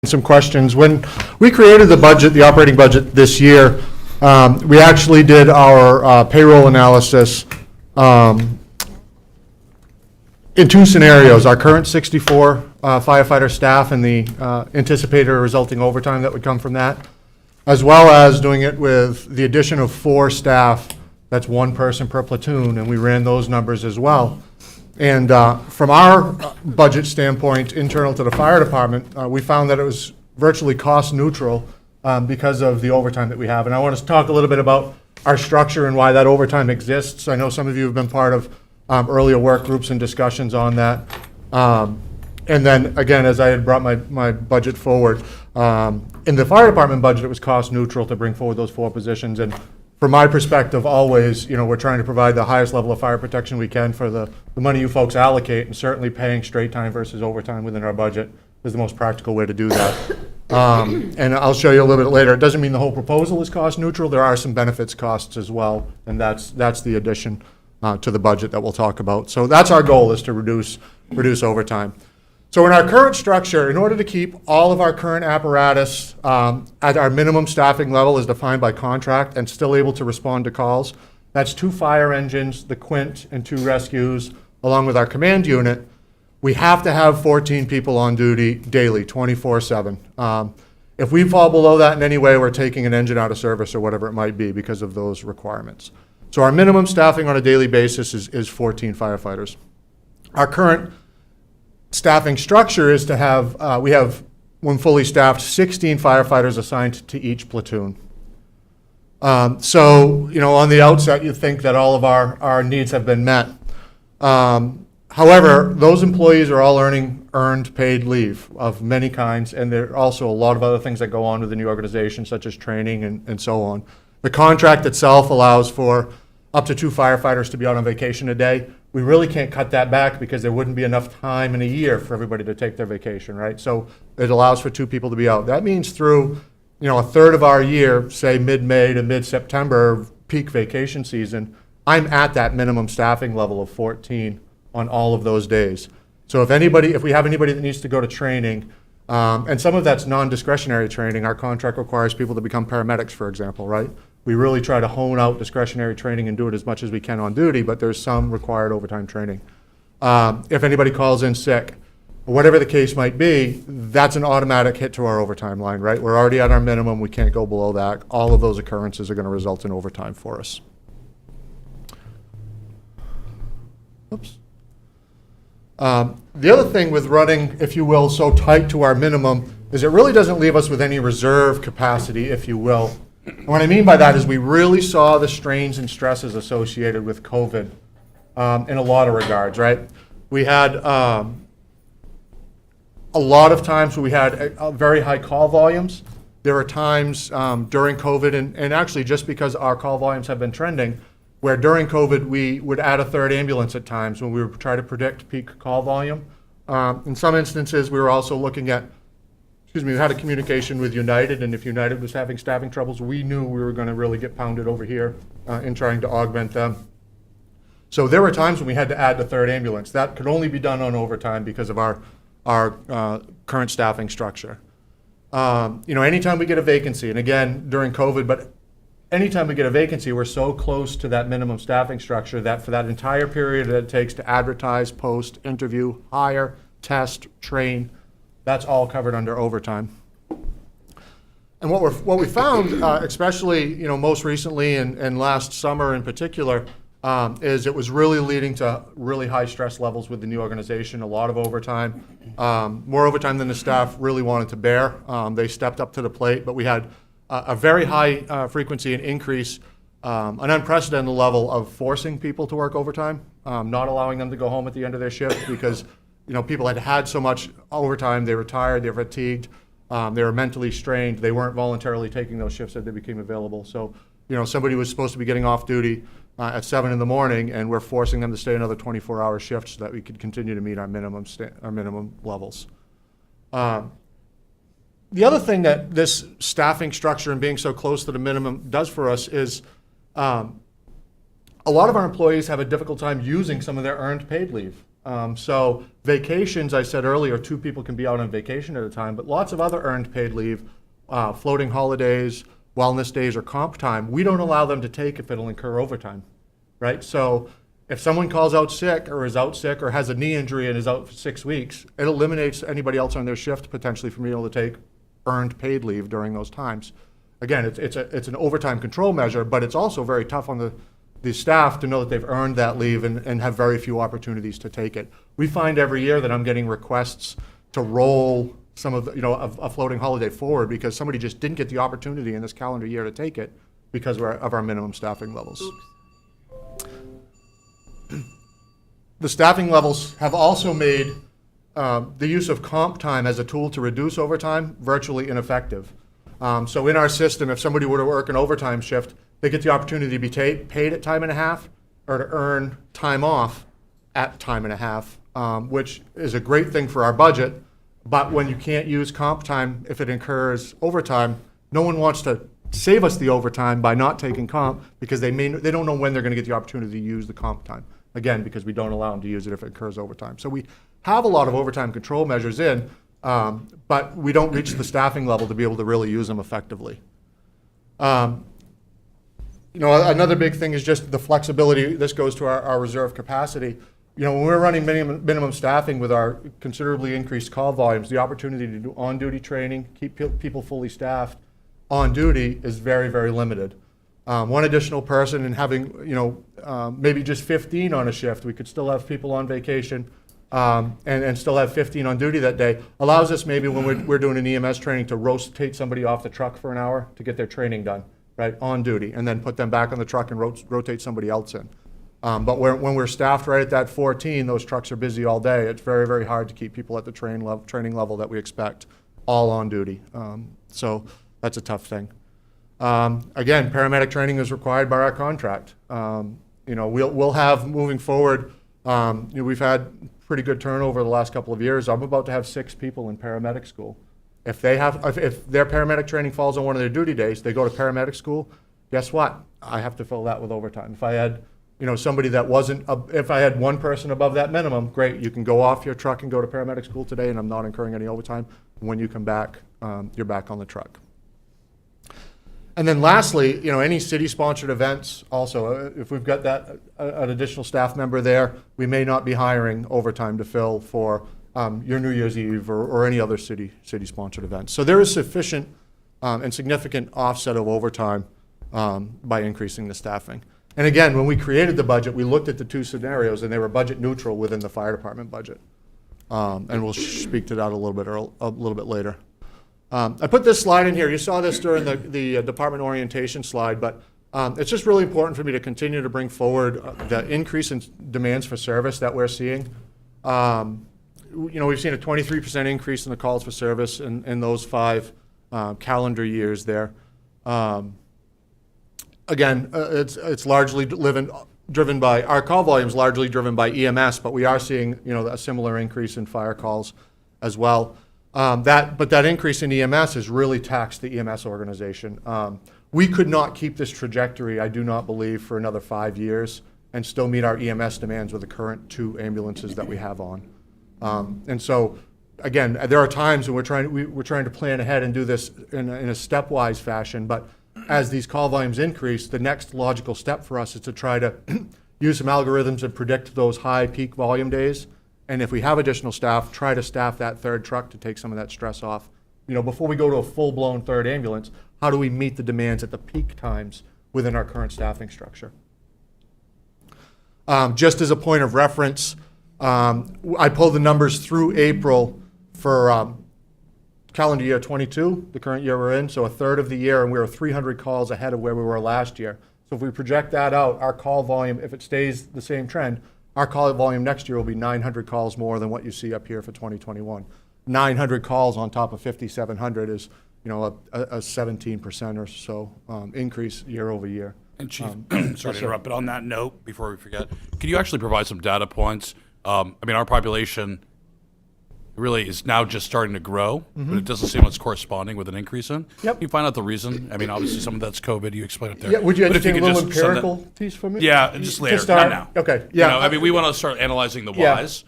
some questions. When we created the budget, the operating budget this year, we actually did our payroll analysis in two scenarios, our current 64 firefighter staff and the anticipated resulting overtime that would come from that, as well as doing it with the addition of 4 staff, that's 1 person per platoon, and we ran those numbers as well. And from our budget standpoint, internal to the fire department, we found that it was virtually cost neutral because of the overtime that we have. And I want to talk a little bit about our structure and why that overtime exists. I know some of you have been part of earlier work groups and discussions on that. And then, again, as I had brought my budget forward, in the fire department budget, it was cost neutral to bring forward those 4 positions. And from my perspective, always, we're trying to provide the highest level of fire protection we can for the money you folks allocate, and certainly paying straight time versus overtime within our budget is the most practical way to do that. And I'll show you a little bit later. It doesn't mean the whole proposal is cost neutral. There are some benefits costs as well, and that's the addition to the budget that we'll talk about. So that's our goal, is to reduce overtime. So in our current structure, in order to keep all of our current apparatus at our minimum staffing level as defined by contract and still able to respond to calls, that's 2 fire engines, the Quint, and 2 rescues, along with our command unit. We have to have 14 people on duty daily, 24/7. If we fall below that in any way, we're taking an engine out of service or whatever it might be because of those requirements. So our minimum staffing on a daily basis is 14 firefighters. Our current staffing structure is to have, we have, when fully staffed, 16 firefighters assigned to each platoon. So, on the outset, you think that all of our needs have been met. However, those employees are all earning earned paid leave of many kinds, and there are also a lot of other things that go on within the organization, such as training and so on. The contract itself allows for up to 2 firefighters to be out on vacation a day. We really can't cut that back because there wouldn't be enough time in a year for everybody to take their vacation, right? So it allows for 2 people to be out. That means through, a third of our year, say mid-May to mid-September, peak vacation season, I'm at that minimum staffing level of 14 on all of those days. So if we have anybody that needs to go to training, and some of that's non-discretionary training, our contract requires people to become paramedics, for example, right? We really try to hone out discretionary training and do it as much as we can on duty, but there's some required overtime training. If anybody calls in sick, whatever the case might be, that's an automatic hit to our overtime line, right? We're already at our minimum, we can't go below that. All of those occurrences are going to result in overtime for us. Oops. The other thing with running, if you will, so tight to our minimum is it really doesn't leave us with any reserve capacity, if you will. And what I mean by that is we really saw the strains and stresses associated with COVID in a lot of regards, right? We had a lot of times where we had very high call volumes. There were times during COVID, and actually just because our call volumes have been trending, where during COVID we would add a 3rd ambulance at times when we would try to predict peak call volume. In some instances, we were also looking at, we had a communication with United, and if United was having staffing troubles, we knew we were going to really get pounded over here in trying to augment them. So there were times when we had to add the 3rd ambulance. That could only be done on overtime because of our current staffing structure. Anytime we get a vacancy, and again, during COVID, but anytime we get a vacancy, we're so close to that minimum staffing structure that for that entire period that it takes to advertise, post, interview, hire, test, train, that's all covered under overtime. And what we found, especially most recently and last summer in particular, is it was really leading to really high stress levels within the organization. A lot of overtime, more overtime than the staff really wanted to bear. They stepped up to the plate, but we had a very high frequency and increase, an unprecedented level of forcing people to work overtime, not allowing them to go home at the end of their shift because people had so much overtime, they were tired, they were fatigued, they were mentally strained, they weren't voluntarily taking those shifts as they became available. So, somebody was supposed to be getting off duty at 7 in the morning, and we're forcing them to stay another 24-hour shift so that we could continue to meet our minimum levels. The other thing that this staffing structure and being so close to the minimum does for us is a lot of our employees have a difficult time using some of their earned paid leave. So vacations, I said earlier, 2 people can be out on vacation at a time, but lots of other earned paid leave, floating holidays, wellness days, or comp time, we don't allow them to take if it'll incur overtime, right? So if someone calls out sick or is out sick or has a knee injury and is out for 6 weeks, it eliminates anybody else on their shift potentially from being able to take earned paid leave during those times. Again, it's an overtime control measure, but it's also very tough on the staff to know that they've earned that leave and have very few opportunities to take it. We find every year that I'm getting requests to roll some of the, a floating holiday forward because somebody just didn't get the opportunity in this calendar year to take it because of our minimum staffing levels. Oops. The staffing levels have also made the use of comp time as a tool to reduce overtime virtually ineffective. So in our system, if somebody were to work an overtime shift, they get the opportunity to be paid at time and a half or to earn time off at time and a half, which is a great thing for our budget. But when you can't use comp time if it incurs overtime, no one wants to save us the overtime by not taking comp because they don't know when they're going to get the opportunity to use the comp time. Again, because we don't allow them to use it if it incurs overtime. So we have a lot of overtime control measures in, but we don't reach the staffing level to be able to really use them effectively. Another big thing is just the flexibility. This goes to our reserve capacity. When we're running minimum staffing with our considerably increased call volumes, the opportunity to do on-duty training, keep people fully staffed on duty is very, very limited. One additional person and having, maybe just 15 on a shift, we could still have people on vacation and still have 15 on duty that day, allows us maybe when we're doing an EMS training to rotate somebody off the truck for an hour to get their training done, right, on duty, and then put them back on the truck and rotate somebody else in. But when we're staffed right at that 14, those trucks are busy all day. It's very, very hard to keep people at the training level that we expect, all on duty. So that's a tough thing. Again, paramedic training is required by our contract. We'll have moving forward. We've had pretty good turnover the last couple of years. I'm about to have 6 people in paramedic school. If their paramedic training falls on one of their duty days, they go to paramedic school. Guess what? I have to fill that with overtime. If I had somebody that wasn't, if I had one person above that minimum, great, you can go off your truck and go to paramedic school today and I'm not incurring any overtime. When you come back, you're back on the truck. And then lastly, any city-sponsored events also, if we've got an additional staff member there, we may not be hiring overtime to fill for your New Year's Eve or any other city-sponsored event. So there is sufficient and significant offset of overtime by increasing the staffing. And again, when we created the budget, we looked at the 2 scenarios, and they were budget neutral within the fire department budget. And we'll speak to that a little bit later. I put this slide in here. You saw this during the department orientation slide, but it's just really important for me to continue to bring forward the increase in demands for service that we're seeing. We've seen a 23% increase in the calls for service in those 5 calendar years there. Again, it's largely driven by, our call volume is largely driven by EMS, but we are seeing, a similar increase in fire calls as well. But that increase in EMS has really taxed the EMS organization. We could not keep this trajectory, I do not believe, for another 5 years and still meet our EMS demands with the current 2 ambulances that we have on. And so, again, there are times when we're trying to plan ahead and do this in a stepwise fashion, but as these call volumes increase, the next logical step for us is to try to use some algorithms and predict those high peak volume days. And if we have additional staff, try to staff that 3rd truck to take some of that stress off. Before we go to a full-blown 3rd ambulance, how do we meet the demands at the peak times within our current staffing structure? Just as a point of reference, I pulled the numbers through April for calendar year 22, the current year we're in, so a 1/3 of the year, and we were 300 calls ahead of where we were last year. So if we project that out, our call volume, if it stays the same trend, our call volume next year will be 900 calls more than what you see up here for 2021. 900 calls on top of 5,700 is, a 17% or so increase year over year. And Chief, sorry to interrupt, but on that note, before we forget, can you actually provide some data points? Our population really is now just starting to grow, but it doesn't seem it's corresponding with an increase in. Yep. Can you find out the reason? Obviously some of that's COVID, you explained it there. Yeah, would you But if entertain a little just send empirical piece from it? Yeah, just later, start, not now. Okay, yeah. We want to start analyzing the Yeah. whys.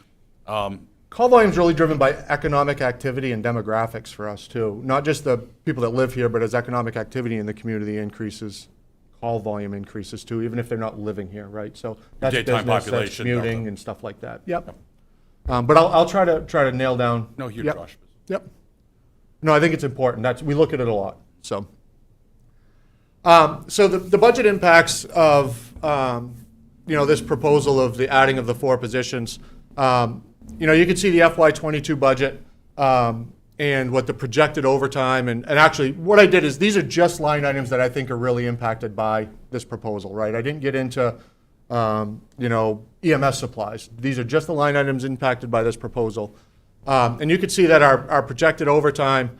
Call volume is really driven by economic activity and demographics for us too. Not just the people that live here, but as economic activity in the community increases, call volume increases too, even if they're not living here, right? So that's Daytime business, population, that's muting delta. and stuff like that. Yep. But I'll try to nail down. No huge Yep. rush. Yep. No, I think it's important. We look at it a lot. So, so the budget impacts of this proposal of the adding of the 4 positions. You can see the FY22 budget and what the projected overtime and actually what I did is these are just line items that I think are really impacted by this proposal, right? I didn't get into EMS supplies. These are just the line items impacted by this proposal. And you can see that our projected overtime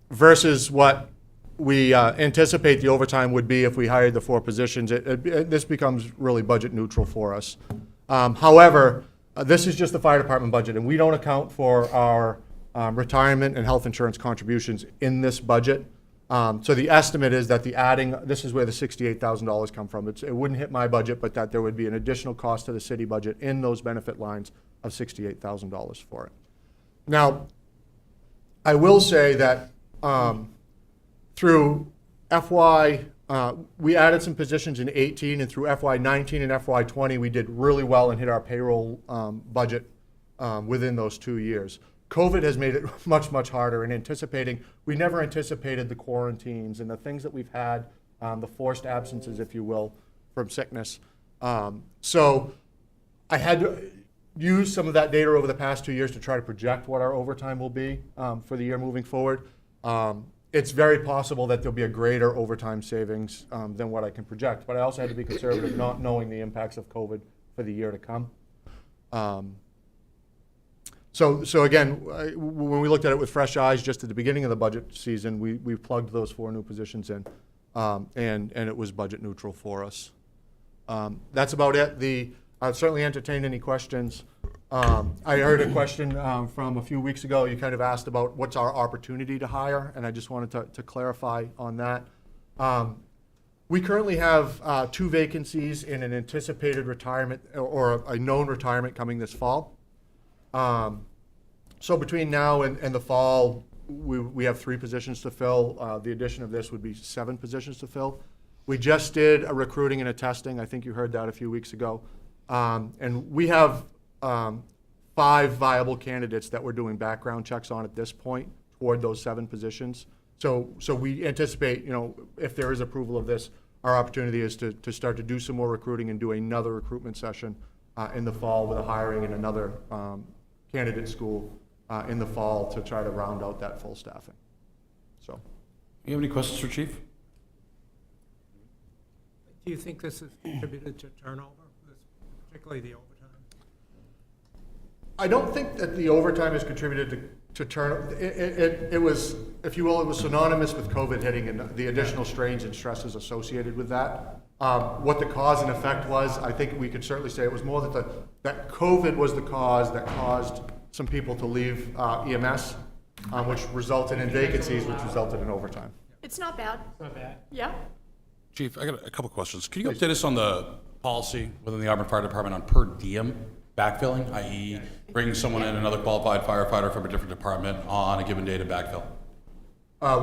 versus what we anticipate the overtime would be if we hired the 4 positions, this becomes really budget neutral for us. However, this is just the fire department budget, and we don't account for our retirement and health insurance contributions in this budget. So the estimate is that this is where the $68,000 come from. It wouldn't hit my budget, but that there would be an additional cost to the city budget in those benefit lines of $68,000 for it. Now, I will say that through we added some positions in 18, and through FY19 and FY20, we did really well and hit our payroll budget within those 2 years. COVID has made it much, much harder, and we never anticipated the quarantines and the things that we've had, the forced absences, if you will, from sickness. So I had to use some of that data over the past 2 years to try to project what our overtime will be for the year moving forward. It's very possible that there'll be a greater overtime savings than what I can project, but I also had to be conservative, not knowing the impacts of COVID for the year to come. So again, when we looked at it with fresh eyes just at the beginning of the budget season, we plugged those 4 new positions in, and it was budget neutral for us. That's about it. I'd certainly entertain any questions. I heard a question from a few weeks ago. You kind of asked about what's our opportunity to hire, and I just wanted to clarify on that. We currently have 2 vacancies in an anticipated retirement or a known retirement coming this fall. So between now and the fall, we have 3 positions to fill. The addition of this would be 7 positions to fill. We just did a recruiting and a testing. I think you heard that a few weeks ago. And we have 5 viable candidates that we're doing background checks on at this point toward those 7 positions. So we anticipate, if there is approval of this, our opportunity is to start to do some more recruiting and do another recruitment session in the fall with a hiring and another candidate school in the fall to try to round out that full staffing. So, You have any questions for Chief? Do you think this is contributed to turnover, particularly the overtime? I don't think that the overtime has contributed to turnover. It was, if you will, it was synonymous with COVID hitting and the additional strains and stresses associated with that. What the cause and effect was, I think we could certainly say it was more that COVID was the cause that caused some people to leave EMS, which resulted in vacancies, which resulted in overtime. It's not bad. It's not bad. Yeah. Chief, I got a couple questions. Can you update us on the policy within the Auburn Fire Department on per diem backfilling, i.e. bringing someone in, another qualified firefighter from a different department on a given day to backfill?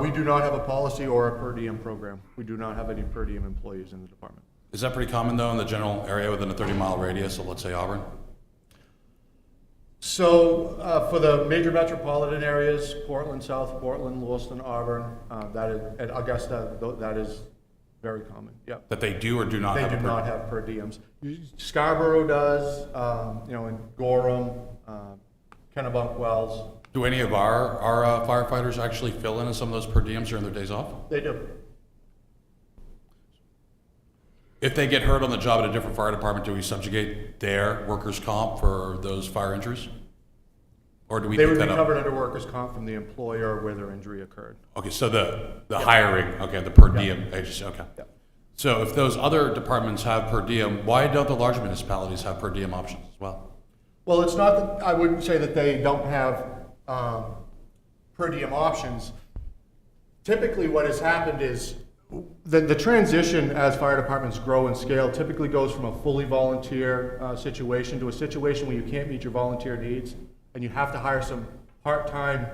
We do not have a policy or a per diem program. We do not have any per diem employees in the department. Is that pretty common, though, in the general area within a 30-mile radius of, let's say, Auburn? So for the major metropolitan areas, Portland, South Portland, Lawson, Auburn, and Augusta, that is very common. Yep. That they do or do not have? They do not have per diems. Scarborough does, in Gorham, Kennebunk Wells. Do any of our firefighters actually fill in some of those per diems during their days off? They do. If they get hurt on the job at a different fire department, do we subjugate their workers' comp for those fire injuries? Or do we They pick would be that up? covered under workers' comp from the employer where their injury occurred. Okay, so the hiring, okay, the per diem agency, okay. Yep. So if those other departments have per diem, why don't the larger municipalities have per diem options as well? Well, it's not that, I wouldn't say that they don't have per diem options. Typically what has happened is The transition as fire departments grow and scale typically goes from a fully volunteer situation to a situation where you can't meet your volunteer needs, and you have to hire some part-time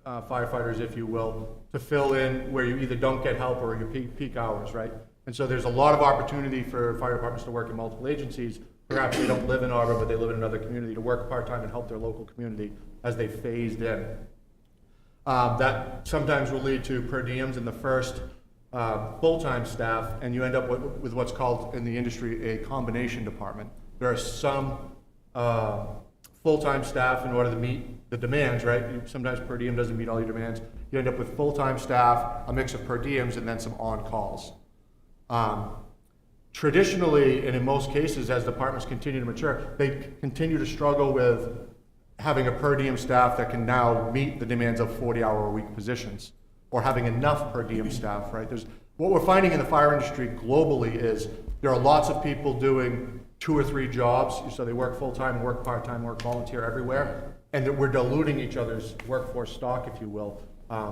firefighters, if you will, to fill in where you either don't get help or your peak hours, right? And so there's a lot of opportunity for fire departments to work in multiple agencies. Perhaps they don't live in Auburn, but they live in another community, to work part-time and help their local community as they phased in. That sometimes will lead to per diems in the first full-time staff, and you end up with what's called in the industry a combination department. There are some full-time staff in order to meet the demands, right? Sometimes per diem doesn't meet all your demands. You end up with full-time staff, a mix of per diems, and then some on-calls. Traditionally, and in most cases, as departments continue to mature, they continue to struggle with having a per diem staff that can now meet the demands of 40-hour-a-week positions, or having enough per diem staff, right? What we're finding in the fire industry globally is there are lots of people doing 2 or 3 jobs, so they work full-time, work part-time, work volunteer everywhere, and that we're diluting each other's workforce stock, if you will.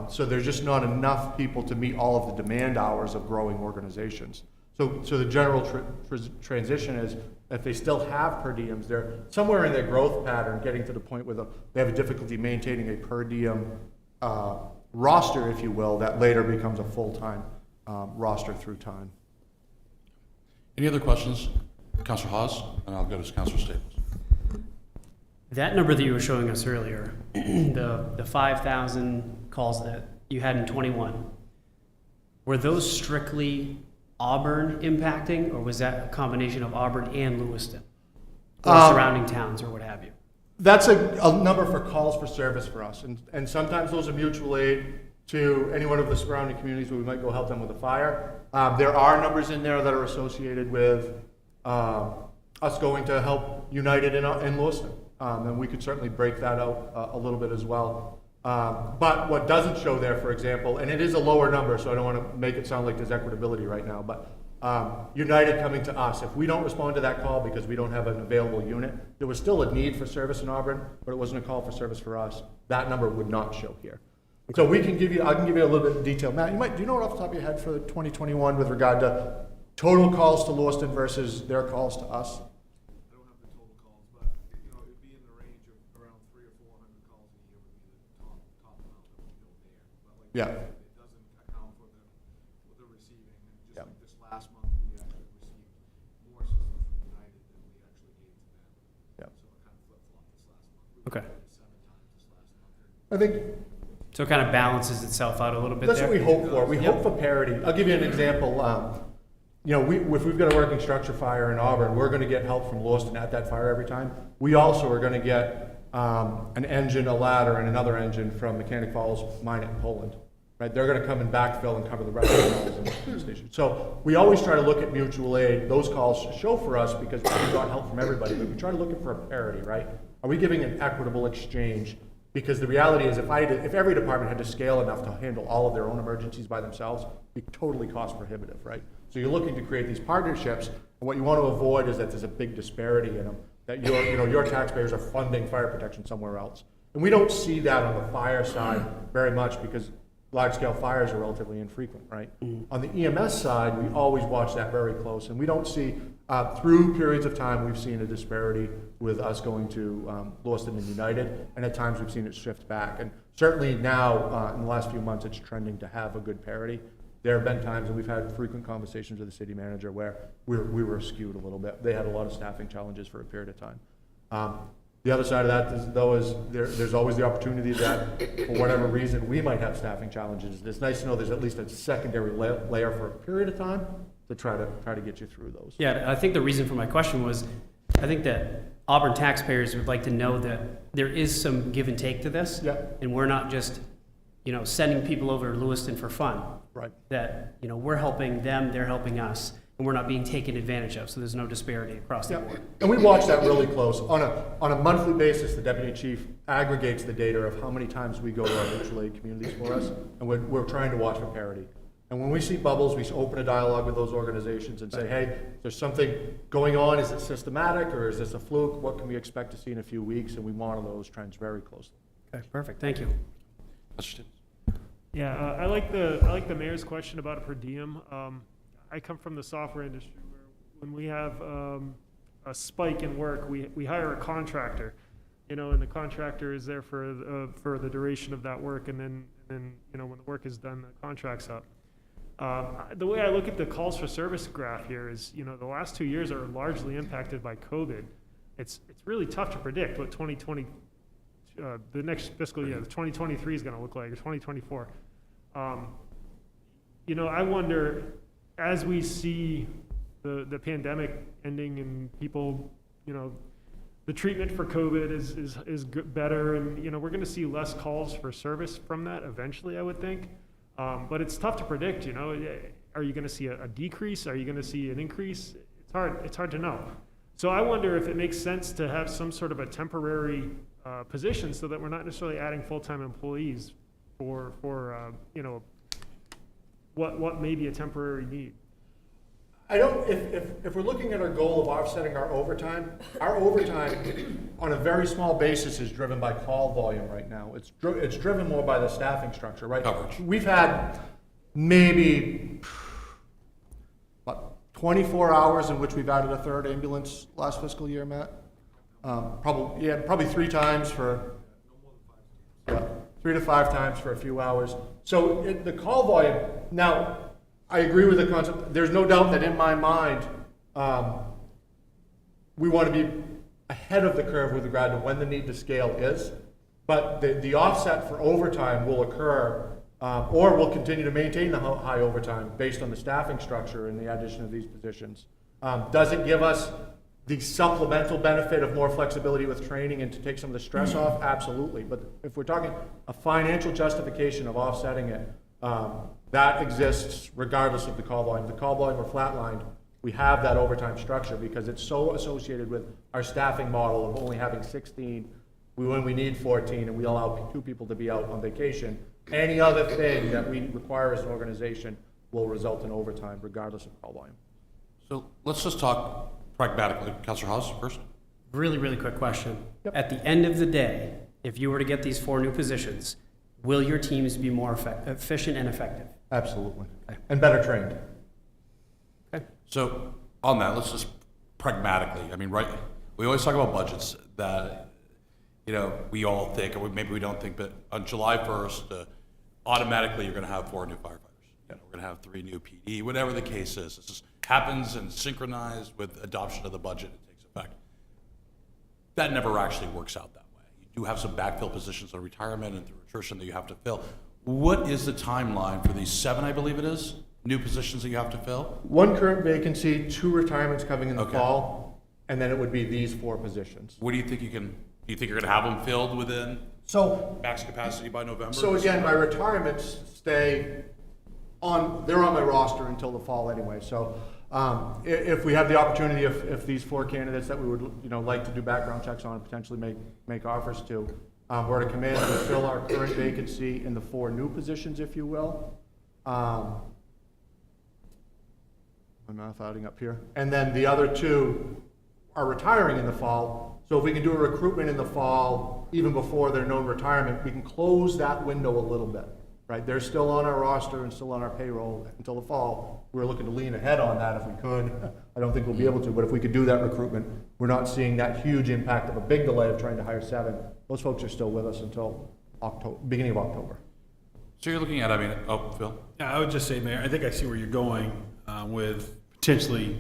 So there's just not enough people to meet all of the demand hours of growing organizations. So the general transition is, if they still have per diems, they're somewhere in their growth pattern getting to the point where they have a difficulty maintaining a per diem roster, if you will, that later becomes a full-time roster through time. Any other questions? Councilor Hawes, and I'll go to Councilor Staples. That number that you were showing us earlier, the 5,000 calls that you had in 21, were those strictly Auburn impacting, or was that a combination of Auburn and Lewiston, or surrounding towns, or what have you? That's a number for calls for service for us, and sometimes those are mutual aid to any one of the surrounding communities where we might go help them with a fire. There are numbers in there that are associated with us going to help United in Lawson, and we could certainly break that out a little bit as well. But what doesn't show there, for example, and it is a lower number, so I don't want to make it sound like there's equitability right now, but United coming to us, if we don't respond to that call because we don't have an available unit, there was still a need for service in Auburn, but it wasn't a call for service for us. That number would not show here. So I can give you a little bit of detail. Matt, do you know off the top of your head for 2021 with regard to total calls to Lawson versus their calls to us? I don't have the total calls, but it'd be in the range of around 300 or 400 calls a year would be the top amount that we go there. But like Yeah. I said, it doesn't account for the receiving. And just like this last month, we actually received more systems from United than we actually gave to them. Yeah. So it kind of flip-flopped this last month. We Okay. did it 7 times this last month. I think So it kind of balances itself out a little bit that's there? what we hope for. We hope for parity. I'll give you an example. If we've got a working structure fire in Auburn, we're going to get help from Lawson at that fire every time. We also are going to get an engine, a ladder, and another engine from Mechanic Falls Mine in Poland. Right? They're going to come and backfill and cover the rest of the calls in the station. So we always try to look at mutual aid. Those calls show for us because we got help from everybody, but we try to look for a parity, right? Are we giving an equitable exchange? Because the reality is, if every department had to scale enough to handle all of their own emergencies by themselves, it'd be totally cost prohibitive, right? So you're looking to create these partnerships, and what you want to avoid is that there's a big disparity in them, that your taxpayers are funding fire protection somewhere else. And we don't see that on the fire side very much because large-scale fires are relatively infrequent, right? On the EMS side, we always watch that very close, and we don't see, through periods of time, we've seen a disparity with us going to Lawson and United, and at times we've seen it shift back. And certainly now, in the last few months, it's trending to have a good parity. There have been times, and we've had frequent conversations with the city manager where we were skewed a little bit. They had a lot of staffing challenges for a period of time. The other side of that is, though, is there's always the opportunity that, for whatever reason, we might have staffing challenges. It's nice to know there's at least a secondary layer for a period of time to try to get you through those. Yeah, I think the reason for my question was, I think that Auburn taxpayers would like to know that there is some give and take to this. Yeah. And we're not just, sending people over to Lewiston for fun. Right. That, we're helping them, they're helping us, and we're not being taken advantage of, so there's no disparity across the Yeah, board. and we watch that really close. On a monthly basis, the deputy chief aggregates the data of how many times we go to our mutual aid communities for us, and we're trying to watch for parity. And when we see bubbles, we open a dialogue with those organizations and say, hey, there's something going on. Is it systematic, or is this a fluke? What can we expect to see in a few weeks? And we monitor those trends very closely. Okay, perfect, thank you. Mr. Staples. Yeah, I like the mayor's question about a per diem. I come from the software industry where when we have a spike in work, we hire a contractor, and the contractor is there for the duration of that work, and then when the work is done, the contract's up. The way I look at the calls for service graph here is, the last 2 years are largely impacted by COVID. It's really tough to predict what 2020, the next fiscal year, the 2023 is going to look like, or 2024. I wonder, as we see the pandemic ending and people, the treatment for COVID is better, and we're going to see less calls for service from that eventually, I would think. But it's tough to predict. Are you going to see a decrease? Are you going to see an increase? It's hard to know. So I wonder if it makes sense to have some sort of a temporary position so that we're not necessarily adding full-time employees for what may be a temporary need. If we're looking at our goal of offsetting our overtime on a very small basis is driven by call volume right now. It's driven more by the staffing structure, right? Coverage. We've had maybe about 24 hours in which we've added a third ambulance last fiscal year, Matt. Probably 3 times for, 3 to 5 times for a few hours. So the call volume, now, I agree with the concept. There's no doubt that in my mind, we want to be ahead of the curve with regard to when the need to scale is. But the offset for overtime will occur, or we'll continue to maintain the high overtime based on the staffing structure and the addition of these positions. Does it give us the supplemental benefit of more flexibility with training and to take some of the stress off? Absolutely. But if we're talking a financial justification of offsetting it, that exists regardless of the call volume. The call volume are flatlined. We have that overtime structure because it's so associated with our staffing model of only having 16 when we need 14, and we allow 2 people to be out on vacation. Any other thing that we require as an organization will result in overtime regardless of call volume. So let's just talk pragmatically. Councilor Hawes first. Really, really quick question. Yep. At the end of the day, if you were to get these 4 new positions, will your teams be more efficient and effective? Absolutely. And better trained. Okay. So on that, let's just pragmatically, right, we always talk about budgets that, we all think, or maybe we don't think, but on July 1st, automatically you're going to have 4 new firefighters. We're going to have 3 new PD, whatever the case is. This just happens and synchronized with adoption of the budget, it takes effect. That never actually works out that way. You do have some backfill positions on retirement and through attrition that you have to fill. What is the timeline for these 7, I believe it is, new positions that you have to fill? 1 current vacancy, 2 retirements coming in the Okay. fall, and then it would be these 4 positions. What do you think do you think you're going to have them filled within So, max capacity by November? again, my retirements they're on my roster until the fall anyway. So, if we have the opportunity, if these 4 candidates that we would, like to do background checks on, potentially make offers to, were to come in and fill our current vacancy in the 4 new positions, if you will. My math adding up here. And then the other 2 are retiring in the fall. So if we can do a recruitment in the fall, even before their known retirement, we can close that window a little bit, right? They're still on our roster and still on our payroll until the fall. We're looking to lean ahead on that if we could. I don't think we'll be able to, but if we could do that recruitment, we're not seeing that huge impact of a big delay of trying to hire 7. Those folks are still with us until beginning of October. So you're looking at, Phil? Yeah, I would just say, Mayor, I think I see where you're going with potentially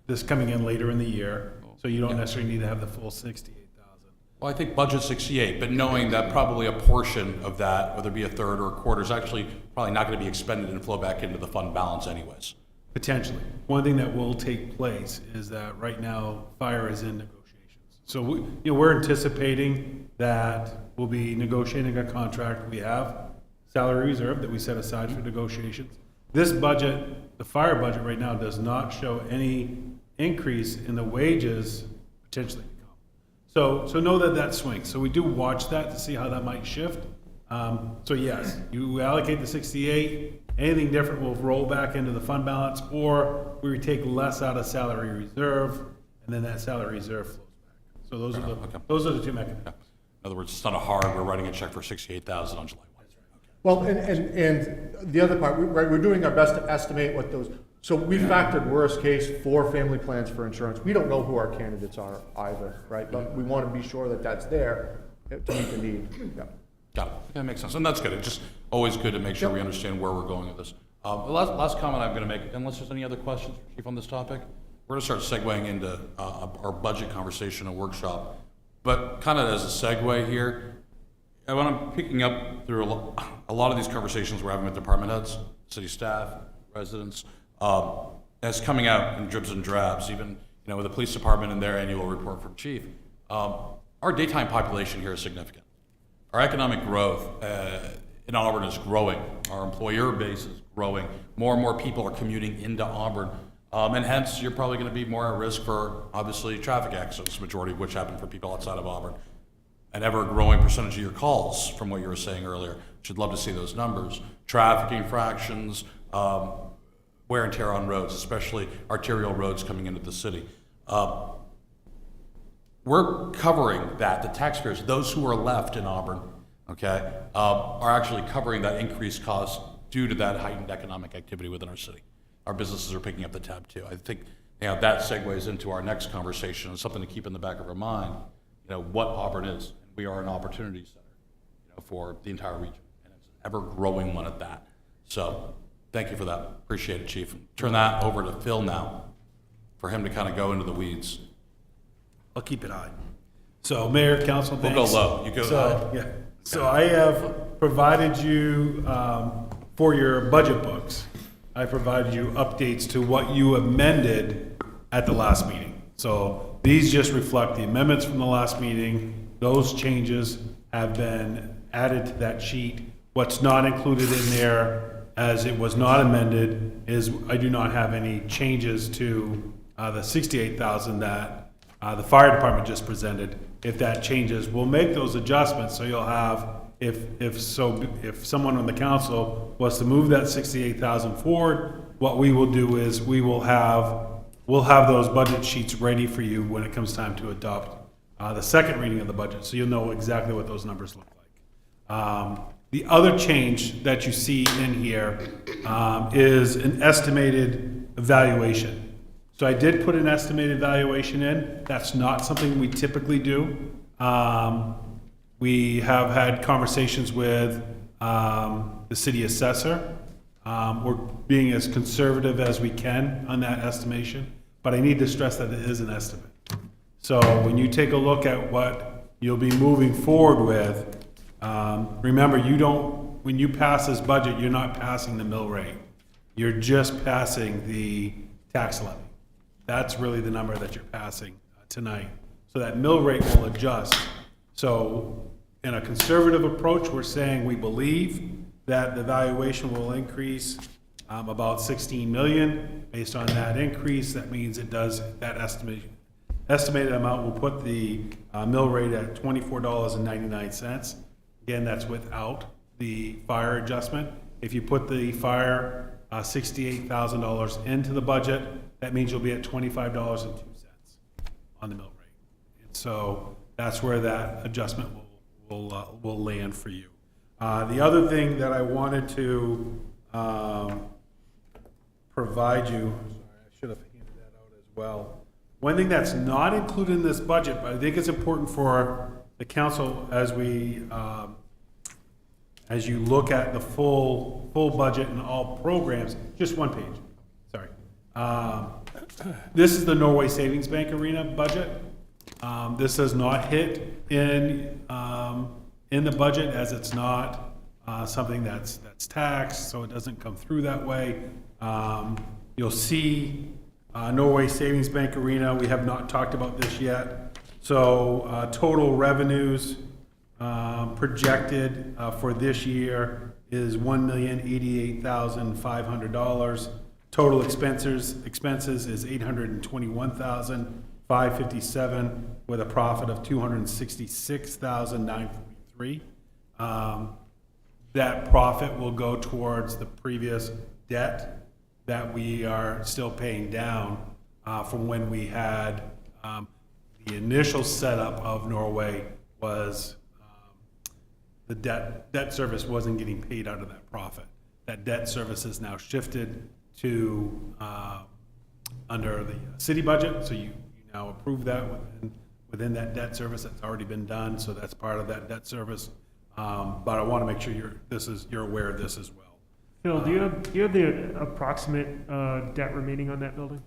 this coming in later in the year, so you don't necessarily need to have the full 68,000. Well, I think budget 68, but knowing that probably a portion of that, whether it be a third or a quarter, is actually probably not going to be expended and flow back into the fund balance anyways. Potentially. One thing that will take place is that right now, fire is in negotiations. So we're anticipating that we'll be negotiating a contract. We have salary reserve that we set aside for negotiations. This budget, the fire budget right now, does not show any increase in the wages potentially to come. So know that swings. So we do watch that to see how that might shift. So yes, you allocate the 68, anything different will roll back into the fund balance, or we would take less out of salary reserve, and then that salary reserve flows back. So those are the 2 mechanisms. In other words, it's not a hard, we're writing a check for 68,000 on July 1. Well, and the other part, right, we're doing our best to estimate what those, so we factored worst case for family plans for insurance. We don't know who our candidates are either, right? But we want to be sure that that's there to meet the need. Yeah. Got it. That makes sense. And that's good. It's just always good to make sure we understand where we're going with this. The last comment I'm going to make, unless there's any other questions, Chief, on this topic, we're going to start segueing into our budget conversation and workshop. But kind of as a segue here, and when I'm picking up through a lot of these conversations we're having with department heads, city staff, residents, it's coming out in dribs and drabs, even with the police department and their annual report from chief. Our daytime population here is significant. Our economic growth in Auburn is growing. Our employer base is growing. More and more people are commuting into Auburn. And hence, you're probably going to be more at risk for, obviously, traffic accidents, majority of which happen for people outside of Auburn. An ever-growing percentage of your calls, from what you were saying earlier. Should love to see those numbers. Traffic infractions, wear and tear on roads, especially arterial roads coming into the city. We're covering that. The taxpayers, those who are left in Auburn, okay, are actually covering that increased cost due to that heightened economic activity within our city. Our businesses are picking up the tab too. I think that segues into our next conversation and something to keep in the back of our mind. What Auburn is. We are an opportunity center, for the entire region, and it's an ever-growing one at that. So, thank you for that. Appreciate it, Chief. Turn that over to Phil now, for him to kind of go into the weeds. I'll keep it high. So, Mayor, Council, We'll thanks. go low. You go high. Yeah. So I have provided you, for your budget books, I provided you updates to what you amended at the last meeting. So these just reflect the amendments from the last meeting. Those changes have been added to that sheet. What's not included in there, as it was not amended, is I do not have any changes to the 68,000 that the fire department just presented. If that changes, we'll make those adjustments, so you'll have, if someone on the council was to move that 68,000 forward, what we will do is we'll have those budget sheets ready for you when it comes time to adopt the second reading of the budget, so you'll know exactly what those numbers look like. The other change that you see in here is an estimated valuation. So I did put an estimated valuation in. That's not something we typically do. We have had conversations with the city assessor. We're being as conservative as we can on that estimation, but I need to stress that it is an estimate. So when you take a look at what you'll be moving forward with, remember, when you pass this budget, you're not passing the mill rate. You're just passing the tax levy. That's really the number that you're passing tonight. So that mill rate will adjust. So in a conservative approach, we're saying we believe that the valuation will increase about 16 million. Based on that increase, that means it does, that estimated amount will put the mill rate at $24.99. Again, that's without the fire adjustment. If you put the fire $68,000 into the budget, that means you'll be at $25.02 on the mill rate. And so that's where that adjustment will land for you. The other thing that I wanted to provide you, sorry, I should have handed that out as well. One thing that's not included in this budget, but I think it's important for the council as you look at the full budget and all programs, just one page, sorry. This is the Norway Savings Bank Arena budget. This does not hit in the budget, as it's not something that's taxed, so it doesn't come through that way. You'll see Norway Savings Bank Arena. We have not talked about this yet. So total revenues projected for this year is $1,088,500. Total expenses is $821,557 with a profit of $266,943. That profit will go towards the previous debt that we are still paying down from when we had the initial setup of Norway was the debt service wasn't getting paid out of that profit. That debt service is now shifted to under the city budget, so you now approve that within that debt service that's already been done, so that's part of that debt service. But I want to make sure you're aware of this as well. Phil, do you have the approximate debt remaining on that building?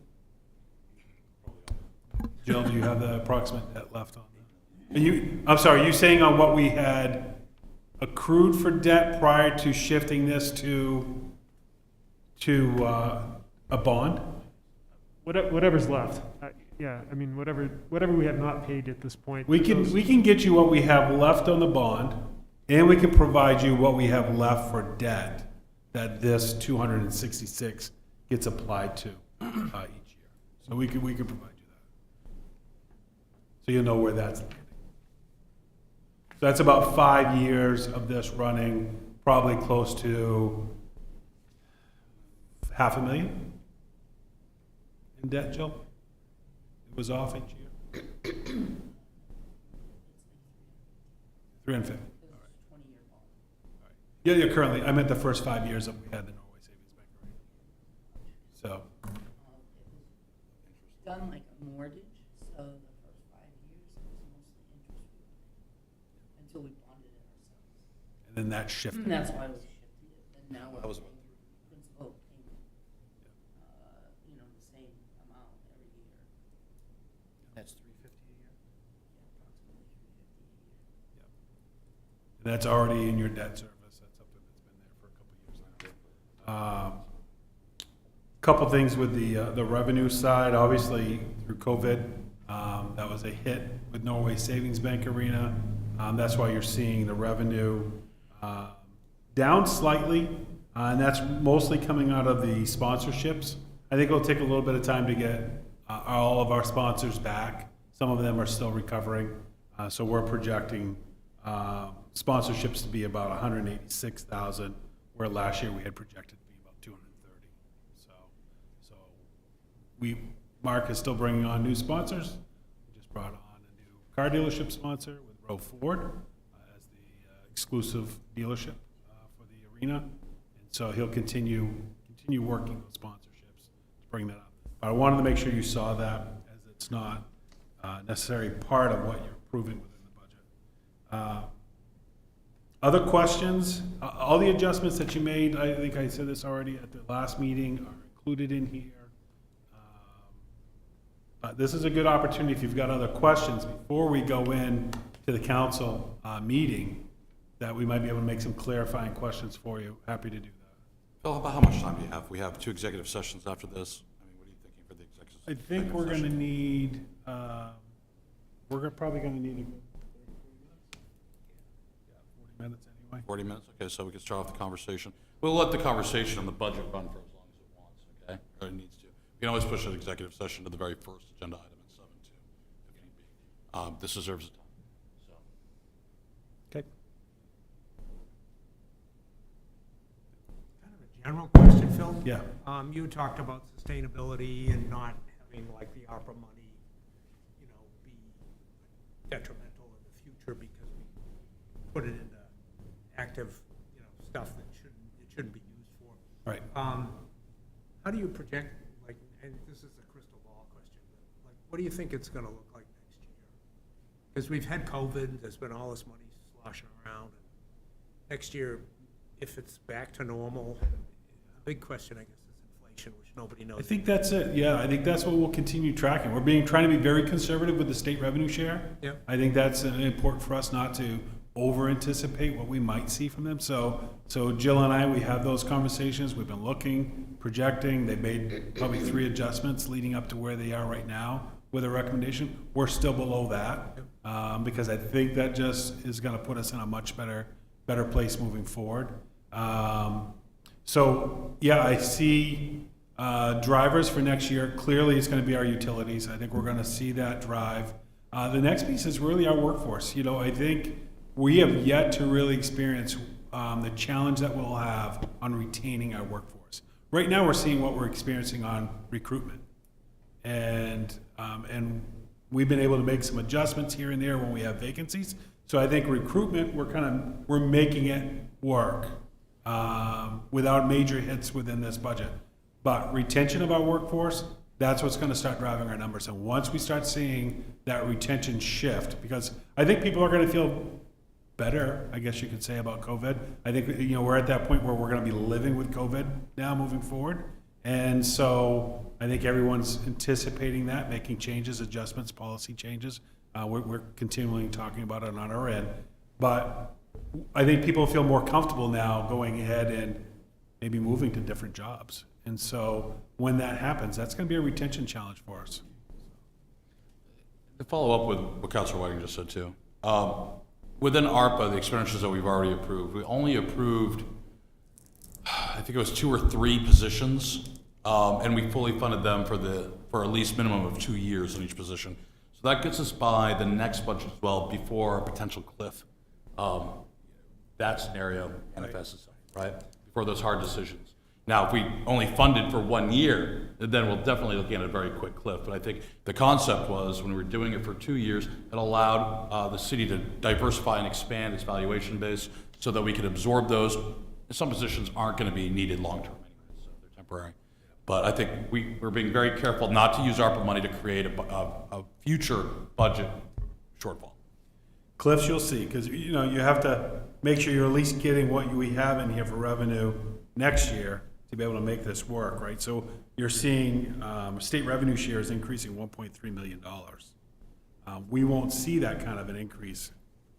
Jill, do you have the approximate debt left on that? I'm sorry, are you saying on what we had accrued for debt prior to shifting this to a bond? Whatever's left. Yeah, I mean, whatever we have not paid at this point. We can get you what we have left on the bond, and we can provide you what we have left for debt that this 266 gets applied to each year. So we could provide you that. So you'll know where that's landing. So that's about 5 years of this running, probably close to $500,000 in debt, Jill? It was off each year? 350. Yeah, currently, I meant the first 5 years that we had the Norway Savings Bank. So, Done like a mortgage, so the first 5 years, it was mostly interest rate, until we bonded it ourselves. and then that shifted. And that's why we shifted it, and now we're That was- paying principal payment, the same amount every year. That's $350 a year. Yeah, approximately $350 a year. And that's already in your debt service. That's something that's been there for a couple of years now. Couple things with the revenue side, obviously through COVID, that was a hit with Norway Savings Bank Arena. That's why you're seeing the revenue down slightly, and that's mostly coming out of the sponsorships. I think it'll take a little bit of time to get all of our sponsors back. Some of them are still recovering, so we're projecting sponsorships to be about 186,000, where last year we had projected to be about 230. So Mark is still bringing on new sponsors. We just brought on a new car dealership sponsor with Roe Ford as the exclusive dealership for the arena, and so he'll continue working those sponsorships to bring that up. But I wanted to make sure you saw that, as it's not necessarily part of what you're approving within the budget. Other questions? All the adjustments that you made, I think I said this already at the last meeting, are included in here. But this is a good opportunity if you've got other questions before we go in to the council meeting, that we might be able to make some clarifying questions for you. Happy to do that. Phil, about how much time do you have? We have 2 executive sessions after this. I mean, what are you thinking for the executive? I think we're going to need, probably going to need 40 minutes anyway. 40 minutes? Okay, so we can start off the conversation. We'll let the conversation on the budget run for as long as it wants, okay? Or it needs to. We can always push an executive session to the very first agenda item at 7 too, if need be. This deserves the time. So. Okay. Kind of a general question, Phil. Yeah. You talked about sustainability and not having like the ARPA money, be detrimental in the future because we put it into active, stuff that it shouldn't be used for. Right. How do you project, and this is a crystal ball question, but what do you think it's going to look like next year? Because we've had COVID, there's been all this money sloshing around. And next year, if it's back to normal, the big question, I guess, is inflation, which nobody knows. I think that's it. Yeah, I think that's what we'll continue tracking. We're trying to be very conservative with the state revenue share. Yep. I think that's important for us not to over-anticipate what we might see from them. So Jill and I, we have those conversations. We've been looking, projecting. They made probably 3 adjustments leading up to where they are right now with a recommendation. We're still below that because I think that just is going to put us in a much better place moving forward. So yeah, I see drivers for next year. Clearly, it's going to be our utilities. I think we're going to see that drive. The next piece is really our workforce. I think we have yet to really experience the challenge that we'll have on retaining our workforce. Right now, we're seeing what we're experiencing on recruitment, and we've been able to make some adjustments here and there when we have vacancies So I think recruitment, we're making it work without major hits within this budget. But retention of our workforce, that's what's going to start driving our numbers. And once we start seeing that retention shift, because I think people are going to feel better, I guess you could say, about COVID. I think, we're at that point where we're going to be living with COVID now moving forward. And so I think everyone's anticipating that, making changes, adjustments, policy changes. We're continually talking about it on our end. But I think people feel more comfortable now going ahead and maybe moving to different jobs. And so when that happens, that's going to be a retention challenge for us. To follow up with what Councilor Whiting just said too, within ARPA, the expenditures that we've already approved, we only approved, I think it was 2 or 3 positions, and we fully funded them for at least minimum of 2 years in each position. So that gets us by the next budget as well before a potential cliff. That scenario manifests itself, right? Before those hard decisions. Now, if we only funded for 1 year, then we'll definitely look at a very quick cliff. But I think the concept was when we were doing it for 2 years, it allowed the city to diversify and expand its valuation base so that we could absorb those. Some positions aren't going to be needed long-term anyway, so they're temporary. But I think we're being very careful not to use ARPA money to create a future budget shortfall. Cliffs you'll see, because you have to make sure you're at least getting what we have in here for revenue next year to be able to make this work, right? So you're seeing state revenue shares increasing $1.3 million. We won't see that kind of an increase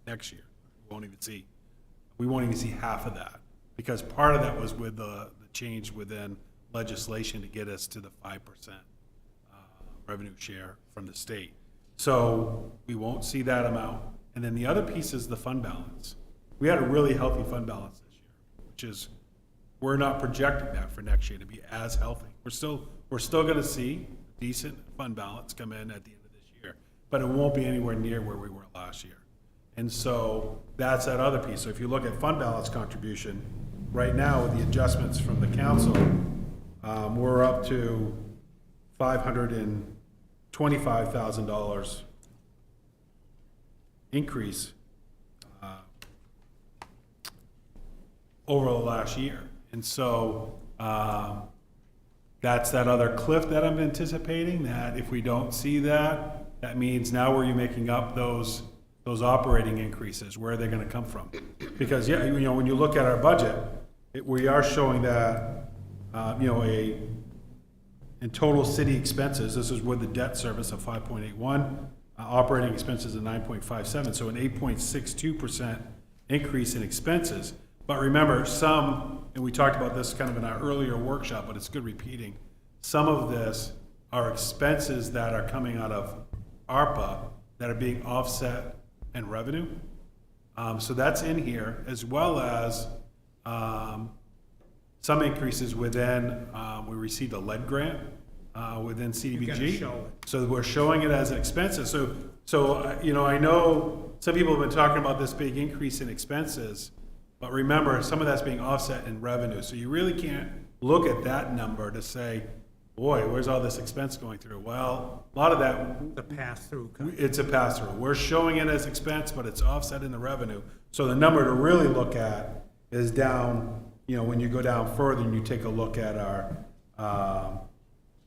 next year. We won't even see half of that, because part of that was with the change within legislation to get us to the 5% revenue share from the state. So we won't see that amount. And then the other piece is the fund balance. We had a really healthy fund balance this year, which is, we're not projecting that for next year to be as healthy. We're still going to see decent fund balance come in at the end of this year, but it won't be anywhere near where we were last year. And so that's that other piece. So if you look at fund balance contribution, right now with the adjustments from the council, we're up to $525,000 increase over the last year. And so that's that other cliff that I'm anticipating, that if we don't see that, that means now we're making up those operating increases. Where are they going to come from? Because when you look at our budget, we are showing that in total city expenses, this is with the debt service of 5.81, operating expenses of 9.57, so an 8.62% increase in expenses. But remember, and we talked about this kind of in our earlier workshop, but it's good repeating, some of this are expenses that are coming out of ARPA that are being offset in revenue. So that's in here, as well as some increases within, we received a lead grant within You gotta CDBG. show it. So we're showing it as expenses. So I know some people have been talking about this big increase in expenses, but remember, some of that's being offset in revenue. So you really can't look at that number to say, boy, where's all this expense going through? Well, a lot of that, The pass-through. it's a pass-through. We're showing it as expense, but it's offset in the revenue. So the number to really look at is down, when you go down further and you take a look at our,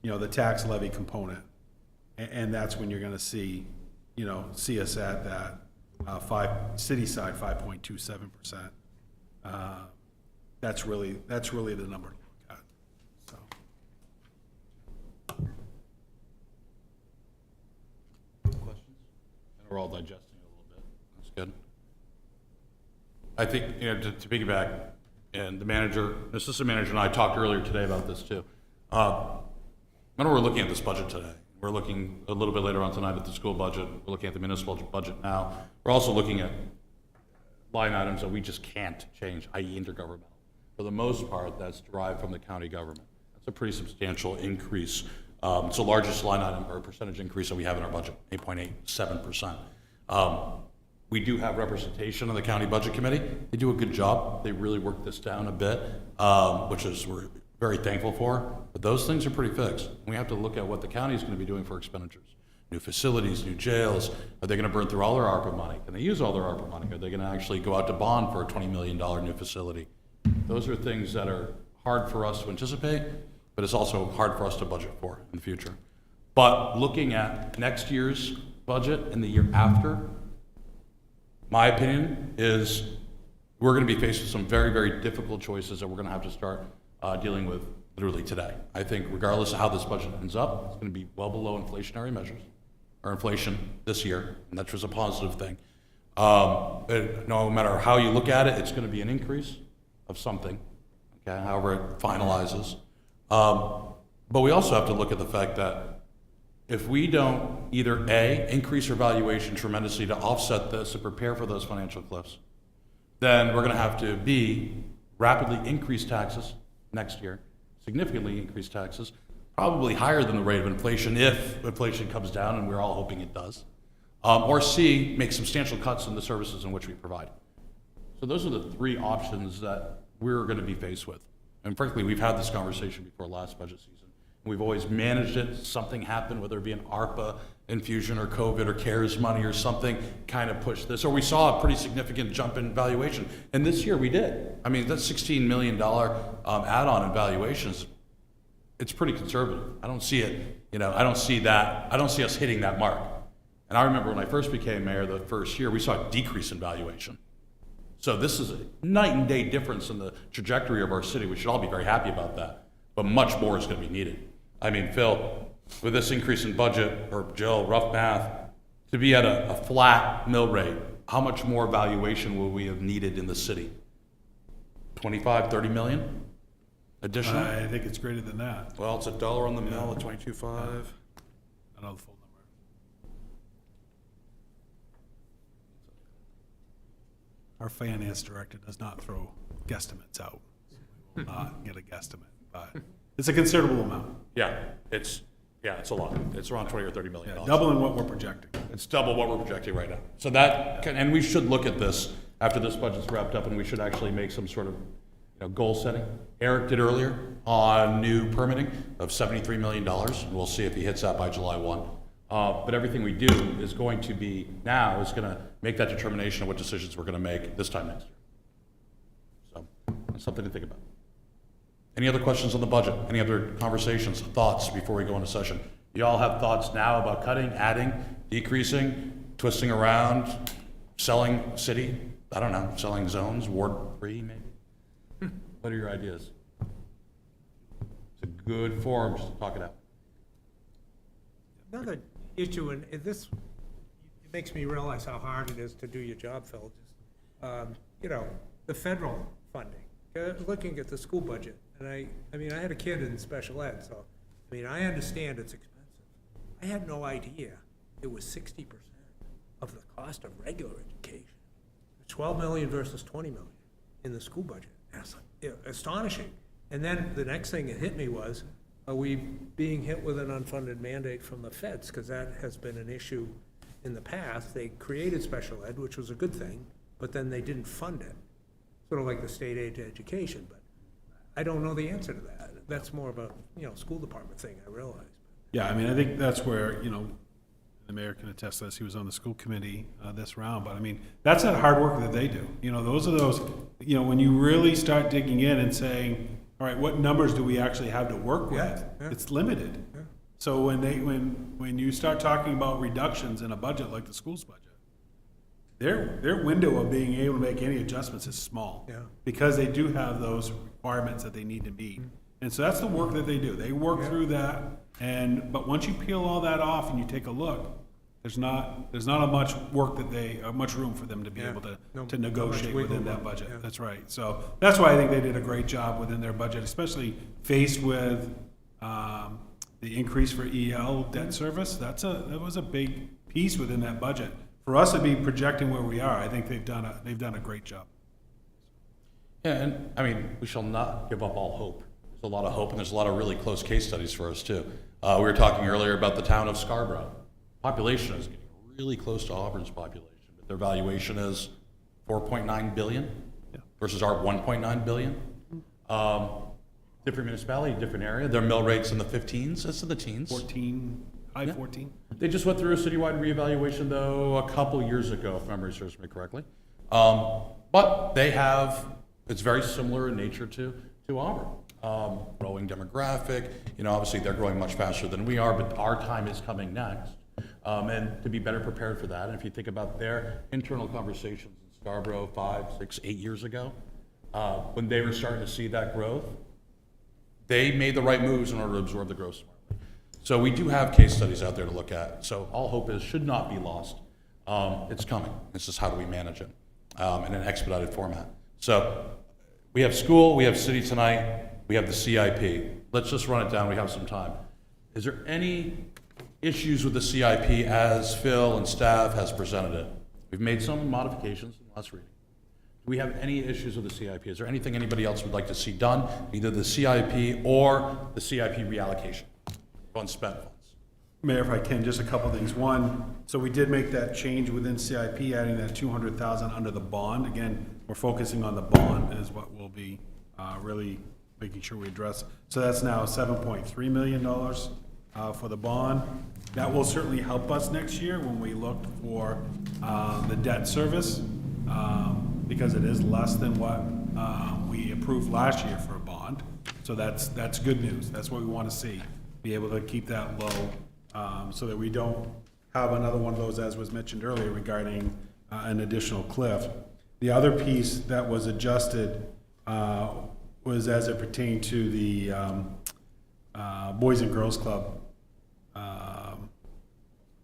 the tax levy component. And that's when you're gonna see us at that city side, 5.27%. That's really the number to look at, so. Questions? And we're all digesting it a little bit. That's good. I think, to piggyback, and the assistant manager and I talked earlier today about this too. Remember, we're looking at this budget today. We're looking a little bit later on tonight at the school budget. We're looking at the municipal budget now. We're also looking at line items that we just can't change, i.e. intergovernmental. For the most part, that's derived from the county government. That's a pretty substantial increase. It's the largest line item or percentage increase that we have in our budget, 8.87%. We do have representation on the county budget committee. They do a good job. They really worked this down a bit, which we're very thankful for. But those things are pretty fixed. We have to look at what the county is going to be doing for expenditures. new facilities, new jails. Are they going to burn through all their ARPA money? Can they use all their ARPA money? Are they going to actually go out to bond for a $20 million new facility? Those are things that are hard for us to anticipate, but it's also hard for us to budget for in the future. But looking at next year's budget and the year after, my opinion is we're going to be faced with some very, very difficult choices that we're going to have to start dealing with literally today. I think regardless of how this budget ends up, it's going to be well below inflationary measures, or inflation this year, and that's just a positive thing. No matter how you look at it, it's going to be an increase of something, okay, however it finalizes. But we also have to look at the fact that if we don't either A, increase our valuation tremendously to offset this and prepare for those financial cliffs, then we're going to have to B, rapidly increase taxes next year, significantly increase taxes, probably higher than the rate of inflation if inflation comes down, and we're all hoping it does. Or C, make substantial cuts in the services in which we provide. So those are the three options that we're going to be faced with. And frankly, we've had this conversation before last budget season. We've always managed it. Something happened, whether it be an ARPA infusion or COVID or CARES money or something, kind of pushed this. Or we saw a pretty significant jump in valuation. And this year we did. I mean, that $16 million add-on in valuations, it's pretty conservative. I don't see it, I don't see that. I don't see us hitting that mark. And I remember when I first became mayor the first year, we saw a decrease in valuation. So this is a night and day difference in the trajectory of our city. We should all be very happy about that. But much more is going to be needed. I mean, Phil, with this increase in budget, or Jill, rough math, to be at a flat mill rate, how much more valuation will we have needed in the city? 25, 30 million additional? I think it's greater than that. Well, it's $1 on the mill at 22.5. I don't know the full number. Our finance director does not throw guesstimates out. We will not get a guesstimate, but it's a considerable amount. Yeah, it's a lot. It's around 20 or 30 million dollars. Doubling what we're projecting. It's double what we're projecting right now. So that and we should look at this after this budget's wrapped up, and we should actually make some sort of goal setting. Eric did earlier on new permitting of $73 million. We'll see if he hits that by July 1. But everything we do is going to be now is going to make that determination of what decisions we're going to make this time next year. So that's something to think about. Any other questions on the budget? Any other conversations, thoughts before we go into session? You all have thoughts now about cutting, adding, decreasing, twisting around, selling city? I don't know, selling zones, Ward 3 maybe? What are your ideas? It's a good forum just to talk it out. Another issue, and this, it makes me realize how hard it is to do your job, Phil, just, the federal funding. Looking at the school budget, and I mean, I had a kid in special ed, so, I mean, I understand it's expensive. I had no idea it was 60% of the cost of regular education. 12 million versus 20 million in the school budget. That's astonishing. And then the next thing that hit me was, are we being hit with an unfunded mandate from the feds? Because that has been an issue in the past. They created special ed, which was a good thing, but then they didn't fund it. Sort of like the state aid to education, but I don't know the answer to that. That's more of a, school department thing, I realize. Yeah, I mean, I think that's where, the mayor can attest to this. He was on the school committee this round, but I mean, that's that hard work that they do. Those are those, when you really start digging in and saying, all right, what numbers do we actually have to work with? Yeah. It's limited. Yeah. So when you start talking about reductions in a budget like the school's budget, their window of being able to make any adjustments is small. Yeah. Because they do have those requirements that they need to meet. Mm-hmm. And so that's the work that they do. They work through that, but once you peel all that off and you take a look, there's not much room for them to be able to negotiate within that budget. Yeah. That's right. So that's why I think they did a great job within their budget, especially faced with the increase for EL debt service. That was a big piece within that budget. For us to be projecting where we are, I think they've done a great job. Yeah, and I mean, we shall not give up all hope. There's a lot of hope, and there's a lot of really close case studies for us too. We were talking earlier about the town of Scarborough. Population is getting really close to Auburn's population, but their valuation is $4.9 billion versus our $1.9 billion. Different municipality, different area. Their mill rates in the 15s. It's in the teens. 14. I-14? They just went through a citywide reevaluation, though, a couple years ago, if memory serves me correctly. But they have, it's very similar in nature to Auburn. Growing demographic, obviously they're growing much faster than we are, but our time is coming next. And to be better prepared for that. And if you think about their internal conversations in Scarborough 5, 6, 8 years ago, when they were starting to see that growth, they made the right moves in order to absorb the growth smartly. So we do have case studies out there to look at. So all hope is should not be lost. It's coming. It's just how do we manage it in an expedited format. So we have school, we have city tonight, we have the CIP. Let's just run it down. We have some time. Is there any issues with the CIP as Phil and staff has presented it? We've made some modifications in the last reading. Do we have any issues with the CIP? Is there anything anybody else would like to see done, either the CIP or the CIP reallocation of unspent funds? Mayor, if I can, just a couple things. One, so we did make that change within CIP, adding that 200,000 under the bond. Again, we're focusing on the bond is what we'll be really making sure we address. So that's now $7.3 million for the bond. That will certainly help us next year when we look for the debt service, because it is less than what we approved last year for a bond. So that's good news. That's what we want to see, be able to keep that low, so that we don't have another one of those, as was mentioned earlier, regarding an additional cliff. The other piece that was adjusted was as it pertained to the Boys and Girls Club.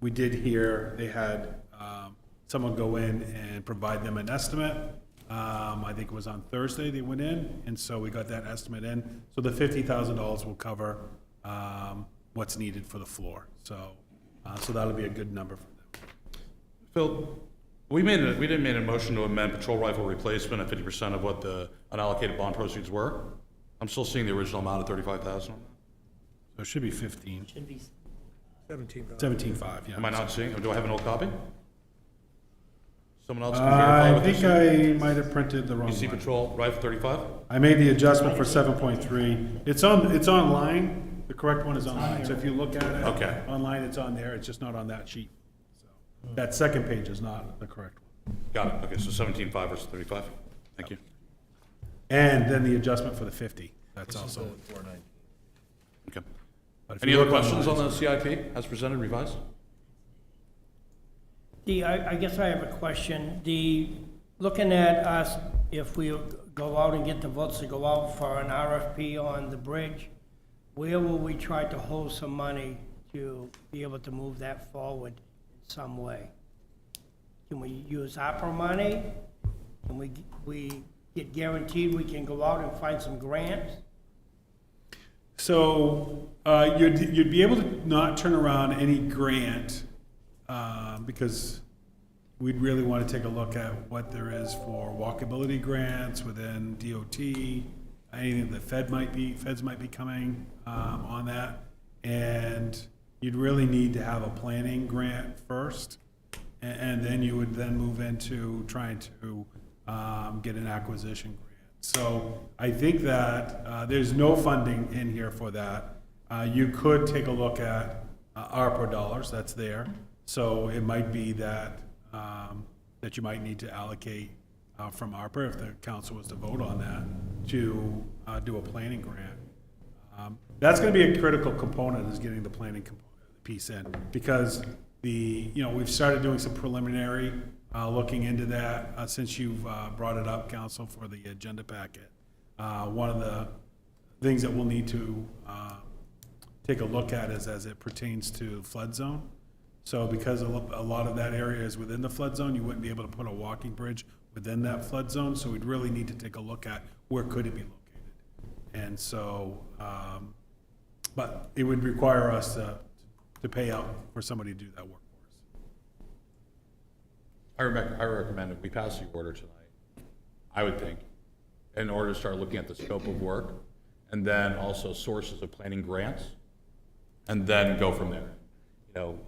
We did hear they had someone go in and provide them an estimate. I think it was on Thursday they went in, and so we got that estimate in. So the $50,000 will cover what's needed for the floor. So that'll be a good number for them. Phil, we didn't make a motion to amend patrol rifle replacement at 50% of what the unallocated bond proceeds were. I'm still seeing the original amount of 35,000. So it should be 15. Should be 17.5, yeah. Am I not seeing? Do I have an old copy? Someone else can verify I with think this? I might have printed the wrong You see one. patrol rifle 35? I made the adjustment for 7.3. It's online. The correct one is online. So if you look at it. Okay. Online, it's on there. It's just not on that sheet. So that second page is not the correct one. Got it. Okay, so 17.5 versus 35. Thank you. And then the adjustment for the 50. That's also. Okay. But if Any you other look questions on online, the CIP as presented, revised? I guess I have a question. Looking at us, if we go out and get the votes to go out for an RFP on the bridge, where will we try to hold some money to be able to move that forward in some way? Can we use Arbor money? Can we get guaranteed we can go out and find some grants? So you'd be able to not turn around any grant because we'd really want to take a look at what there is for walkability grants within DOT, anything that feds might be coming on that, and you'd really need to have a planning grant first, and then you would then move into trying to get an acquisition grant. So I think that there's no funding in here for that. You could take a look at ARPA dollars, that's there. So it might be that that you might need to allocate from ARPA, if the council was to vote on that, to do a planning grant. That's going to be a critical component, is getting the planning piece in, because we've started doing some preliminary looking into that since you've brought it up, council, for the agenda packet. One of the things that we'll need to take a look at is as it pertains to flood zone. So because a lot of that area is within the flood zone, you wouldn't be able to put a walking bridge within that flood zone. So we'd really need to take a look at where could it be located. And so, but it would require us to pay out for somebody to do that work for us. I recommend if we pass the order tonight, I would think, in order to start looking at the scope of work, and then also sources of planning grants, and then go from there.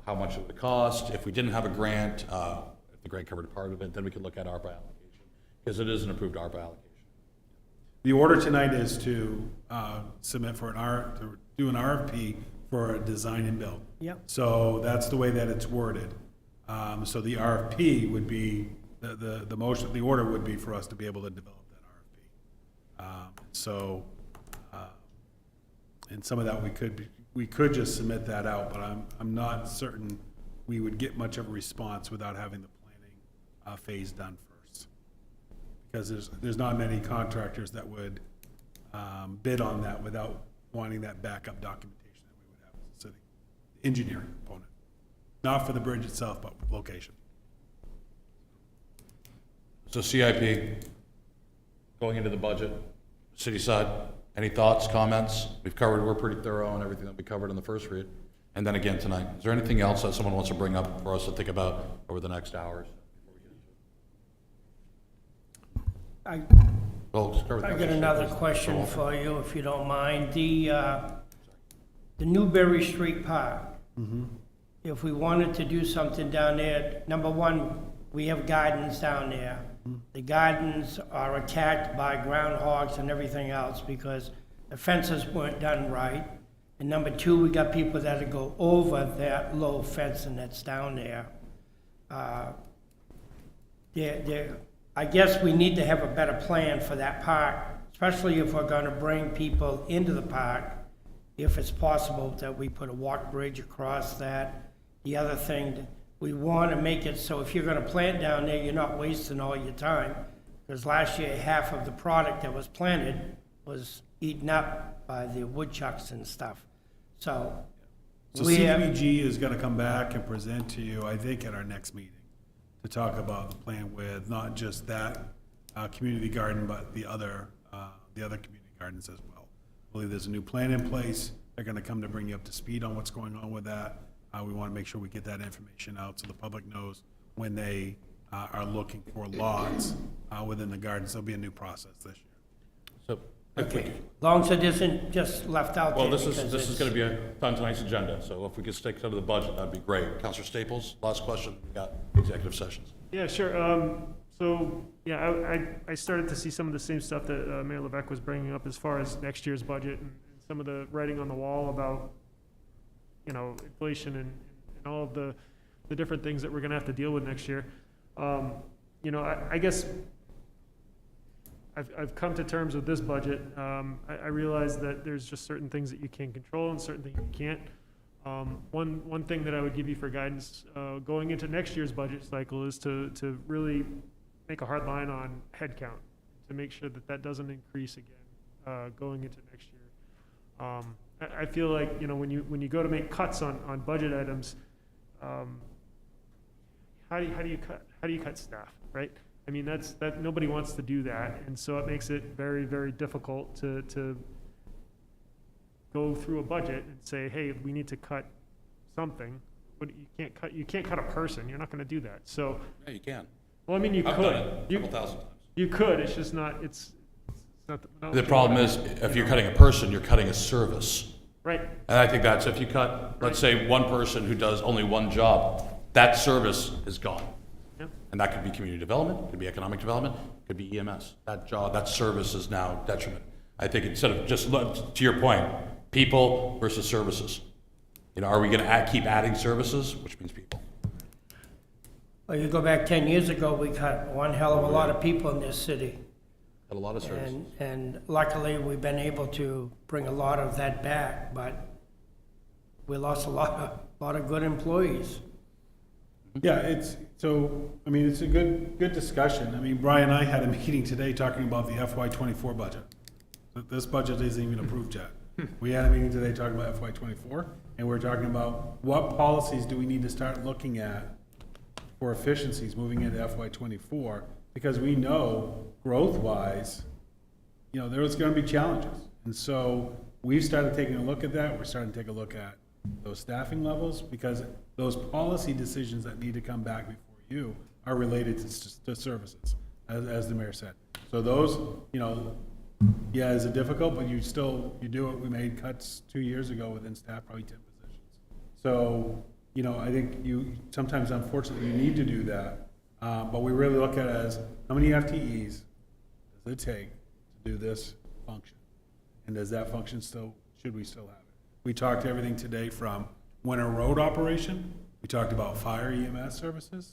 How much it would cost. If we didn't have a grant, if the grant covered part of it, then we could look at ARPA allocation, because it is an approved ARPA allocation. The order tonight is to submit for to do an RFP for for a design and build. Yep. So that's the way that it's worded. So the RFP would be, the motion, the order would be for us to be able to develop that RFP. And some of that we could just submit that out, but I'm not certain we would get much of a response without having the planning phase done first. Because there's not many contractors that would bid on that without wanting that backup documentation that we would have as a city. Engineering component. Not for the bridge itself, but location. So CIP, going into the budget, city side, any thoughts, comments? We're pretty thorough on everything that we covered in the first read. And then again tonight. Is there anything else that someone wants to bring up for us to think about over the next hours? I Well, let's start with I got Councilor another Staples. question for you, if you don't mind. The Newberry Street Park. If we wanted to do something down there, number one, we have gardens down there. The gardens are attacked by groundhogs and everything else because the fences weren't done right. And number two, we got people that go over that low fencing that's down there. I guess we need to have a better plan for that park, especially if we're gonna bring people into the park, if it's possible that we put a walk bridge across that. The other thing, we wanna make it so if you're gonna plant down there, you're not wasting all your time. Because last year, half of the product that was planted was eaten up by the woodchucks and stuff. So CDBG is gonna come back and present to you, I think, at our next meeting, to talk about the plan with not just that community garden, but the other community gardens as well. I believe there's a new plan in place. They're gonna come to bring you up to speed on what's going on with that. We wanna make sure we get that information out so the public knows when they are looking for lots within the gardens. There'll be a new process this year. So, okay, long as it isn't just left out there. well, this because is it's- going to be on tonight's agenda, so if we could stick to the budget, that'd be great. Councilor Staples, last question, we got executive sessions. Yeah, sure. So, yeah, I started to see some of the same stuff that Mayor Levesque was bringing up as far as next year's budget and some of the writing on the wall about, inflation and all of the different things that we're gonna have to deal with next year. I guess I've come to terms with this budget. I realize that there's just certain things that you can control and certain things you can't. One thing that I would give you for guidance going into next year's budget cycle is to really make a hard line on headcount, to make sure that that doesn't increase again going into next year. I feel like when you go to make cuts on budget items, how do you cut staff, right? I mean, that nobody wants to do that, and so it makes it very, very difficult to go through a budget and say, hey, we need to cut something, but you can't cut a person. You're not going to do that. So, Yeah, you can. well, I mean, you I've could. done it a You, couple thousand times. you could. It's just not. It's not. The problem is, if you're cutting a person, you're cutting a service. Right. And I think that's, if you cut, let's say, one person who does only one job, that service is gone. Yeah. And that could be community development, could be economic development, could be EMS. That job, that service is now detriment. I think instead of just, to your point, people versus services. Are we gonna keep adding services, which means people? Well, you go back 10 years ago, we cut one hell of a lot of people in this city. Got a lot of services. And luckily, we've been able to bring a lot of that back, but we lost a lot of good employees. Yeah, it's a good discussion. I mean, Brian and I had a meeting today talking about the FY '24 budget. This budget isn't even approved yet. We had a meeting today talking about FY '24, and we're talking about what policies do we need to start looking at for efficiencies moving into FY '24, because we know growth-wise, there's gonna be challenges. And so we've started taking a look at that. We're starting to take a look at those staffing levels, because those policy decisions that need to come back before you are related to services, as the mayor said. So those, is it difficult, but you do it. We made cuts 2 years ago within staff, probably 10 positions. So, I think sometimes unfortunately you need to do that. But we really look at it as how many FTEs does it take to do this function? And does that function should we still have it? We talked everything today from winter road operation. We talked about fire EMS services.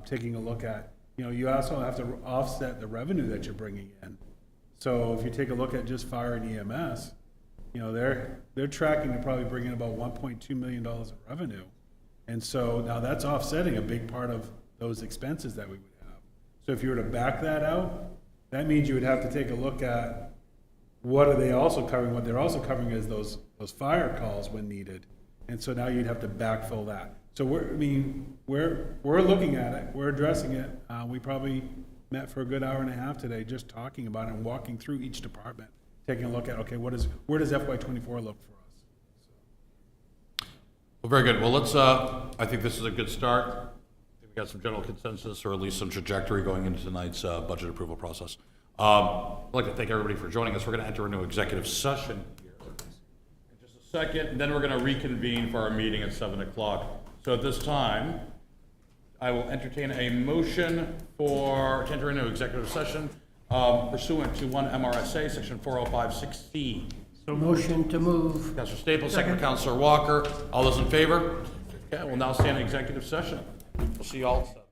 Taking a look at, you also have to offset the revenue that you're bringing in. So if you take a look at just fire and EMS, they're tracking to probably bring in about $1.2 million of revenue. And so now that's offsetting a big part of those expenses that we would have. So if you were to back that out, that means you would have to take a look at what are they also covering? What they're also covering is those fire calls when needed. And so now you'd have to backfill that. So we're looking at it, we're addressing it. We probably met for a good hour and a half today just talking about it and walking through each department, taking a look at, okay, where does FY24 look for us? Well, very good. Well, let's, I think this is a good start. I think we got some general consensus, or at least some trajectory going into tonight's budget approval process. I'd like to thank everybody for joining us. We're going to enter into executive session here in just a second, and then we're going to reconvene for our meeting at 7 o'clock. So at this time, I will entertain a motion to enter into executive session pursuant to 1 MRSA, section 405-6C. Motion to move. Councilor Staples, second by Councilor Walker. All those in favor? Okay, we'll now stand in executive session. We'll see you all at 7.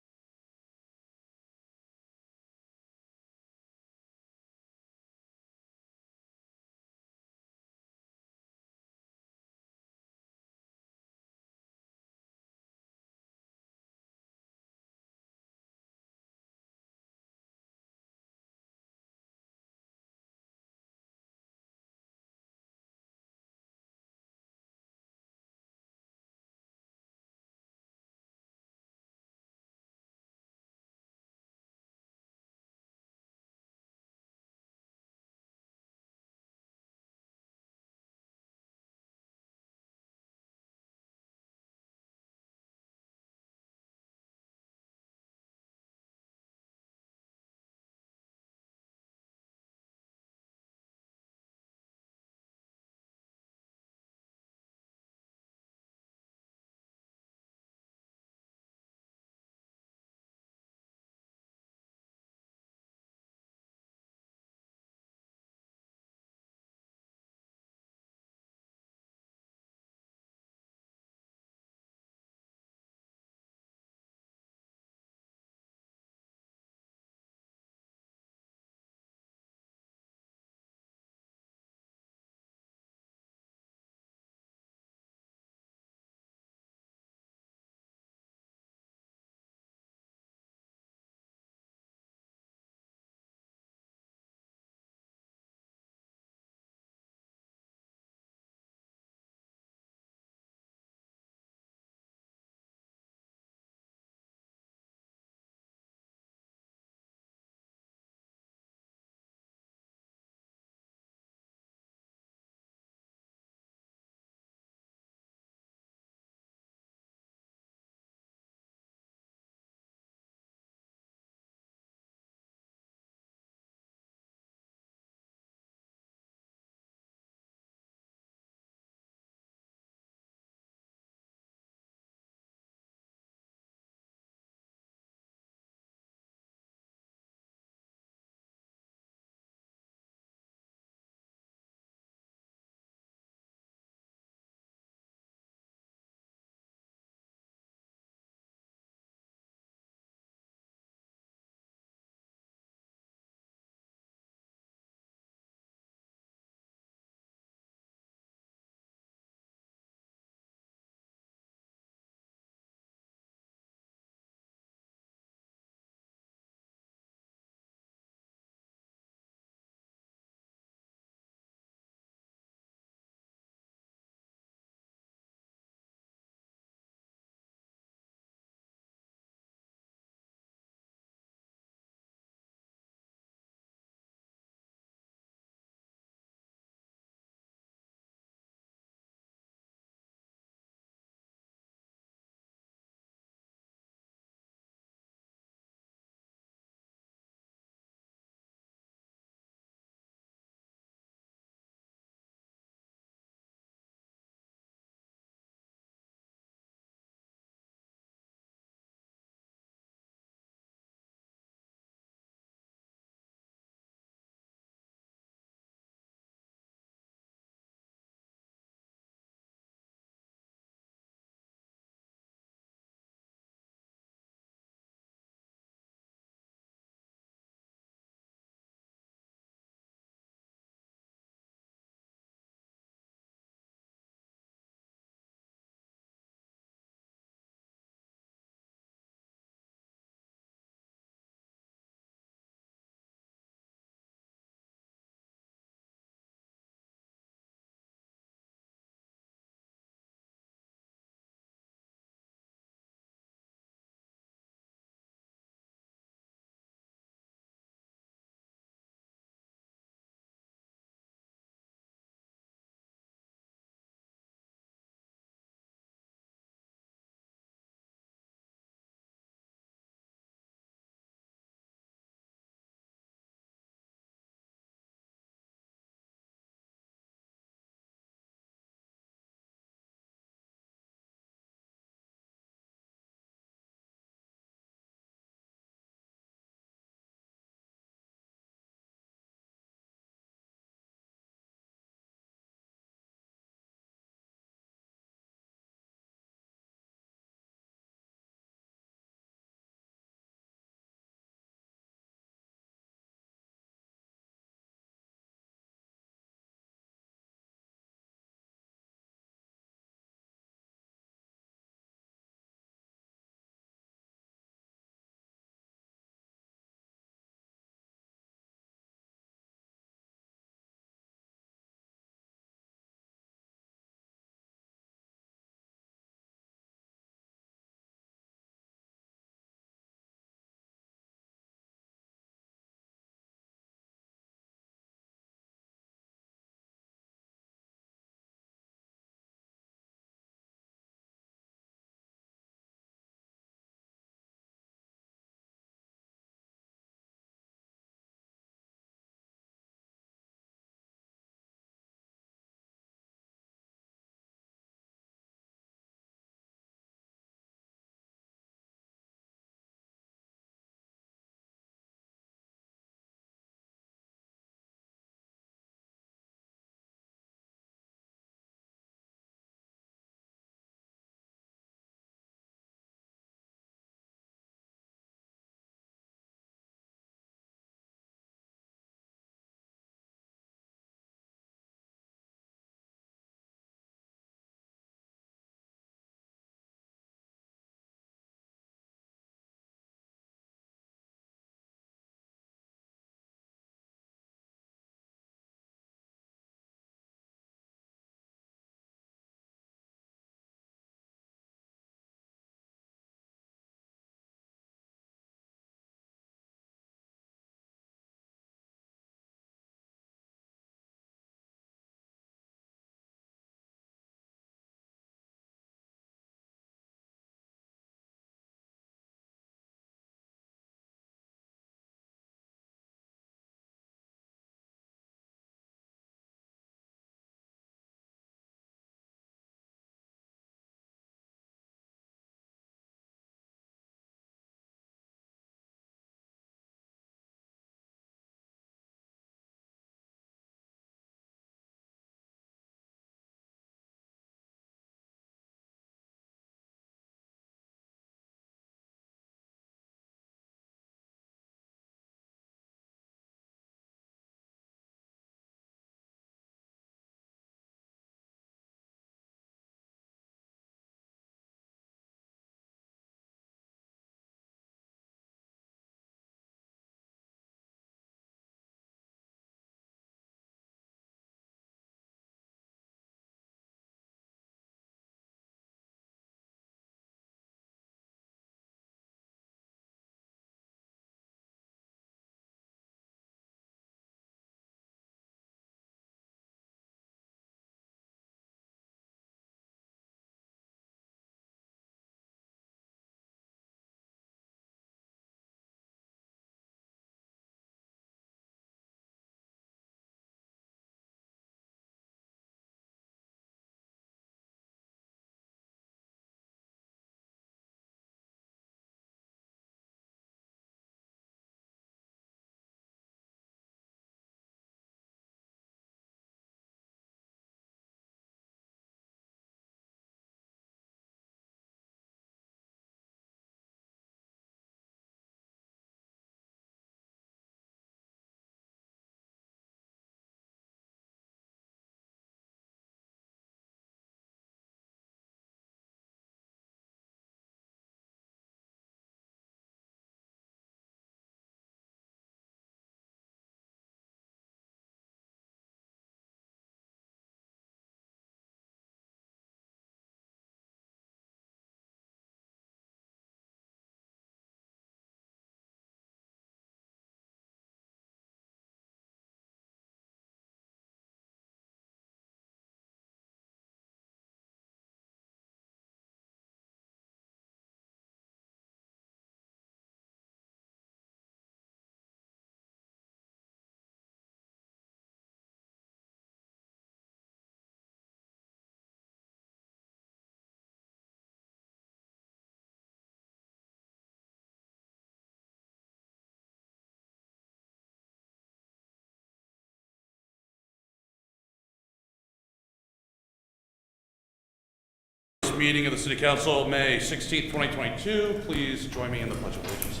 meeting of the City Council, May 16th, 2022. Please join me in the Pledge of Allegiance.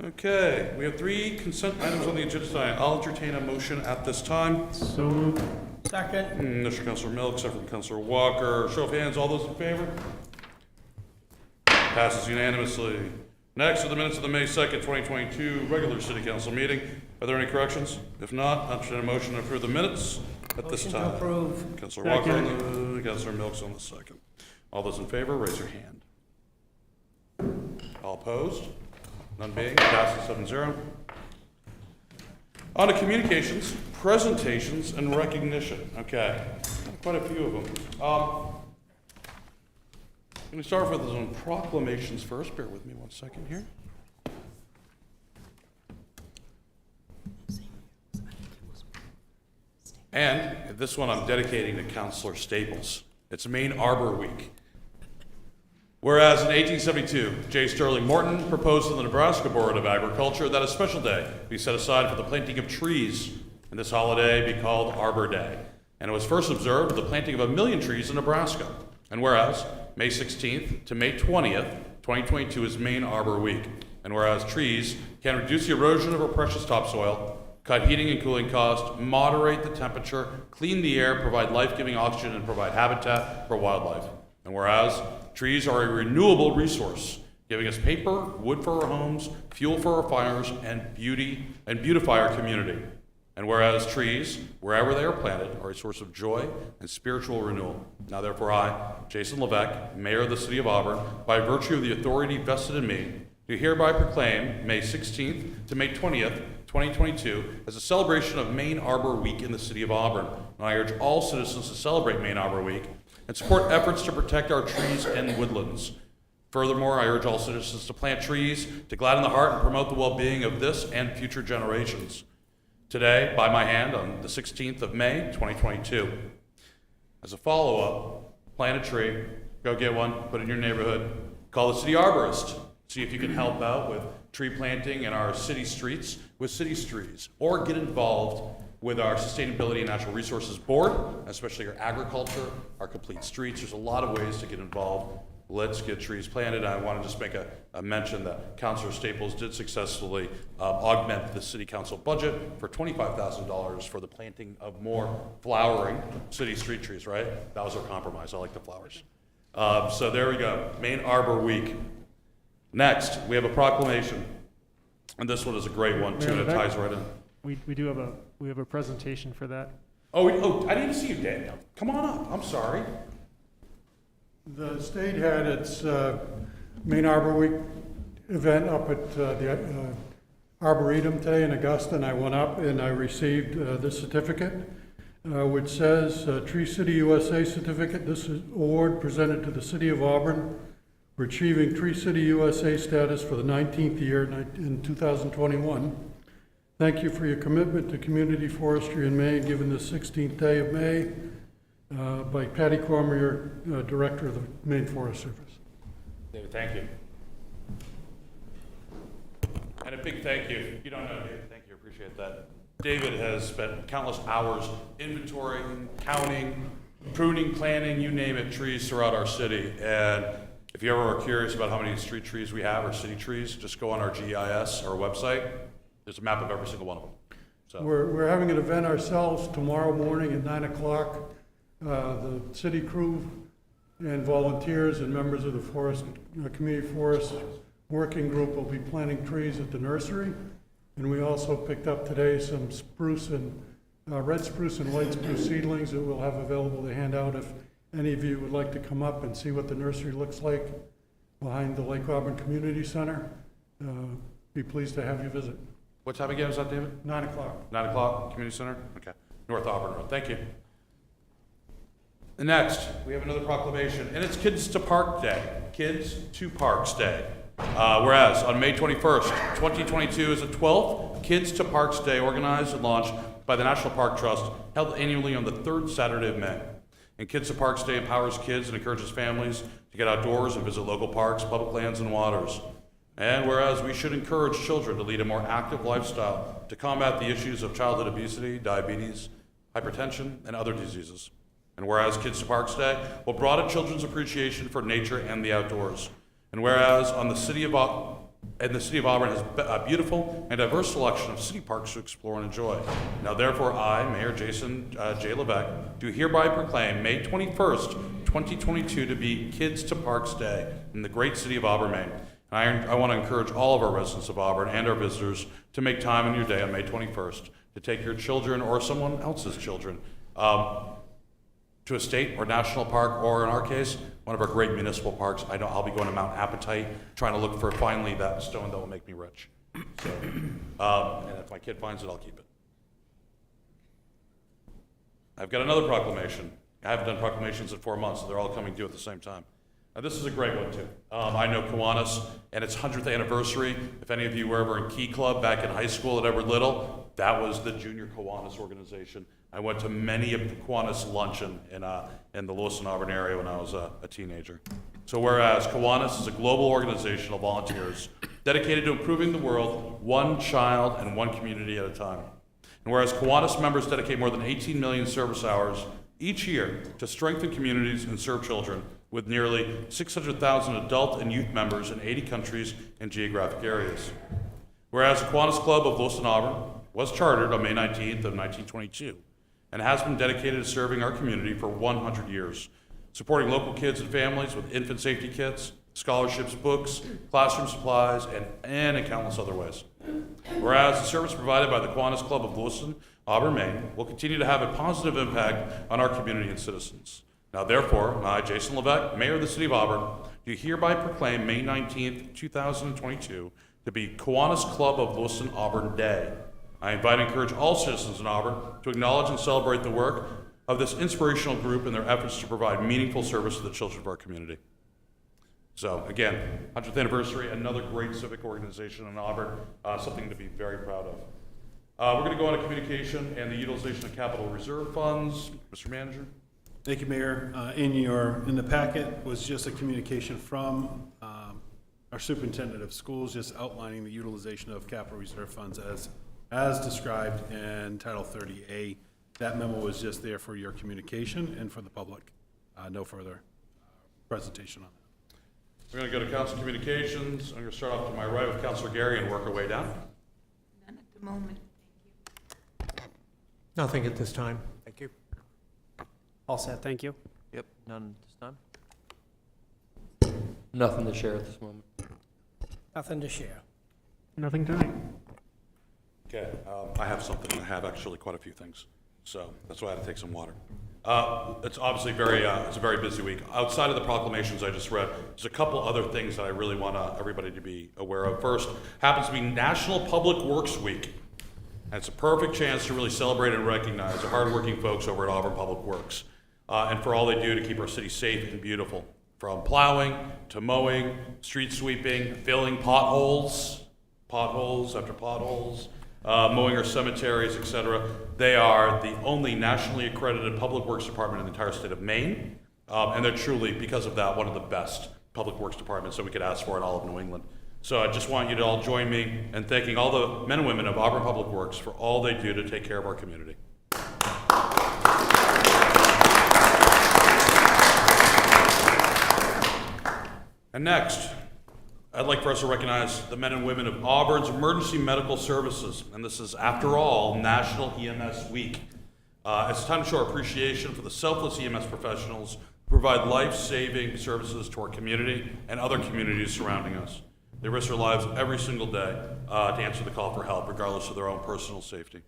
Okay, we have 3 consent items on the agenda tonight. I'll entertain a motion at this time. So moved. Second, Mr. Councilor Milk, second from Councilor Walker. Show of hands, all those in favor? Passes unanimously. Next are the minutes of the May 2nd, 2022 regular City Council meeting. Are there any corrections? If not, I'll entertain a motion to approve the minutes at this motion to time. approve. Councilor Walker on the, Councilor Milks on the second. All those in favor, raise your hand. All opposed? None being, passes 7-0. On to communications, presentations, and recognition. Okay, quite a few of them. I'm going to start off with some proclamations first. Bear with me one second here. And this one I'm dedicating to Councilor Staples. It's Maine Arbor Week. Whereas in 1872, J. Sterling Morton proposed to the Nebraska Board of Agriculture that a special day be set aside for the planting of trees, and this holiday be called Arbor Day. And it was first observed with the planting of 1 million trees in Nebraska. And whereas May 16th to May 20th, 2022 is Maine Arbor Week. And whereas trees can reduce the erosion of our precious topsoil, cut heating and cooling costs, moderate the temperature, clean the air, provide life-giving oxygen, and provide habitat for wildlife. And whereas trees are a renewable resource, giving us paper, wood for our homes, fuel for our fires, and beautify our community. And whereas trees, wherever they are planted, are a source of joy and spiritual renewal. Now therefore I, Jason Levesque, Mayor of the City of Auburn, by virtue of the authority vested in me, do hereby proclaim May 16th to May 20th, 2022 as a celebration of Maine Arbor Week in the City of Auburn. And I urge all citizens to celebrate Maine Arbor Week and support efforts to protect our trees and woodlands. Furthermore, I urge all citizens to plant trees to gladden the heart and promote the well-being of this and future generations. Today, by my hand, on the 16th of May, 2022. As a follow-up, plant a tree, go get one, put it in your neighborhood, call the city arborist, see if you can help out with tree planting in our city streets with city trees, or get involved with our Sustainability and Natural Resources Board, especially our agriculture, our complete streets. There's a lot of ways to get involved. Let's get trees planted. I want to just make a mention that Councilor Staples did successfully augment the city council budget for $25,000 for the planting of more flowering city street trees, right? That was our compromise. I like the flowers. So there we go, Maine Arbor Week. Next, we have a proclamation. And this one is a great one too, and it ties right in. We do have a presentation for that. Oh, I didn't even see you, Daniel. Come on up. I'm sorry. The state had its Maine Arbor Week event up at the Arboretum today in Augusta, and I went up and I received this certificate, which says Tree City USA certificate. This is award presented to the City of Auburn for achieving Tree City USA status for the 19th year in 2021. Thank you for your commitment to community forestry in Maine, given the 16th day of May, by Patty Cormier, Director of the Maine Forest Service. David, thank you. And a big thank you. If you don't know David, thank you. Appreciate that. David has spent countless hours inventorying, counting, pruning, planting, you name it, trees throughout our city. And if you ever are curious about how many street trees we have or city trees, just go on our GIS, our website. There's a map of every single one of them. So We're having an event ourselves tomorrow morning at 9 o'clock. The city crew and volunteers and members of the forest, community forest working group will be planting trees at the nursery. And we also picked up today some spruce and red spruce and white spruce seedlings that we'll have available to hand out if any of you would like to come up and see what the nursery looks like behind the Lake Auburn Community Center. Be pleased to have you visit. what time again was that, David? 9 o'clock. 9 o'clock, Community Center? Okay. North Auburn Road. Thank you. And next, we have another proclamation, and it's Kids to Park Day. Kids to Parks Day. Whereas on May 21st, 2022 is the 12th Kids to Parks Day organized and launched by the National Park Trust, held annually on the third Saturday of May. And Kids to Parks Day empowers kids and encourages families to get outdoors and visit local parks, public lands, and waters. And whereas we should encourage children to lead a more active lifestyle to combat the issues of childhood obesity, diabetes, hypertension, and other diseases. And whereas Kids to Parks Day will broaden children's appreciation for nature and the outdoors. And whereas the City of Auburn has a beautiful and diverse selection of city parks to explore and enjoy. Now therefore I, Mayor Jason J. Levesque, do hereby proclaim May 21st, 2022 to be Kids to Parks Day in the great city of Auburn, Maine. And I want to encourage all of our residents of Auburn and our visitors to make time in your day on May 21st to take your children or someone else's children to a state or national park, or in our case, one of our great municipal parks. I know I'll be going to Mount Appetite, trying to look for finally that stone that will make me rich. So, and if my kid finds it, I'll keep it. I've got another proclamation. I haven't done proclamations in 4 months, so they're all coming due at the same time. Now, this is a great one, too. I know Kiwanis and its 100th anniversary. If any of you were ever in Key Club back in high school at Edward Little, that was the Junior Kiwanis organization. I went to many of the Kiwanis luncheon in the Lawson, Auburn area when I was a teenager. So whereas Kiwanis is a global organization of volunteers dedicated to improving the world one child and one community at a time. And whereas Kiwanis members dedicate more than 18 million service hours each year to strengthen communities and serve children, with nearly 600,000 adult and youth members in 80 countries and geographic areas. Whereas the Kiwanis Club of Lawson, Auburn was chartered on May 19th of 1922 and has been dedicated to serving our community for 100 years, supporting local kids and families with infant safety kits, scholarships, books, classroom supplies, and in countless other ways. Whereas the service provided by the Kiwanis Club of Lawson, Auburn, Maine, will continue to have a positive impact on our community and citizens. Now, therefore, I, Jason Levesque, Mayor of the City of Auburn, do hereby proclaim May 19th, 2022 to be Kiwanis Club of Lawson Auburn Day. I invite and encourage all citizens in Auburn to acknowledge and celebrate the work of this inspirational group in their efforts to provide meaningful service to the children of our community. So, again, 100th anniversary, another great civic organization in Auburn, something to be very proud of. We're going to go on to communication and the utilization of capital reserve funds. Mr. Manager. Thank you, Mayor. In the packet was just a communication from our superintendent of schools, just outlining the utilization of capital reserve funds as described in Title 30A. That memo was just there for your communication and for the public. No further presentation on that. We're going to go to Council Communications. I'm going to start off to my right with Councilor Gary and work our way down. None at the moment. Nothing at this time. Thank you. All set, thank you. Yep, none this time. Nothing to share at this moment. Nothing to share. Nothing tonight. Okay, I have something. I have actually quite a few things. So that's why I had to take some water. It's obviously it's a very busy week. Outside of the proclamations I just read, there's a couple other things that I really want everybody to be aware of. First, happens to be National Public Works Week. And it's a perfect chance to really celebrate and recognize the hardworking folks over at Auburn Public Works and for all they do to keep our city safe and beautiful. From plowing to mowing, street sweeping, filling potholes after potholes, mowing our cemeteries, etc. They are the only nationally accredited public works department in the entire state of Maine, and they're truly, because of that, one of the best public works departments that we could ask for in all of New England. So I just want you to all join me in thanking all the men and women of Auburn Public Works for all they do to take care of our community. And next, I'd like for us to recognize the men and women of Auburn's Emergency Medical Services. And this is, after all, National EMS Week. It's time to show our appreciation for the selfless EMS professionals who provide life-saving services to our community and other communities surrounding us. They risk their lives every single day to answer the call for help, regardless of their own personal safety.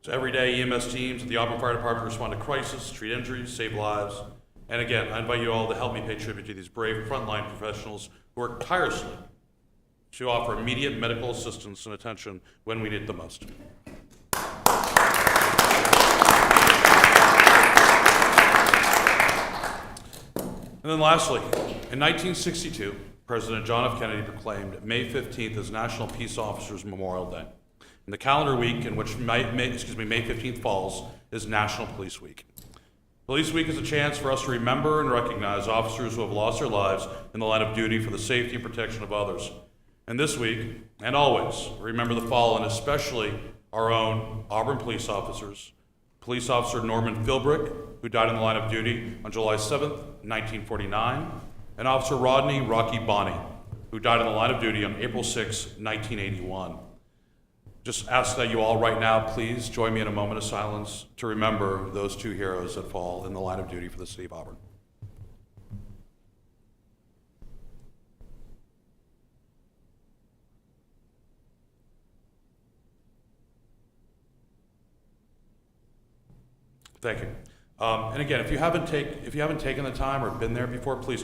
So every day, EMS teams at the Auburn Fire Department respond to crisis, treat injuries, save lives. And again, I invite you all to help me pay tribute to these brave frontline professionals who work tirelessly to offer immediate medical assistance and attention when we need it the most. And then lastly, in 1962, President John F. Kennedy proclaimed May 15th as National Peace Officers Memorial Day. And the calendar week in which May 15th falls is National Police Week. Police Week is a chance for us to remember and recognize officers who have lost their lives in the line of duty for the safety and protection of others. And this week, and always, remember the fallen, especially our own Auburn police officers. Police Officer Norman Philbrick, who died in the line of duty on July 7th, 1949, and Officer Rodney Rocky Bonney, who died in the line of duty on April 6, 1981. Just ask that you all right now, please join me in a moment of silence to remember those two heroes that fall in the line of duty for the City of Auburn. Thank you. And again, if you haven't taken the time or been there before, please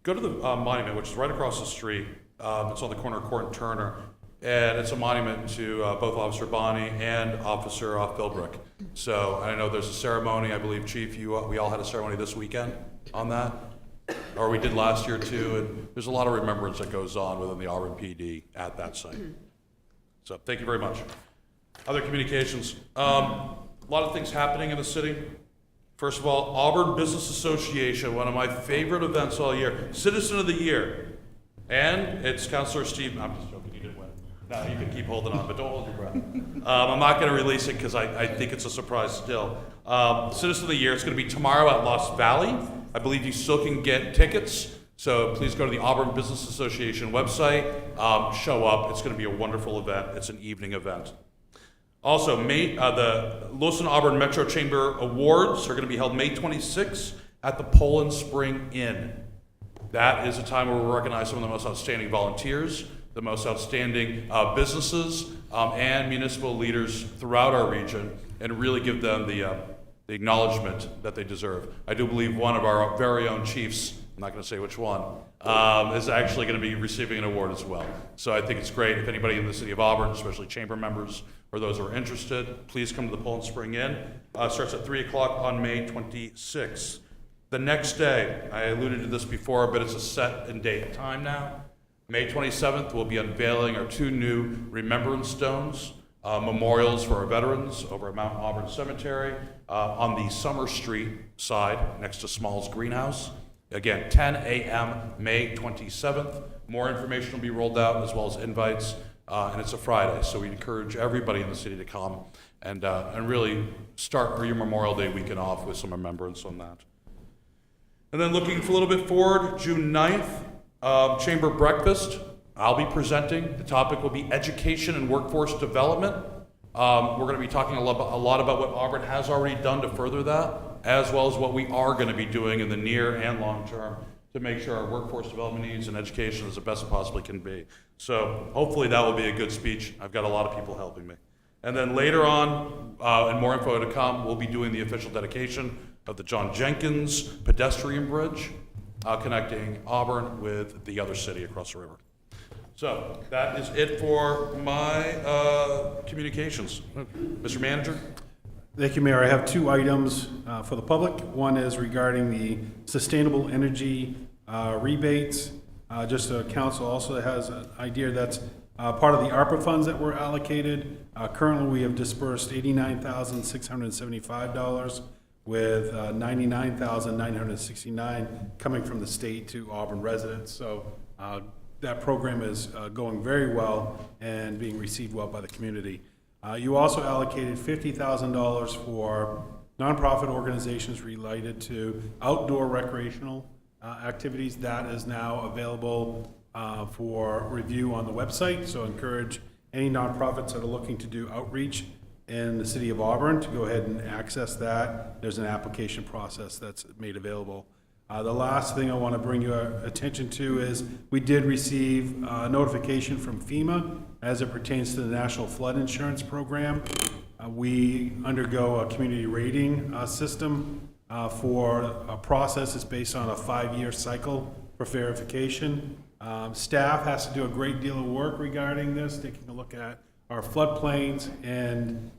go to the monument, which is right across the street. It's on the corner of Court and Turner, and it's a monument to both Officer Bonney and Officer Philbrick. So I know there's a ceremony. I believe, Chief, we all had a ceremony this weekend on that, or we did last year too. And there's a lot of remembrance that goes on within the Auburn PD at that site. So thank you very much. Other communications. A lot of things happening in the city. First of all, Auburn Business Association, one of my favorite events all year. Citizen of the Year. And it's Councilor Steve, I'm just joking, you didn't win. No, you can keep holding on, but don't hold your breath. I'm not going to release it because I think it's a surprise still. Citizen of the Year, it's going to be tomorrow at Lost Valley. I believe you still can get tickets. So please go to the Auburn Business Association website, show up. It's going to be a wonderful event. It's an evening event. Also, the Lawson Auburn Metro Chamber Awards are going to be held May 26th at the Poland Spring Inn. That is a time where we'll recognize some of the most outstanding volunteers, the most outstanding businesses, and municipal leaders throughout our region, and really give them the acknowledgement that they deserve. I do believe one of our very own chiefs, I'm not going to say which one, is actually going to be receiving an award as well. So I think it's great if anybody in the City of Auburn, especially chamber members, or those who are interested, please come to the Poland Spring Inn. Starts at 3 o'clock on May 26th. The next day, I alluded to this before, but it's a set and date time now. May 27th, we'll be unveiling our 2 new Remembrance Stones, memorials for our veterans over at Mount Auburn Cemetery on the Summer Street side next to Small's Greenhouse. Again, 10 a.m., May 27th. More information will be rolled out as well as invites. And it's a Friday, so we encourage everybody in the city to come and really start your Memorial Day weekend off with some remembrance on that. And then looking for a little bit forward, June 9th, Chamber Breakfast. I'll be presenting. The topic will be education and workforce development. We're going to be talking a lot about what Auburn has already done to further that, as well as what we are going to be doing in the near and long term to make sure our workforce development needs and education is the best it possibly can be. So hopefully that will be a good speech. I've got a lot of people helping me. And then later on, and more info to come, we'll be doing the official dedication of the John Jenkins Pedestrian Bridge, connecting Auburn with the other city across the river. So that is it for my communications. Mr. Manager? Thank you, Mayor. I have 2 items for the public. One is regarding the sustainable energy rebates. Just so council also has an idea that's part of the ARPA funds that were allocated. Currently, we have dispersed $89,675 with $99,969 coming from the state to Auburn residents. So that program is going very well and being received well by the community. You also allocated $50,000 for nonprofit organizations related to outdoor recreational activities. That is now available for review on the website. So encourage any nonprofits that are looking to do outreach in the City of Auburn to go ahead and access that. There's an application process that's made available. The last thing I want to bring your attention to is we did receive a notification from FEMA as it pertains to the National Flood Insurance Program. We undergo a community rating system for a process that's based on a 5-year cycle for verification. Staff has to do a great deal of work regarding this, taking a look at our floodplains and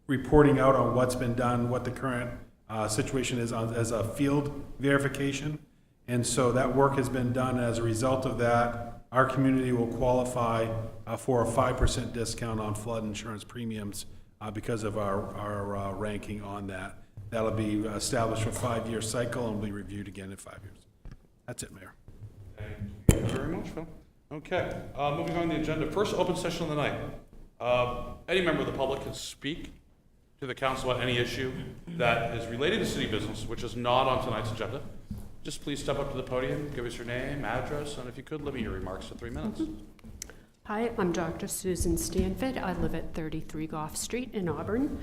reporting out on what's been done, what the current situation is as a field verification. And so that work has been done. As a result of that, our community will qualify for a 5% discount on flood insurance premiums because of our ranking on that. That'll be established for a 5-year cycle and will be reviewed again in 5 years. That's it, Mayor. Thank you very much, Phil. Okay, moving on the agenda. First open session of the night. Any member of the public can speak to the council about any issue that is related to city business, which is not on tonight's agenda. Just please step up to the podium, give us your name, address, and if you could, limit your remarks to 3 minutes. Hi, I'm Dr. Susan Stanford. I live at 33 Goff Street in Auburn.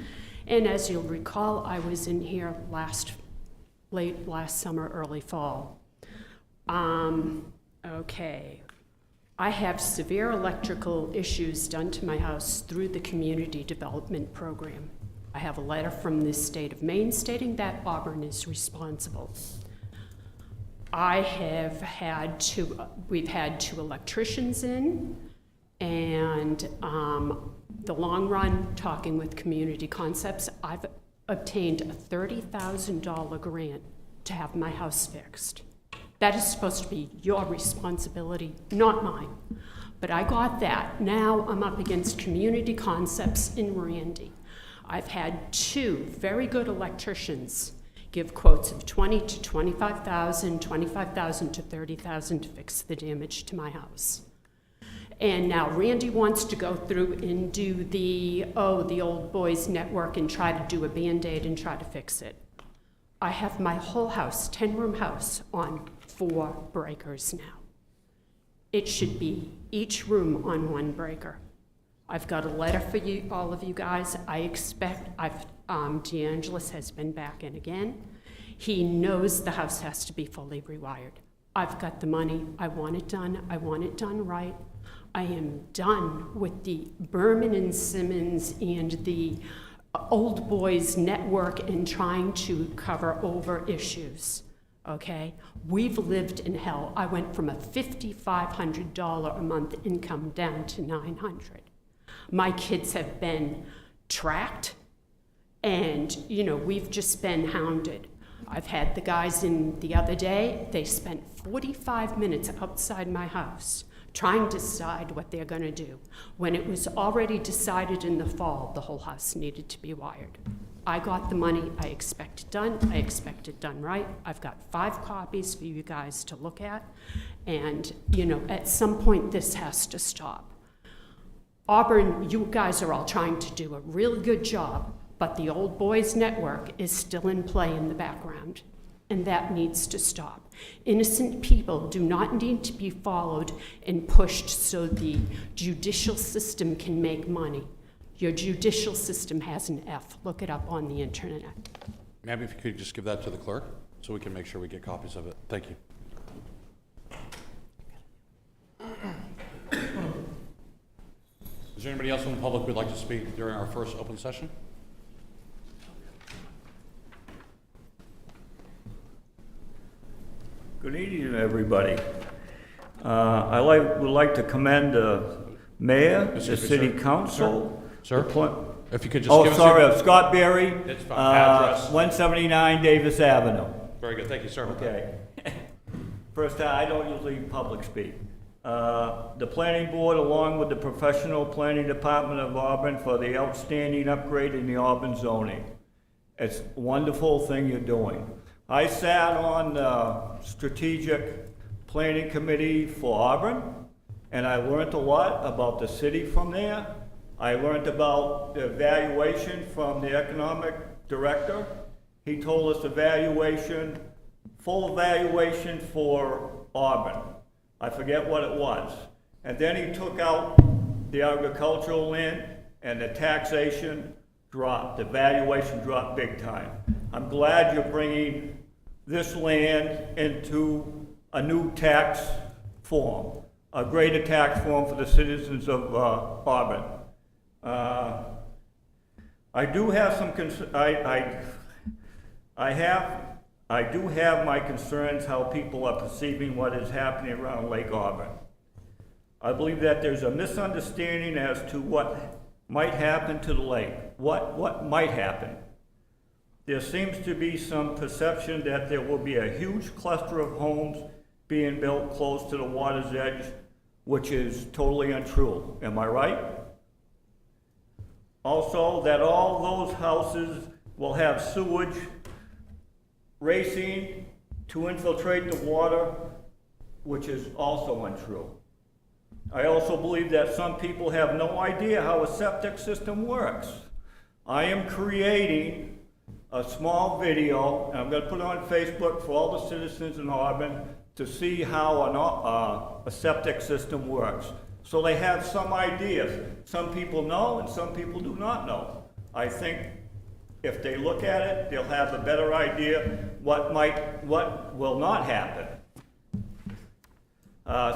And as you'll recall, I was in here late last summer, early fall. Okay. I have severe electrical issues done to my house through the community development program. I have a letter from the state of Maine stating that Auburn is responsible. We've had 2 electricians in, and the long run, talking with Community Concepts, I've obtained a $30,000 grant to have my house fixed. That is supposed to be your responsibility, not mine. But I got that. Now I'm up against Community Concepts in Randy. I've had 2 very good electricians give quotes of $20,000 to $25,000, $25,000 to $30,000 to fix the damage to my house. And now Randy wants to go through and do the old boys network and try to do a Band-Aid and try to fix it. I have my whole house, 10-room house, on 4 breakers now. It should be each room on 1 breaker. I've got a letter for you, all of you guys. DeAngelis has been back in again. He knows the house has to be fully rewired. I've got the money. I want it done. I want it done right. I am done with the Berman and Simmons and the old boys network and trying to cover over issues, okay? We've lived in hell. I went from a $5,500 a month income down to $900. My kids have been tracked and, we've just been hounded. I've had the guys in the other day, they spent 45 minutes outside my house trying to decide what they're going to do. When it was already decided in the fall, the whole house needed to be wired. I got the money. I expect it done. I expect it done right. I've got 5 copies for you guys to look at. And, at some point, this has to stop. Auburn, you guys are all trying to do a really good job, but the old boys network is still in play in the background. And that needs to stop. Innocent people do not need to be followed and pushed so the judicial system can make money. Your judicial system has an F. Look it up on the internet. Ma'am, if you could just give that to the clerk so we can make sure we get copies of it. Thank you. Is there anybody else from the public who would like to speak during our first open session? Good evening, everybody. Would like to commend the mayor, the city council. Sir, if you could just give us Scott Berry, It's fine. Address. 179 Davis Avenue. Very good. Thank you, sir. Okay. First, I don't usually public speak. The planning board, along with the professional planning department of Auburn, for the outstanding upgrade in the Auburn zoning. It's a wonderful thing you're doing. I sat on the strategic planning committee for Auburn, and I learned a lot about the city from there. I learned about the evaluation from the economic director. He told us full evaluation for Auburn. I forget what it was. And then he took out the agricultural land, and the taxation dropped. The valuation dropped big time. I'm glad you're bringing this land into a new tax form, a greater tax form for the citizens of Auburn. I do have some I do have my concerns how people are perceiving what is happening around Lake Auburn. I believe that there's a misunderstanding as to what might happen to the lake. What might happen? there seems to be some perception that there will be a huge cluster of homes being built close to the water's edge, which is totally untrue. Am I right? Also, that all those houses will have sewage racing to infiltrate the water, which is also untrue. I also believe that some people have no idea how a septic system works. I am creating a small video, and I'm going to put it on Facebook for all the citizens in Auburn to see how a septic system works. So they have some ideas. Some people know and some people do not know. I think if they look at it, they'll have a better idea what will not happen.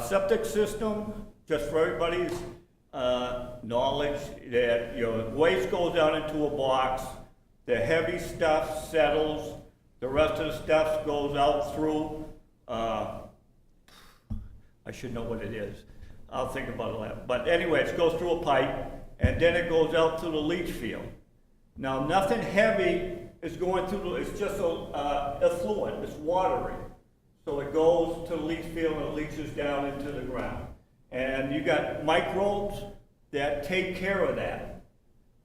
Septic system, just for everybody's knowledge, that your waste goes down into a box, the heavy stuff settles, the rest of the stuff goes out through, I should know what it is. I'll think about it later. But anyway, it goes through a pipe, and then it goes out to the leach field. Now, nothing heavy is going through, it's just a effluent, it's watery. So it goes to the leach field and it leaches down into the ground. And you got microbes that take care of that.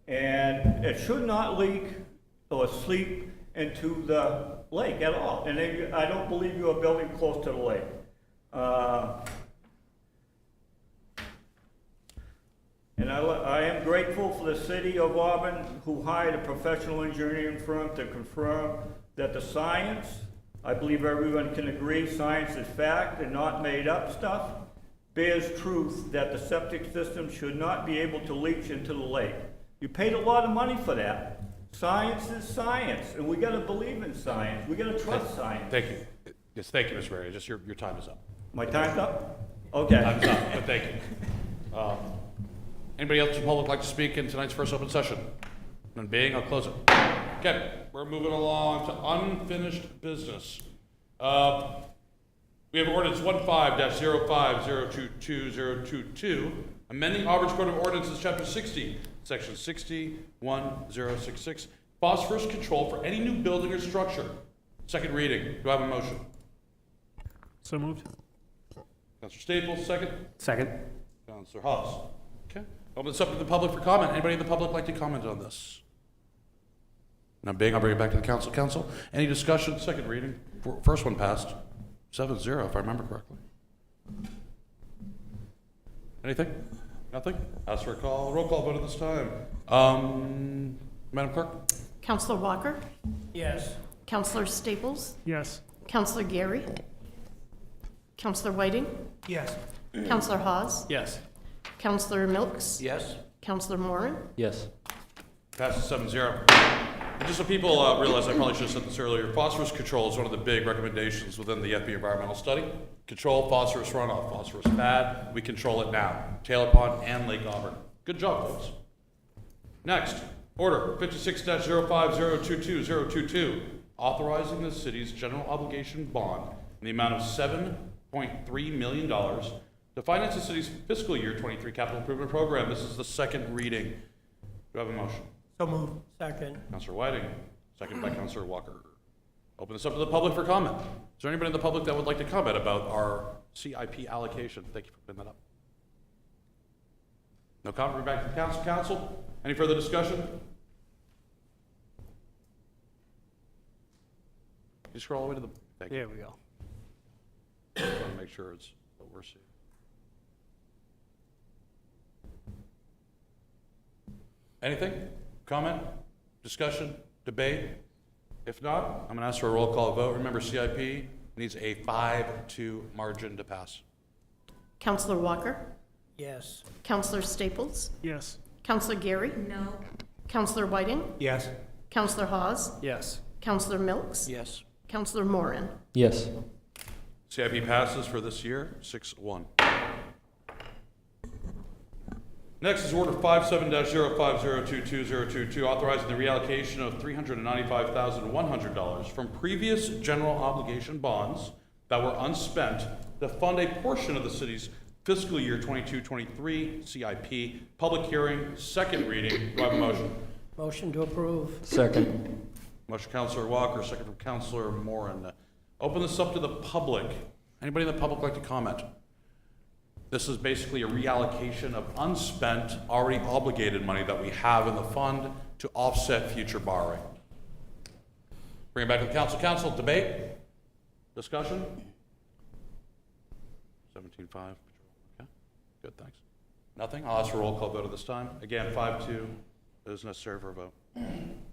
And it should not leak or seep into the lake at all. And I don't believe you are building close to the lake. And I am grateful for the city of Auburn, who hired a professional engineering firm to confirm that the science, I believe everyone can agree, science is fact and not made up stuff, bears truth that the septic system should not be able to leach into the lake. You paid a lot of money for that. Science is science, and we gotta believe in science. We gotta trust science. Thank you. Yes, thank you, Mr. Mayor. Just your time is up. My time's up? Okay. Time's up, but thank you. Anybody else in the public like to speak in tonight's first open session? None being, I'll close it. Okay, we're moving along to unfinished business. We have ordinance 15-05022022, amending Auburn's Code of Ordinances, Chapter 60, Section 61066, phosphorus control for any new building or structure. Second reading. Do I have a motion? So moved. Councilor Staples, second. Second. Councilor Haas. Okay. Open this up to the public for comment. Anybody in the public like to comment on this? Now, being, I'll bring it back to the council. Council, any discussion? Second reading. First one passed 7-0, if I remember correctly. Anything? Nothing? Ask for a call. Roll call vote at this time. Madam Clerk? Counselor Walker? Yes. Counselor Staples? Yes. Counselor Gary? Counselor Whiting? Yes. Counselor Hawes? Yes. Counselor Milks? Yes. Counselor Moran? Yes. Passes 7-0. And just so people realize, I probably should have said this earlier, phosphorus control is one of the big recommendations within the FB environmental study. Control phosphorus runoff, phosphorus pad. We control it now. Taylor Pond and Lake Auburn. Good job, folks. Next, order 56-05022022, authorizing the city's general obligation bond in the amount of $7.3 million to finance the city's fiscal year 23 capital improvement program. This is the second reading. Do I have a motion? So moved. Second. Councilor Whiting, second by Councilor Walker. Open this up to the public for comment. Is there anybody in the public that would like to comment about our CIP allocation? Thank you for putting that up. No comment. Bring back to the council. Council, any further discussion? Can you scroll all the way to the? Thank you. There we go. I want to make sure it's what we're seeing. Anything? Comment? Discussion? Debate? If not, I'm going to ask for a roll call vote. Remember, CIP needs a 5-2 margin to pass. Counselor Walker? Yes. Counselor Staples? Yes. Counselor Gary? No. Counselor Whiting? Yes. Counselor Hawes? Yes. Counselor Milks? Yes. Counselor Moran? Yes. CIP passes for this year, 6-1. Next is Order 57-05022022, authorizing the reallocation of $395,100 from previous general obligation bonds that were unspent to fund a portion of the city's fiscal year 22-23 CIP. Public hearing, second reading. Do I have a motion? Motion to approve. Second. Motion Counselor Walker, second from Counselor Moran. Open this up to the public. Anybody in the public like to comment? This is basically a reallocation of unspent, already obligated money that we have in the fund to offset future borrowing. Bring it back to the council. Council, debate? Discussion? 17-5. Okay, good, thanks. Nothing? I'll ask for a roll call vote at this time. Again, 5-2 is necessary for a vote.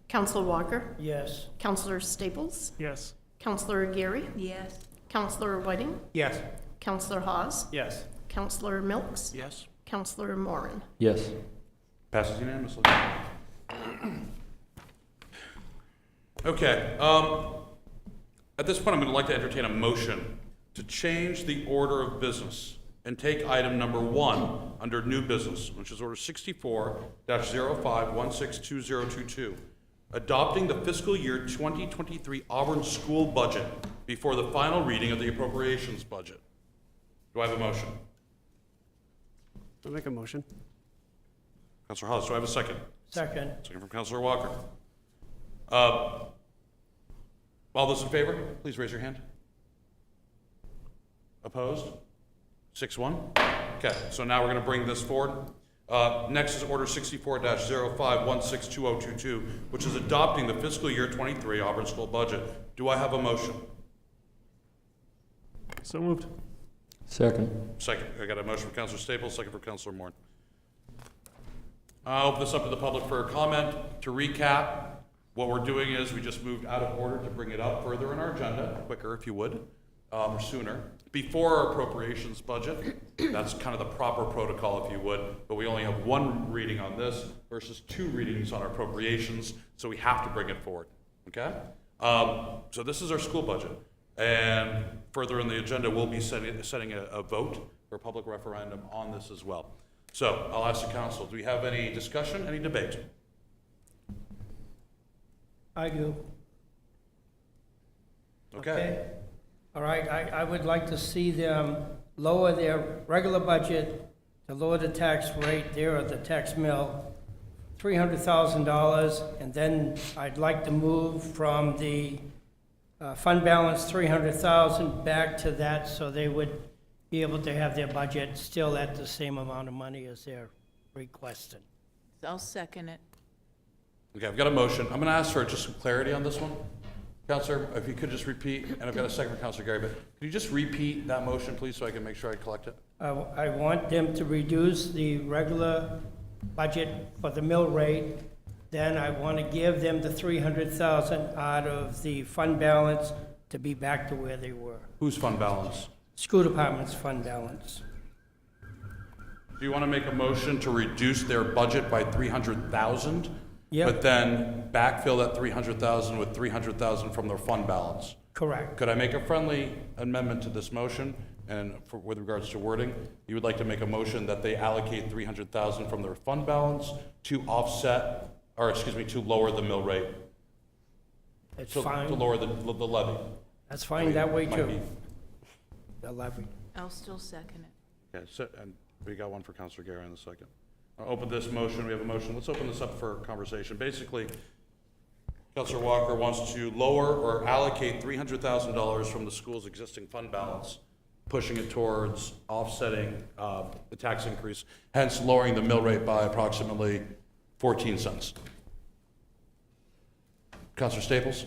Counselor Walker? Yes. Counselor Staples? Yes. Counselor Geary? Yes. Counselor Whiting? Yes. Counselor Hawes? Yes. Counselor Milks? Yes. Counselor Moran? Yes. Passes unanimously. Okay, at this point, I'm going to like to entertain a motion to change the order of business and take item number 1 under new business, which is order 64-05162022, adopting the fiscal year 2023 Auburn school budget before the final reading of the appropriations budget. Do I have a motion? I'll make a motion. Councilor Hawes, do I have a second? Second. Second from Councilor Walker. All those in favor, please raise your hand. Opposed? 6-1. Okay, so now we're going to bring this forward. Next is order 64-05162022, which is adopting the fiscal year 23 Auburn school budget. Do I have a motion? So moved. Second. Second. I got a motion from Councilor Staples, second from Councilor Moore. I'll open this up to the public for a comment. To recap, what we're doing is we just moved out of order to bring it up further in our agenda, quicker if you would, or sooner, before our appropriations budget. That's kind of the proper protocol if you would, but we only have 1 reading on this versus 2 readings on our appropriations, so we have to bring it forward, okay? So this is our school budget, and further in the agenda, we'll be setting a vote for a public referendum on this as well. So I'll ask the council, do we have any discussion, any debate? I do. Okay. All right, I would like to see them lower their regular budget to lower the tax rate there, or the tax mill, $300,000, and then I'd like to move from the fund balance, $300,000, back to that, so they would be able to have their budget still at the same amount of money as they're requesting. I'll second it. Okay, I've got a motion. I'm going to ask for just some clarity on this one. Counselor, if you could just repeat, and I've got a second for Counselor Gary, but can you just repeat that motion, please, so I can make sure I collect it? I want them to reduce the regular budget for the mill rate. Then I want to give them the $300,000 out of the fund balance to be back to where they were. Whose fund balance? School department's fund balance. Do you want to make a motion to reduce their budget by $300,000? Yep. But then backfill that $300,000 with $300,000 from their fund balance? Correct. Could I make a friendly amendment to this motion? And with regards to wording, you would like to make a motion that they allocate $300,000 from their fund balance to offset, or excuse me, to lower the mill rate? It's To fine. lower the levy? That's fine that way Might too. be. The levy. I'll still second it. Okay, so, and we got one for Councilor Gary in a second. I'll open this motion, we have a motion, let's open this up for conversation. Basically, Councilor Walker wants to lower or allocate $300,000 from the school's existing fund balance, pushing it towards offsetting the tax increase, hence lowering the mill rate by approximately 14 cents. Councilor Staples?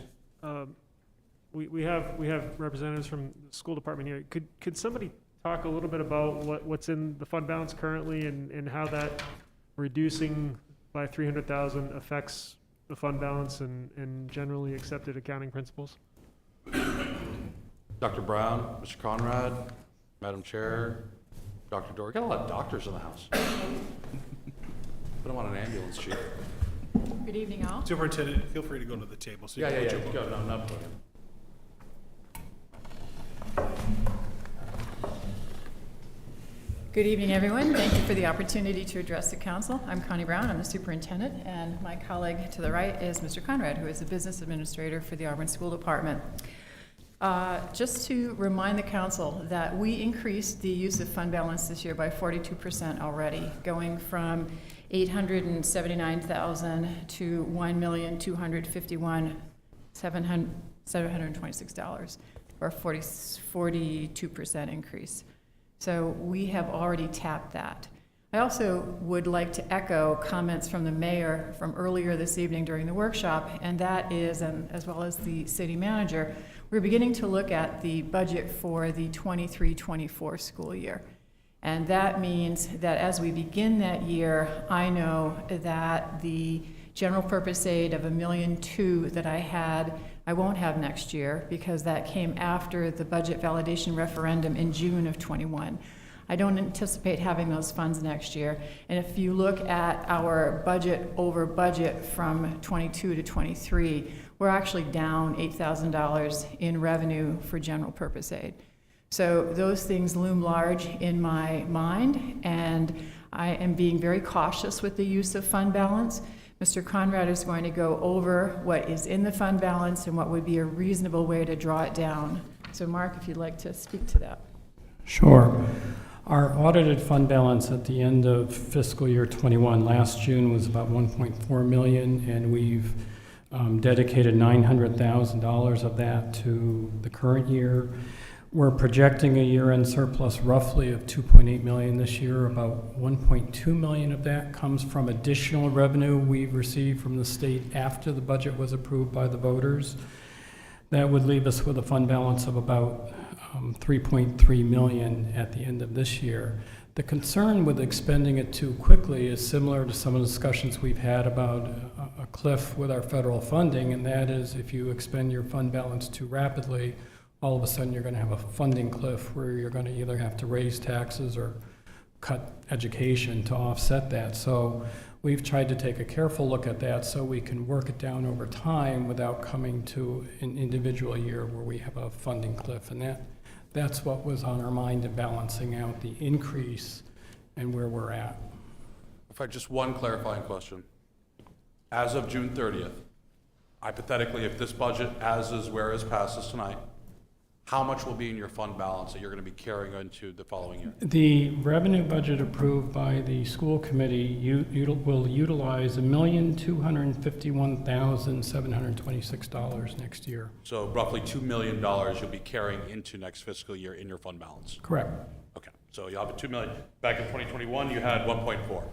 We have representatives from the school department here. Could somebody talk a little bit about what's in the fund balance currently and how that reducing by $300,000 affects the fund balance and generally accepted accounting principles? Dr. Brown, Mr. Conrad, Madam Chair, Dr. Dorr. We got a lot of doctors in the house. Put them on an ambulance, chief. Good evening, all. Superintendent, feel free to go to the table. So you can put your book. Go, no, not podium. Good evening, everyone. Thank you for the opportunity to address the council. I'm Connie Brown, I'm the superintendent, and my colleague to the right is Mr. Conrad, who is the business administrator for the Auburn School Department. Just to remind the council that we increased the use of fund balance this year by 42% already, going from $879,000 to $1,251,000 $726, or a 42% increase. So we have already tapped that. I also would like to echo comments from the mayor from earlier this evening during the workshop, and that is, as well as the city manager, we're beginning to look at the budget for the 23-24 school year. And that means that as we begin that year, I know that the general purpose aid of $1.2 million that I had, I won't have next year, because that came after the budget validation referendum in June of '21. I don't anticipate having those funds next year. And if you look at our budget over budget from '22 to '23, we're actually down $8,000 in revenue for general purpose aid. So those things loom large in my mind, and I am being very cautious with the use of fund balance. Mr. Conrad is going to go over what is in the fund balance and what would be a reasonable way to draw it down. So Mark, if you'd like to speak to that. Sure. Our audited fund balance at the end of fiscal year 21 last June was about 1.4 million, and we've dedicated $900,000 of that to the current year. We're projecting a year-end surplus roughly of 2.8 million this year. About 1.2 million of that comes from additional revenue we've received from the state after the budget was approved by the voters. That would leave us with a fund balance of about 3.3 million at the end of this year. The concern with expending it too quickly is similar to some of the discussions we've had about a cliff with our federal funding, and that is if you expend your fund balance too rapidly, all of a sudden you're going to have a funding cliff where you're going to either have to raise taxes or cut education to offset that. So we've tried to take a careful look at that so we can work it down over time without coming to an individual year where we have a funding cliff. And that's what was on our mind in balancing out the increase and where we're at. If I just one clarifying question. As of June 30th, hypothetically, if this budget as is where is passes tonight, how much will be in your fund balance that you're going to be carrying into the following year? The revenue budget approved by the school committee will utilize $1,251,726 next year. So roughly $2 million you'll be carrying into next fiscal year in your fund balance. Correct. Okay, so you'll have a $2 million. Back in 2021, you had 1.4.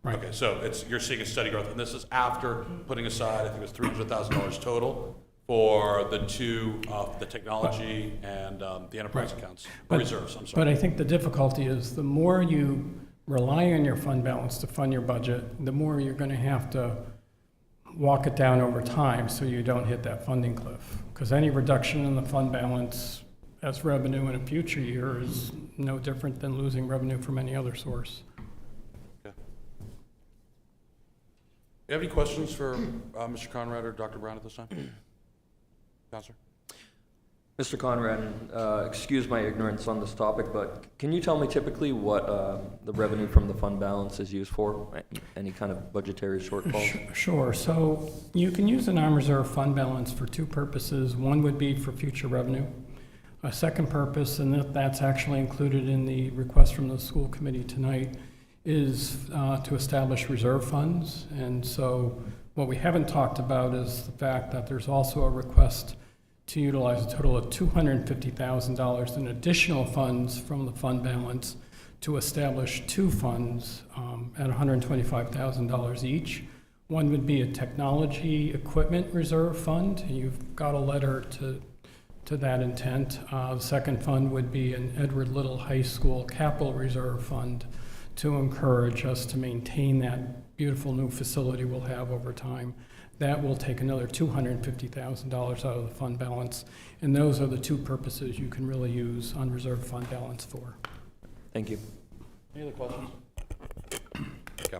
Right. Okay, so you're seeing a steady growth, and this is after putting aside, I think it was $300,000 total for the two, the technology and the enterprise accounts, reserves, I'm sorry. But I think the difficulty is the more you rely on your fund balance to fund your budget, the more you're going to have to walk it down over time so you don't hit that funding cliff. Because any reduction in the fund balance as revenue in a future year is no different than losing revenue from any other source. Okay. Do you have any questions for Mr. Conrad or Dr. Brown at this time? Counselor? Mr. Conrad, excuse my ignorance on this topic, but can you tell me typically what the revenue from the fund balance is used for? Any kind of budgetary shortfall? Sure. So you can use an armed reserve fund balance for two purposes. One would be for future revenue. A second purpose, and that's actually included in the request from the school committee tonight, is to establish reserve funds. And so what we haven't talked about is the fact that there's also a request to utilize a total of $250,000 in additional funds from the fund balance to establish two funds at $125,000 each. One would be a technology equipment reserve fund. You've got a letter to that intent. The second fund would be an Edward Little High School capital reserve fund to encourage us to maintain that beautiful new facility we'll have over time. That will take another $250,000 out of the fund balance, and those are the two purposes you can really use unreserved fund balance for. Thank you. Any other questions? Okay.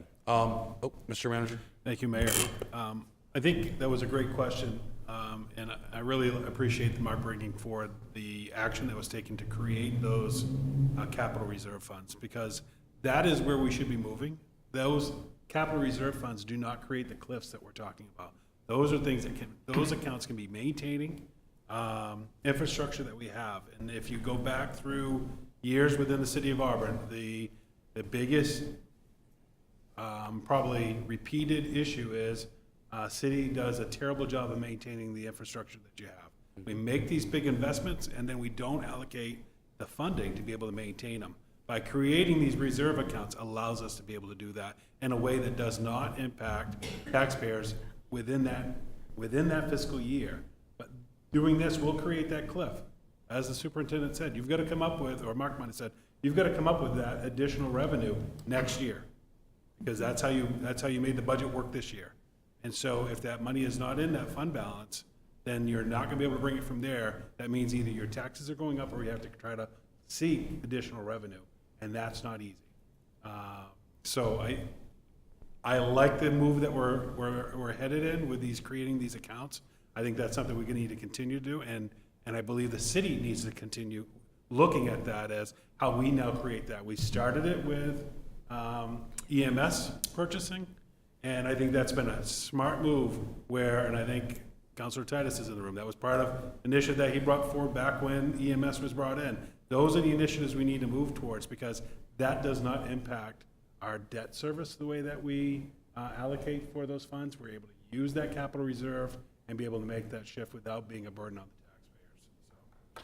Mr. Manager? Thank you, Mayor. I think that was a great question, and I really appreciate the Mark bringing forward the action that was taken to create those capital reserve funds, because that is where we should be moving. Those capital reserve funds do not create the cliffs that we're talking about. Those are things that those accounts can be maintaining infrastructure that we have. And if you go back through years within the City of Auburn, the biggest probably repeated issue is City does a terrible job of maintaining the infrastructure that you have. We make these big investments, and then we don't allocate the funding to be able to maintain them. By creating these reserve accounts allows us to be able to do that in a way that does not impact taxpayers within that fiscal year. But doing this will create that cliff. As the superintendent said, you've got to come up with, or Mark might have said, you've got to come up with that additional revenue next year. Because that's how you made the budget work this year. And so if that money is not in that fund balance, then you're not gonna be able to bring it from there. That means either your taxes are going up or you have to try to seek additional revenue, and that's not easy. So I like the move that we're headed in with creating these accounts. I think that's something we need to continue to do, and I believe the city needs to continue looking at that as how we now create that. We started it with EMS purchasing, and I think that's been a smart move and I think Councilor Titus is in the room. That was part of an initiative that he brought forward back when EMS was brought in. Those are the initiatives we need to move towards, because that does not impact our debt service the way that we allocate for those funds. We're able to use that capital reserve and be able to make that shift without being a burden on the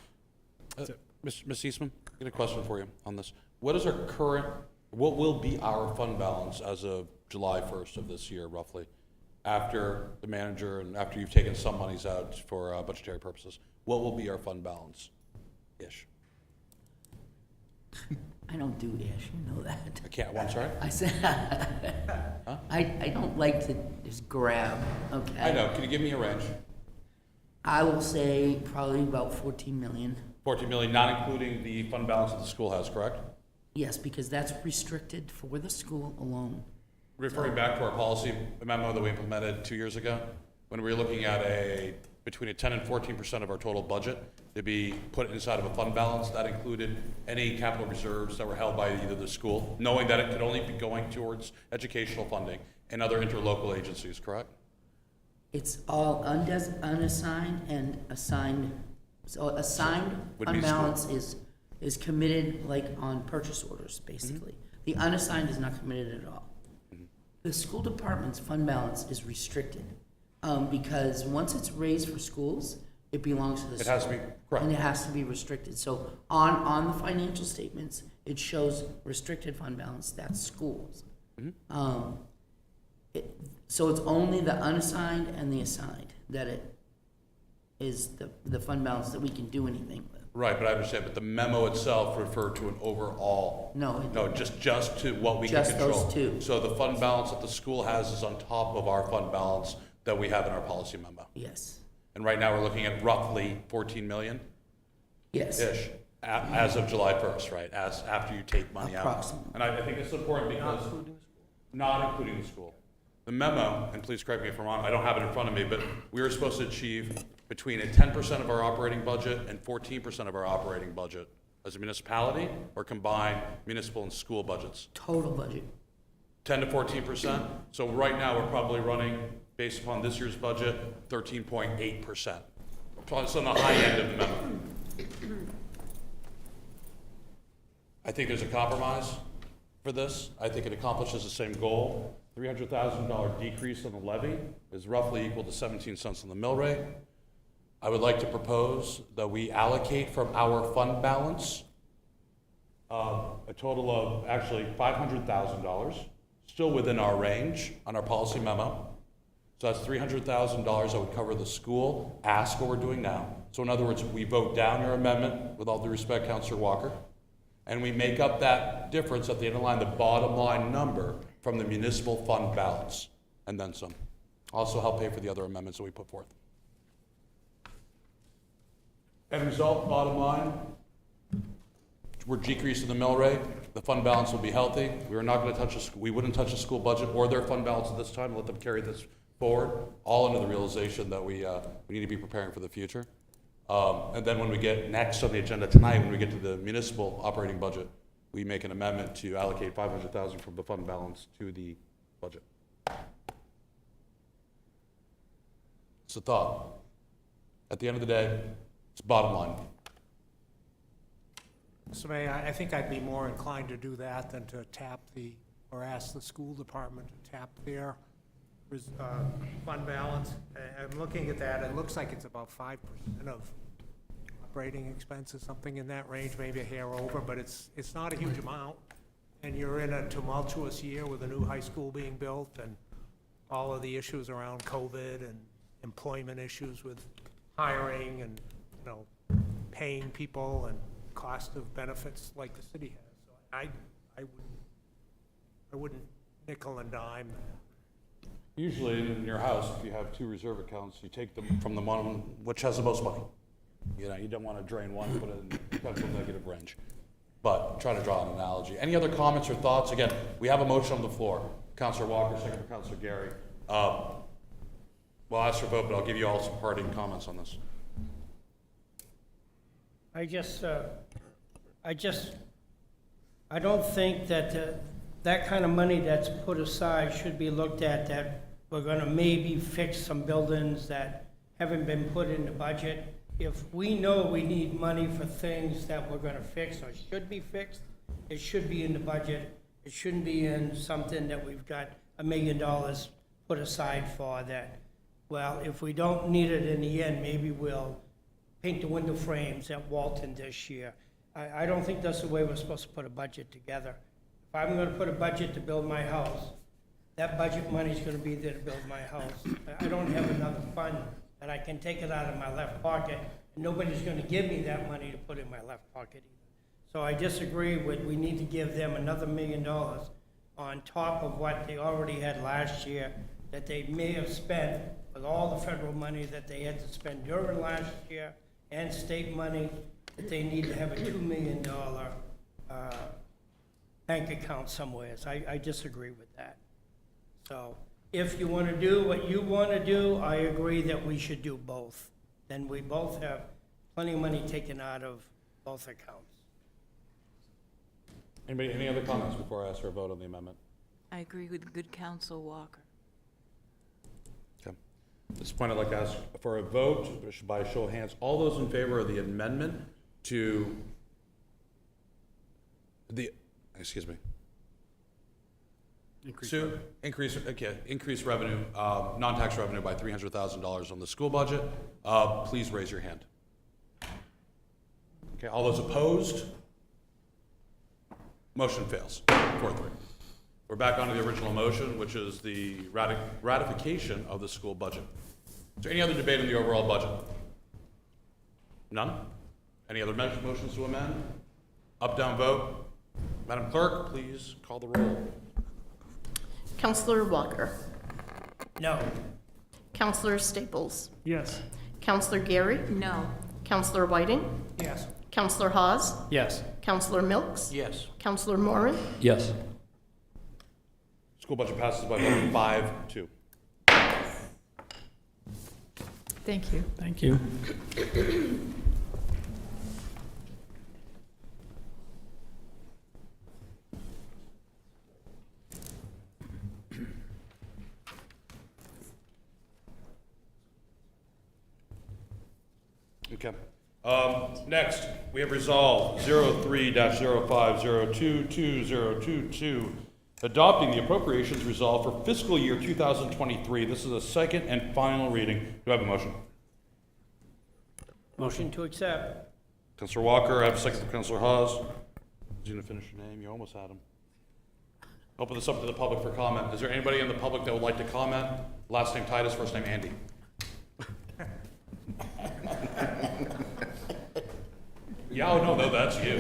taxpayers. So, Ms. Eastman, I got a question for you on this. What will be our fund balance as of July 1st of this year, roughly, after the manager and after you've taken some monies out for budgetary purposes? What will be our fund balance-ish? I don't do ish, you know that. I can't, I'm sorry? I said, Huh? I don't like to just grab, okay? I know, can you give me a range? I will say probably about 14 million. 14 million, not including the fund balance that the school has, correct? Yes, because that's restricted for the school alone. Referring back to our policy memo that we implemented 2 years ago, when we were looking at between 10 and 14% of our total budget to be put inside of a fund balance, that included any capital reserves that were held by either the school, knowing that it could only be going towards educational funding and other interlocal agencies, correct? It's all unassigned and assigned. So assigned Would be fund balance is committed like on purchase orders, basically. Mm-hmm. The unassigned is not committed at all. The school department's fund balance is restricted, because once it's raised for schools, it belongs to the school. It has to be, correct. And it has to be restricted. So on the financial statements, it shows restricted fund balance, that's schools. Mm-hmm. So it's only the unassigned and the assigned that it is the fund balance that we can do anything with. Right, but I understand, but the memo itself referred to an overall. No, it No, didn't. just to what we can Just control. those two. So the fund balance that the school has is on top of our fund balance that we have in our policy memo. Yes. And right now, we're looking at roughly 14 million-ish Yes. as of July 1st, right? After you take money out. Approximately. And I think it's important because. Not including the school. The memo, and please correct me if I'm wrong, I don't have it in front of me, but we were supposed to achieve between 10% of our operating budget and 14% of our operating budget as a municipality, or combined municipal and school budgets. Total budget. 10 to 14%. So right now, we're probably running, based upon this year's budget, 13.8%. So it's on the high end of the memo. I think there's a compromise for this. I think it accomplishes the same goal. $300,000 decrease on the levy is roughly equal to 17 cents on the mill rate. I would like to propose that we allocate from our fund balance a total of actually $500,000, still within our range on our policy memo. So that's $300,000 that would cover the school ask what we're doing now. So in other words, we vote down your amendment, with all due respect, Councilor Walker, and we make up that difference at the end of the line, the bottom line number from the municipal fund balance, and then some. Also help pay for the other amendments that we put forth. End result, bottom line, we're decreasing the mill rate. The fund balance will be healthy. We are not going to touch we wouldn't touch the school budget or their fund balance at this time and let them carry this forward, all under the realization that we need to be preparing for the future. And then when we get next on the agenda tonight, when we get to the municipal operating budget, we make an amendment to allocate $500,000 from the fund balance to the budget. It's a thought. At the end of the day, it's bottom line. So May, I think I'd be more inclined to do that than to tap or ask the school department to tap their fund balance. I'm looking at that, it looks like it's about 5% of operating expenses, something in that range, maybe a hair over, but it's not a huge amount. And you're in a tumultuous year with a new high school being built and all of the issues around COVID and employment issues with hiring and, you know, paying people and cost of benefits like the city has. So I wouldn't nickel and dime that. Usually in your house, if you have two reserve accounts, you take them from the one which has the most money. You know, you don't want to drain one, put it in potential negative range. But try to draw an analogy. Any other comments or thoughts? Again, we have a motion on the floor. Councilor Walker, second for Councilor Gary. We'll ask for a vote, but I'll give you all some parting comments on this. I don't think that that kind of money that's put aside should be looked at, that we're gonna maybe fix some buildings that haven't been put in the budget. If we know we need money for things that we're gonna fix or should be fixed, it should be in the budget. It shouldn't be in something that we've got $1 million put aside for that. Well, if we don't need it in the end, maybe we'll paint the window frames at Walton this year. I don't think that's the way we're supposed to put a budget together. If I'm gonna put a budget to build my house, that budget money's gonna be there to build my house. I don't have another fund that I can take it out of my left pocket, and nobody's gonna give me that money to put in my left pocket either. So I disagree with, we need to give them another $1 million on top of what they already had last year, that they may have spent with all the federal money that they had to spend during last year, and state money, that they need to have a $2 million bank account somewhere. So I disagree with that. So if you want to do what you want to do, I agree that we should do both. Then we both have plenty of money taken out of both accounts. Anybody, any other comments before I ask for a vote on the amendment? I agree with good counsel Walker. Okay. At this point, I'd like to ask for a vote by a show of hands. All those in favor of the amendment to the, excuse me. Increase revenue, non-tax revenue by $300,000 on the school budget. Please raise your hand. Okay, all those opposed? Motion fails, 4-3. We're back onto the original motion, which is the ratification of the school budget. Is there any other debate on the overall budget? None? Any other motions to amend? Up, down vote. Madam Clerk, please call the roll. Councilor Walker. No. Councilor Staples. Yes. Councilor Gary. No. Councilor Whiting. Yes. Councilor Hawes. Yes. Councilor Milks. Yes. Councilor Moran. Yes. School budget passes by vote 5-2. Thank you. Thank you. Okay. Next, we have resolved 03-05022022, adopting the appropriations resolve for fiscal year 2023. This is a second and final reading. Do I have a motion? Motion to accept. Councilor Walker, I have a second from Councilor Hawes. He's going to finish your name. You almost had him. Open this up to the public for comment. Is there anybody in the public that would like to comment? Last name Titus, first name Andy. Yeah, oh, no, that's you.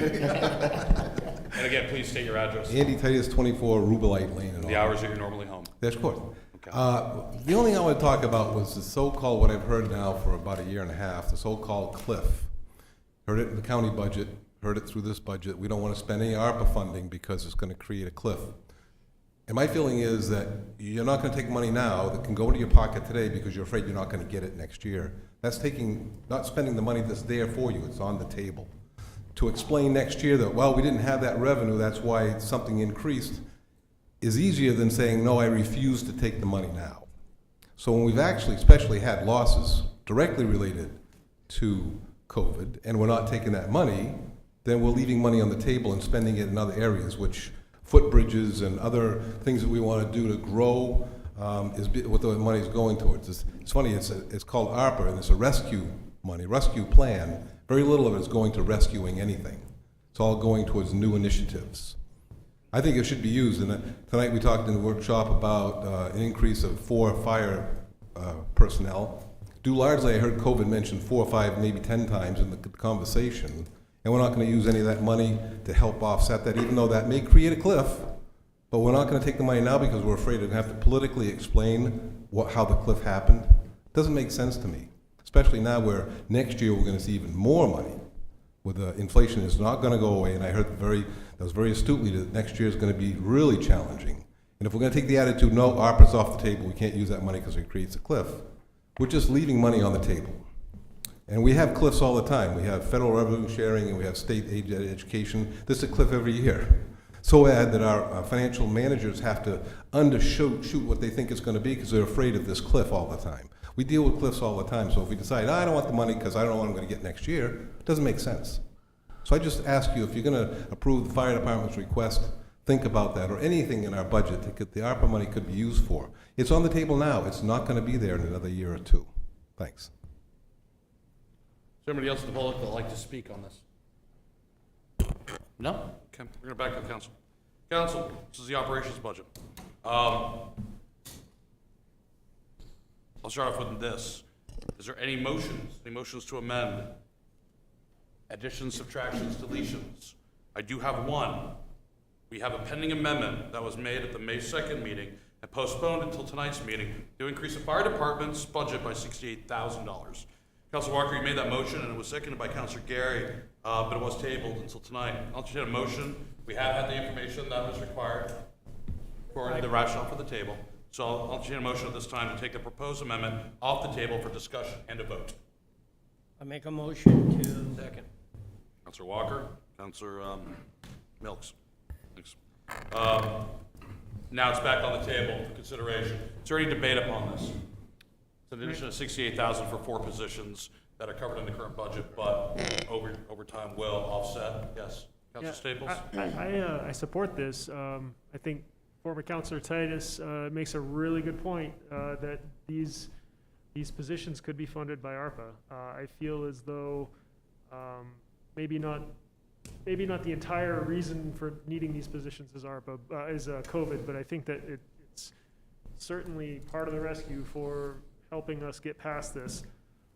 And again, please state your address. Andy Titus, 24 Rubelite Lane. In The Auburn. hours that you're normally home. That's correct. Okay. The only thing I want to talk about was the so-called, what I've heard now for about a year and a half, the so-called cliff. Heard it in the county budget, heard it through this budget. We don't want to spend any ARPA funding because it's going to create a cliff. And my feeling is that you're not going to take money now that can go into your pocket today because you're afraid you're not going to get it next year. That's not spending the money that's there for you, it's on the table. To explain next year that, well, we didn't have that revenue, that's why something increased, is easier than saying, no, I refuse to take the money now. So when we've actually especially had losses directly related to COVID, and we're not taking that money, then we're leaving money on the table and spending it in other areas, which footbridges and other things that we want to do to grow what the money's going towards. It's funny, it's called Arbor, and it's a rescue money, rescue plan. Very little of it is going to rescuing anything. It's all going towards new initiatives. I think it should be used, and tonight we talked in the workshop about an increase of 4 fire personnel. Due largely, I heard COVID mentioned 4 or 5, maybe 10 times in the conversation, and we're not going to use any of that money to help offset that, even though that may create a cliff. But we're not going to take the money now because we're afraid to have to politically explain how the cliff happened. Doesn't make sense to me, especially now where next year we're going to see even more money. With inflation is not going to go away, and I heard that was very astutely that next year is going to be really challenging. And if we're going to take the attitude, no, ARPA's off the table, we can't use that money because it creates a cliff, we're just leaving money on the table. And we have cliffs all the time. We have federal revenue sharing and we have state aid education. This is a cliff every year. So add that our financial managers have to undershoot what they think it's going to be because they're afraid of this cliff all the time. We deal with cliffs all the time, so if we decide, I don't want the money because I don't know what I'm going to get next year, it doesn't make sense. So I just ask you, if you're going to approve the fire department's request, think about that, or anything in our budget that the ARPA money could be used for. It's on the table now. It's not going to be there in another year or two. Thanks. Is there anybody else in the public that would like to speak on this? No? Okay, we're going back to the council. Council, this is the operations budget. I'll start off with this. Is there any motions? Any motions to amend? Additions, subtractions, deletions? I do have one. We have a pending amendment that was made at the May 2nd meeting and postponed until tonight's meeting to increase the fire department's budget by $68,000. Councilor Walker, you made that motion and it was seconded by Councilor Gary, but it was tabled until tonight. I'll entertain a motion. We have had the information that was required for the rationale for the table. So I'll entertain a motion at this time to take the proposed amendment off the table for discussion and a vote. I make a motion to. Second. Councilor Walker, Councilor Milks. Thanks. Now it's back on the table for consideration. Is there any debate upon this? It's an addition of $68,000 for 4 positions that are covered in the current budget, but over time will offset. Yes, Councilor Staples. I support this. I think former Councilor Titus makes a really good point that these positions could be funded by ARPA. I feel as though maybe not the entire reason for needing these positions is ARPA is COVID, but I think that it's certainly part of the rescue for helping us get past this.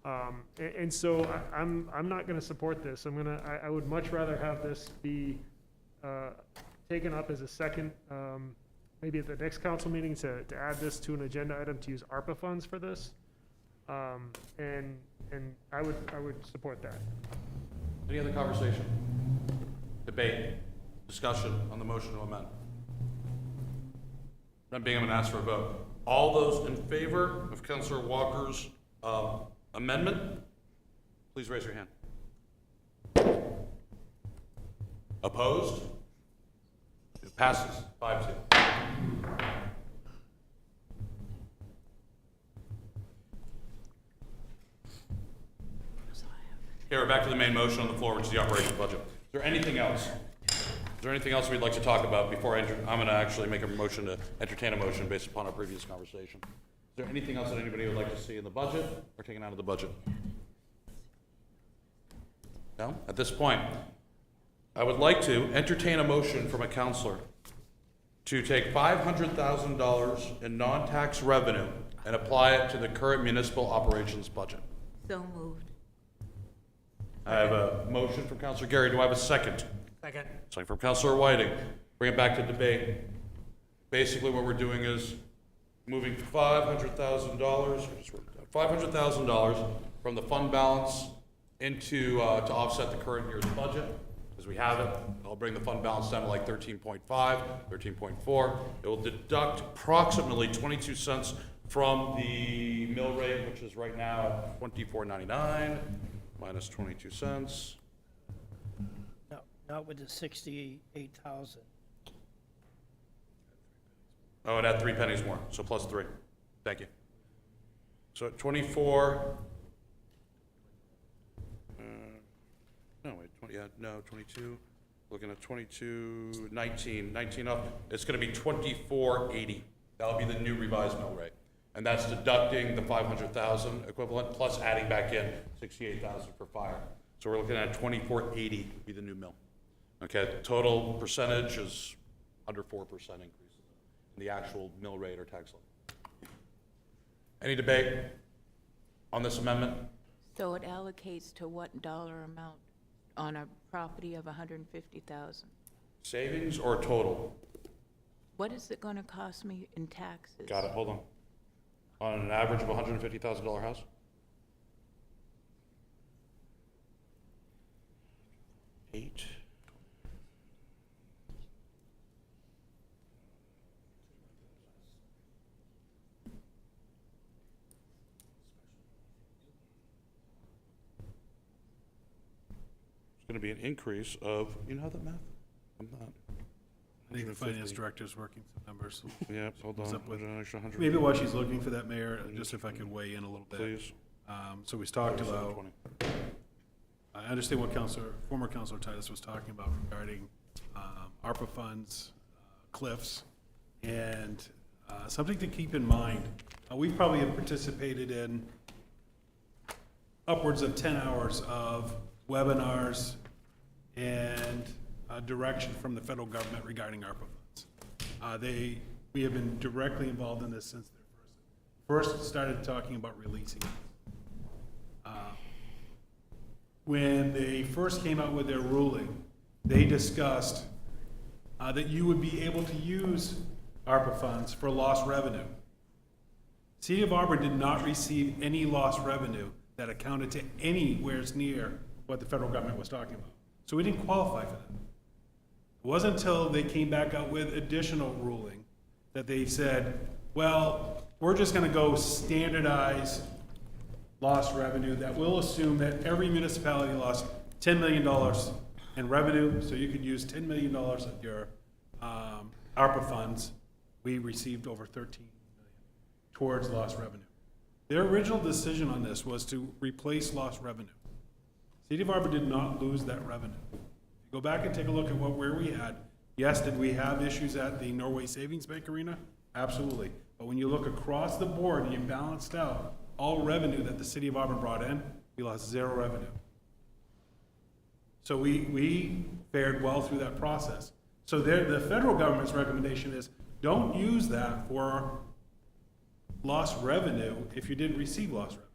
And so I'm not going to support this. I would much rather have this be taken up as a second. Maybe at the next council meeting to add this to an agenda item to use ARPA funds for this, and I would support that. Any other conversation, debate, discussion on the motion to amend? Not being, I'm going to ask for a vote. All those in favor of Councilor Walker's amendment, please raise your hand. Opposed? It passes 5-2. Okay, we're back to the main motion on the floor, which is the operations budget. Is there anything else? Is there anything else we'd like to talk about before I'm going to actually make a motion to entertain a motion based upon our previous conversation? Is there anything else that anybody would like to see in the budget or taken out of the budget? No? At this point, I would like to entertain a motion from a counselor to take $500,000 in non-tax revenue and apply it to the current municipal operations budget. So moved. I have a motion from Councilor Gary. Do I have a second? Second. Second from Councilor Whiting. Bring it back to debate. Basically, what we're doing is moving $500,000 from the fund balance into to offset the current year's budget. As we have it, I'll bring the fund balance down to like 13.5, 13.4. It will deduct approximately 22 cents from the mill rate, which is right now at $24.99 minus 22 cents. No, not with the 68,000. Oh, and add 3 pennies more, so plus 3. Thank you. So at 24. No, wait, 22. Looking at 22, 19 up. It's going to be 24.80 That'll be the new revised mill rate. And that's deducting the 500,000 equivalent, plus adding back in 68,000 for fire. So we're looking at 2480 would be the new mill. Okay, total percentage is under 4% increase in the actual mill rate or tax levy. Any debate on this amendment? So it allocates to what dollar amount on a property of 150,000? Savings or total? What is it gonna cost me in taxes? Got it, hold on. On an average of $150,000 house? Eight. It's gonna be an increase of, you know how that math? I'm not. I think the finance director's working some numbers. Yeah, hold What's on. up with- An extra 100. Maybe while she's looking for that, Mayor, just if I could weigh in a little bit. Please. So we talked about, 720. I understand what former Councilor Titus was talking about regarding ARPA funds, cliffs, and something to keep in mind. We probably have participated in upwards of 10 hours of webinars and direction from the federal government regarding ARPA funds. We have been directly involved in this since they first started talking about releasing it. When they first came out with their ruling, they discussed that you would be able to use ARPA funds for lost revenue. City of Auburn did not receive any lost revenue that accounted to anywhere near what the federal government was talking about. So we didn't qualify for that. It wasn't until they came back out with additional ruling that they said, well, we're just gonna go standardize lost revenue that will assume that every municipality lost $10 million in revenue, so you could use $10 million of your ARPA funds. We received over $13 million towards lost revenue. Their original decision on this was to replace lost revenue. City of Arbor did not lose that revenue. Go back and take a look at where we had. Yes, did we have issues at the Norway Savings Bank Arena? Absolutely. But when you look across the board and you balanced out all revenue that the City of Auburn brought in, we lost zero revenue. So we fared well through that process. So the federal government's recommendation is don't use that for lost revenue if you didn't receive lost revenue.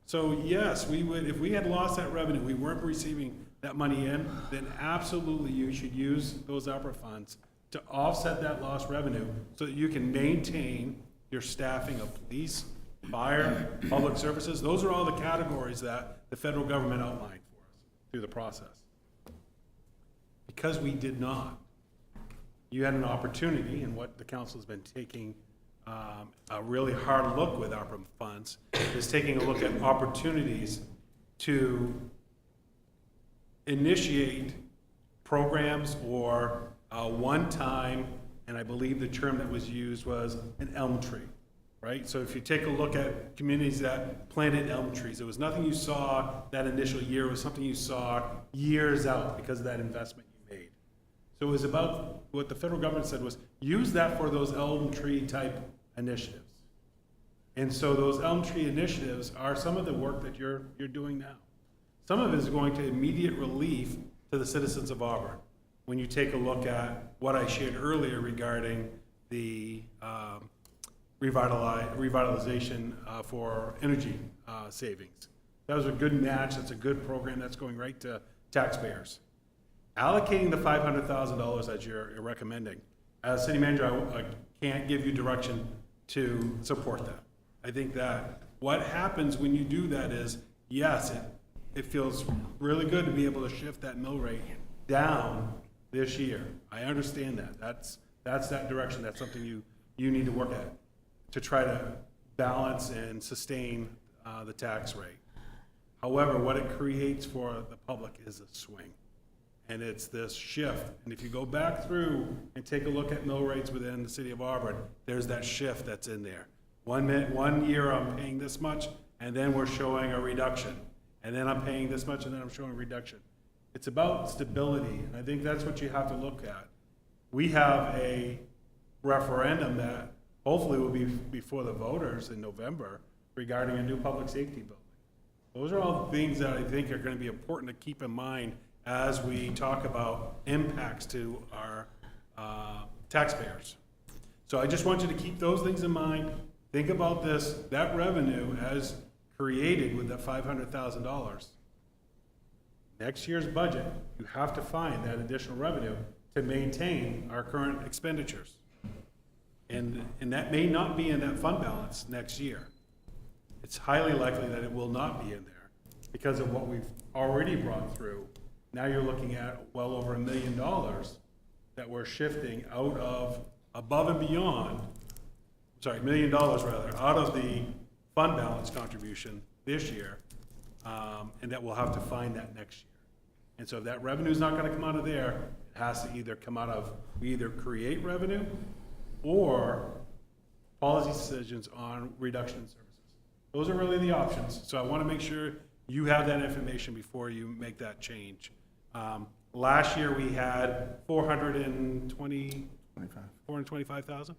So yes, we would, if we had lost that revenue, we weren't receiving that money in, then absolutely you should use those ARPA funds to offset that lost revenue so that you can maintain your staffing of police, fire, public services. Those are all the categories that the federal government outlined for us through the process. Because we did not, you had an opportunity, and what the council has been taking a really hard look with ARPA funds, is taking a look at opportunities to initiate programs or one-time, and I believe the term that was used was an elm tree, right? So if you take a look at communities that planted elm trees, it was nothing you saw that initial year, it was something you saw years out because of that investment you made. So it was about, what the federal government said was, use that for those elm tree type initiatives. And so those elm tree initiatives are some of the work that you're doing now. Some of it is going to immediate relief to the citizens of Auburn. When you take a look at what I shared earlier regarding the revitalization for energy savings. That was a good match, that's a good program, that's going right to taxpayers. Allocating the $500,000 that you're recommending, as city manager, I can't give you direction to support that. I think that what happens when you do that is, yes, it feels really good to be able to shift that mill rate down this year. I understand that. That's that direction. That's something you need to work at to try to balance and sustain the tax rate. However, what it creates for the public is a swing. And it's this shift. And if you go back through and take a look at mill rates within the city of Auburn, there's that shift that's in there. 1 year I'm paying this much, and then we're showing a reduction. And then I'm paying this much, and then I'm showing a reduction. It's about stability, and I think that's what you have to look at. We have a referendum that hopefully will be before the voters in November regarding a new public safety building. Those are all things that I think are gonna be important to keep in mind as we talk about impacts to our taxpayers. So I just want you to keep those things in mind. Think about this, that revenue as created with that $500,000. Next year's budget, you have to find that additional revenue to maintain our current expenditures. And that may not be in that fund balance next year. It's highly likely that it will not be in there because of what we've already brought through. Now you're looking at well over $1 million that we're shifting out of, above and beyond, $1 million rather, out of the fund balance contribution this year, and that we'll have to find that next year. And so if that revenue's not gonna come out of there, it has to either come out of, we either create revenue or policy decisions on reduction in services. Those are really the options. So I wanna make sure you have that information before you make that change. Last year, we had 425,000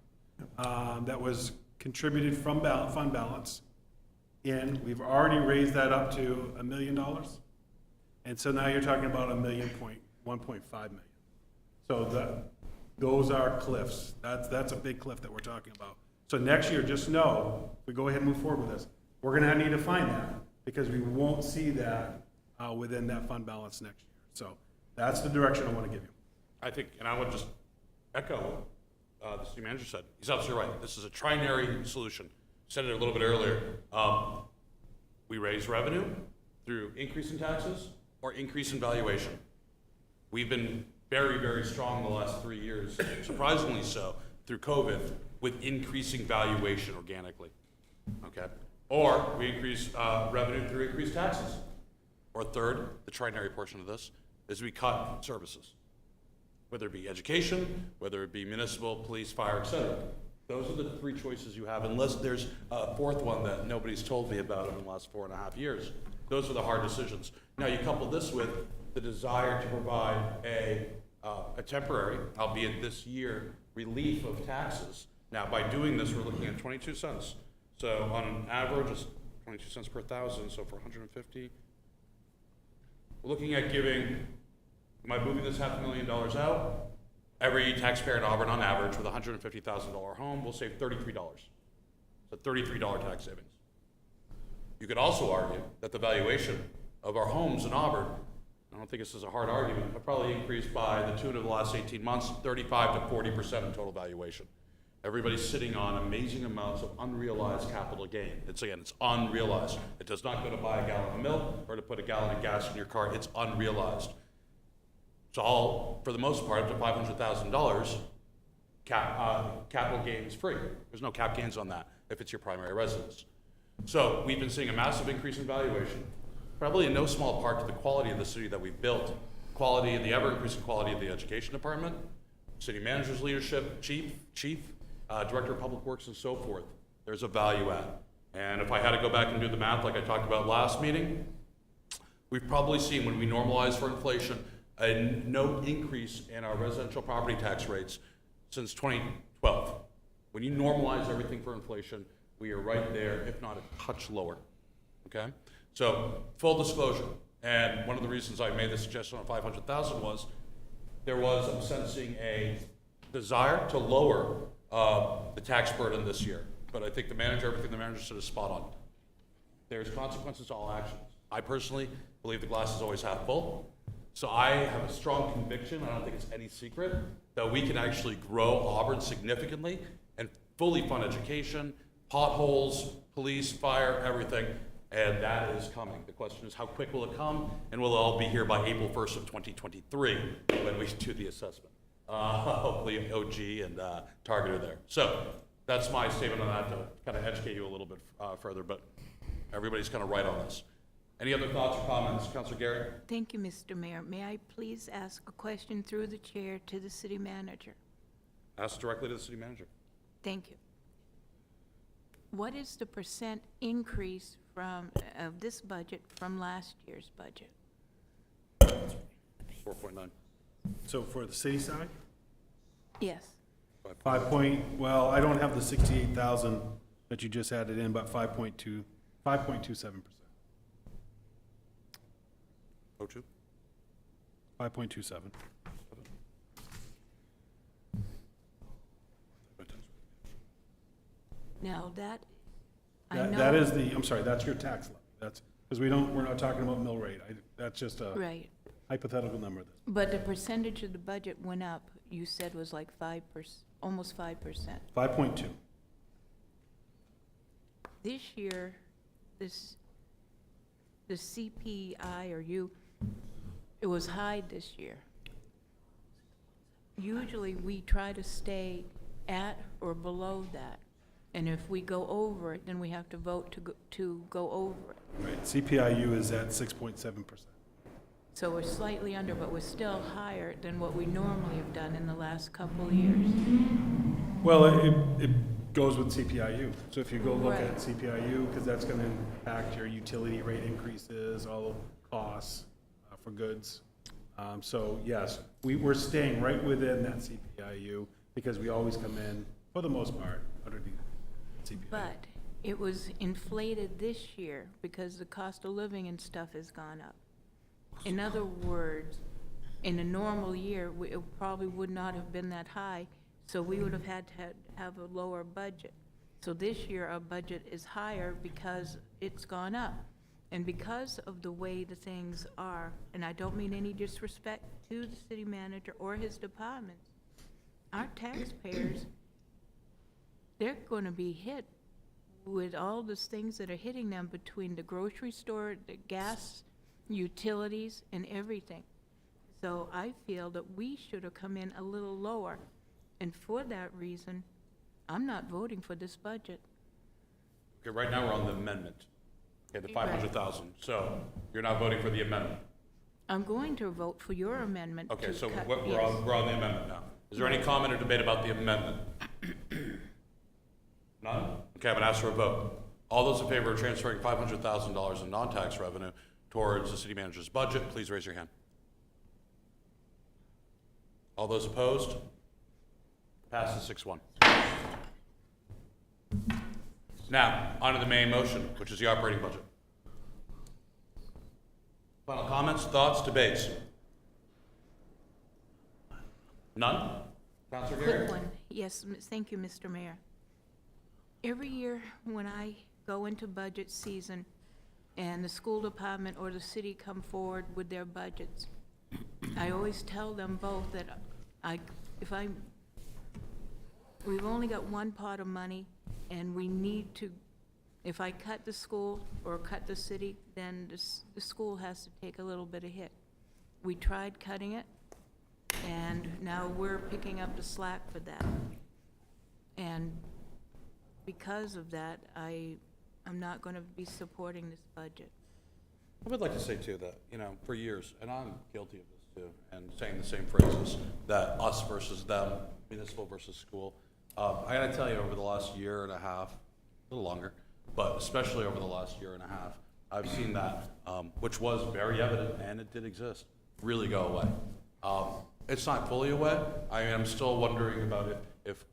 that was contributed from fund balance in. We've already raised that up to $1 million. And so now you're talking about $1.5 million. So those are cliffs. That's a big cliff that we're talking about. So next year, just know, if we go ahead and move forward with this, we're gonna need to find that because we won't see that within that fund balance next year. So that's the direction I want to give you. I think, and I would just echo what the city manager said. He's absolutely right. This is a trinary solution. Said it a little bit earlier. We raise revenue through increase in taxes or increase in valuation. We've been very, very strong the last 3 years, surprisingly so, through COVID, with increasing valuation organically. Okay? Or we increase revenue through increased taxes. Or third, the trinary portion of this, is we cut services. Whether it be education, whether it be municipal, police, fire, et cetera. Those are the three choices you have, unless there's a fourth one that nobody's told me about in the last 4.5 years. Those are the hard decisions. Now you couple this with the desire to provide a temporary, albeit this year, relief of taxes. Now by doing this, we're looking at 22 cents. So on an average, it's 22 cents per thousand, so for 150. We're looking at giving, by moving this $500,000 out, every taxpayer in Auburn on average with a $150,000 home will save $33. So $33 tax savings. You could also argue that the valuation of our homes in Auburn, I don't think this is a hard argument, but probably increased by the tune of the last 18 months, 35 to 40% in total valuation. Everybody's sitting on amazing amounts of unrealized capital gain. It's unrealized. It does not go to buy a gallon of milk or to put a gallon of gas in your car. It's unrealized. It's all, for the most part, up to $500,000, capital gain is free. There's no cap gains on that if it's your primary residence. So we've been seeing a massive increase in valuation, probably in no small part to the quality of the city that we've built, quality and the ever-increasing quality of the education department, city manager's leadership, chief, director of public works, and so forth. There's a value add. And if I had to go back and do the math like I talked about last meeting, we've probably seen, when we normalize for inflation, a no increase in our residential property tax rates since 2012. When you normalize everything for inflation, we are right there, if not a touch lower, okay? So, full disclosure, and one of the reasons I made the suggestion on 500,000 was, I'm sensing a desire to lower the tax burden this year. But I think everything the manager said is spot on. There's consequences to all actions. I personally believe the glass is always half full. So I have a strong conviction, I don't think it's any secret, that we can actually grow Auburn significantly and fully fund education, potholes, police, fire, everything, and that is coming. The question is, how quick will it come? And will it all be here by April 1st of 2023 when we do the assessment? Hopefully OG and Target are there. So that's my statement on that, to kind of educate you a little bit further, but everybody's kind of right on this. Any other thoughts or comments? Councilor Gary? Thank you, Mr. Mayor. May I please ask a question through the chair to the city manager? Ask directly to the city manager. Thank you. What is the percent increase of this budget from last year's budget? 4.9. So for the city side? Yes. Well, I don't have the 68,000 that you just added in, but 5.27%. 02? 5.27. Now, that, I That know. is I'm sorry, that's your tax levy. That's, because we're not talking about mill rate. That's just a Right. hypothetical number. But the percentage of the budget went up, you said was like 5%, almost 5%. 5.2. This year, the CPI or it was high this year. Usually, we try to stay at or below that. And if we go over it, then we have to vote to go over it. Right, CPIU is at 6.7%. So we're slightly under, but we're still higher than what we normally have done in the last couple of years. Well, it goes with CPIU. So if you go look Right. at CPIU, because that's going to impact your utility rate increases, all costs for goods. So yes, we're staying right within that CPIU because we always come in, for the most part, underneath CPIU. But it was inflated this year because the cost of living and stuff has gone up. In other words, in a normal year, it probably would not have been that high, so we would have had to have a lower budget. So this year, our budget is higher because it's gone up. And because of the way the things are, and I don't mean any disrespect to the city manager or his departments, our taxpayers, they're going to be hit with all those things that are hitting them between the grocery store, the gas, utilities, and everything. So I feel that we should have come in a little lower. And for that reason, I'm not voting for this budget. Okay, right now we're on the amendment. Okay, the 500,000. So you're not voting for the amendment. I'm going to vote for your amendment. Okay, to so cut- we're yes. on the amendment now. Is there any comment or debate about the amendment? None? Okay, I'm gonna ask for a vote. All those in favor of transferring $500,000 in non-tax revenue towards the city manager's budget, please raise your hand. All those opposed? Passes 6-1. Now, on to the main motion, which is the operating budget. Final comments, thoughts, debates? None? Councilor Gary? Quick one. Yes, thank you, Mr. Mayor. Every year when I go into budget season and the school department or the city come forward with their budgets, I always tell them both that we've only got one pot of money and we need to, if I cut the school or cut the city, then the school has to take a little bit of hit. We tried cutting it, and now we're picking up the slack for that. And because of that, I'm not going to be supporting this budget. I would like to say too that, for years, and I'm guilty of this too, and saying the same phrases, that us versus them, municipal versus school. I gotta tell you, over the last year and a half, a little longer, but especially over the last year and a half, I've seen that, which was very evident, and it did exist, really go away. It's not fully away. I am still wondering about if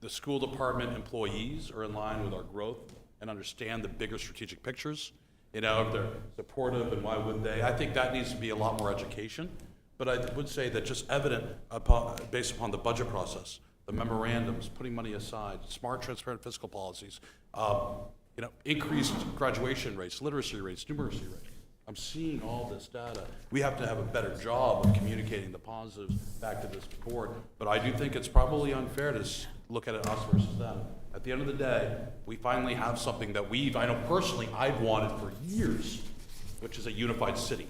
the school department employees are in line with our growth and understand the bigger strategic pictures, if they're supportive, and why would they? I think that needs to be a lot more education. But I would say that just evident based upon the budget process, the memorandums, putting money aside, smart, transparent fiscal policies, increased graduation rates, literacy rates, numeracy rates. I'm seeing all this data. We have to have a better job of communicating the positives back to this board. But I do think it's probably unfair to look at it us versus them. At the end of the day, we finally have something that I know personally, I've wanted for years, which is a unified city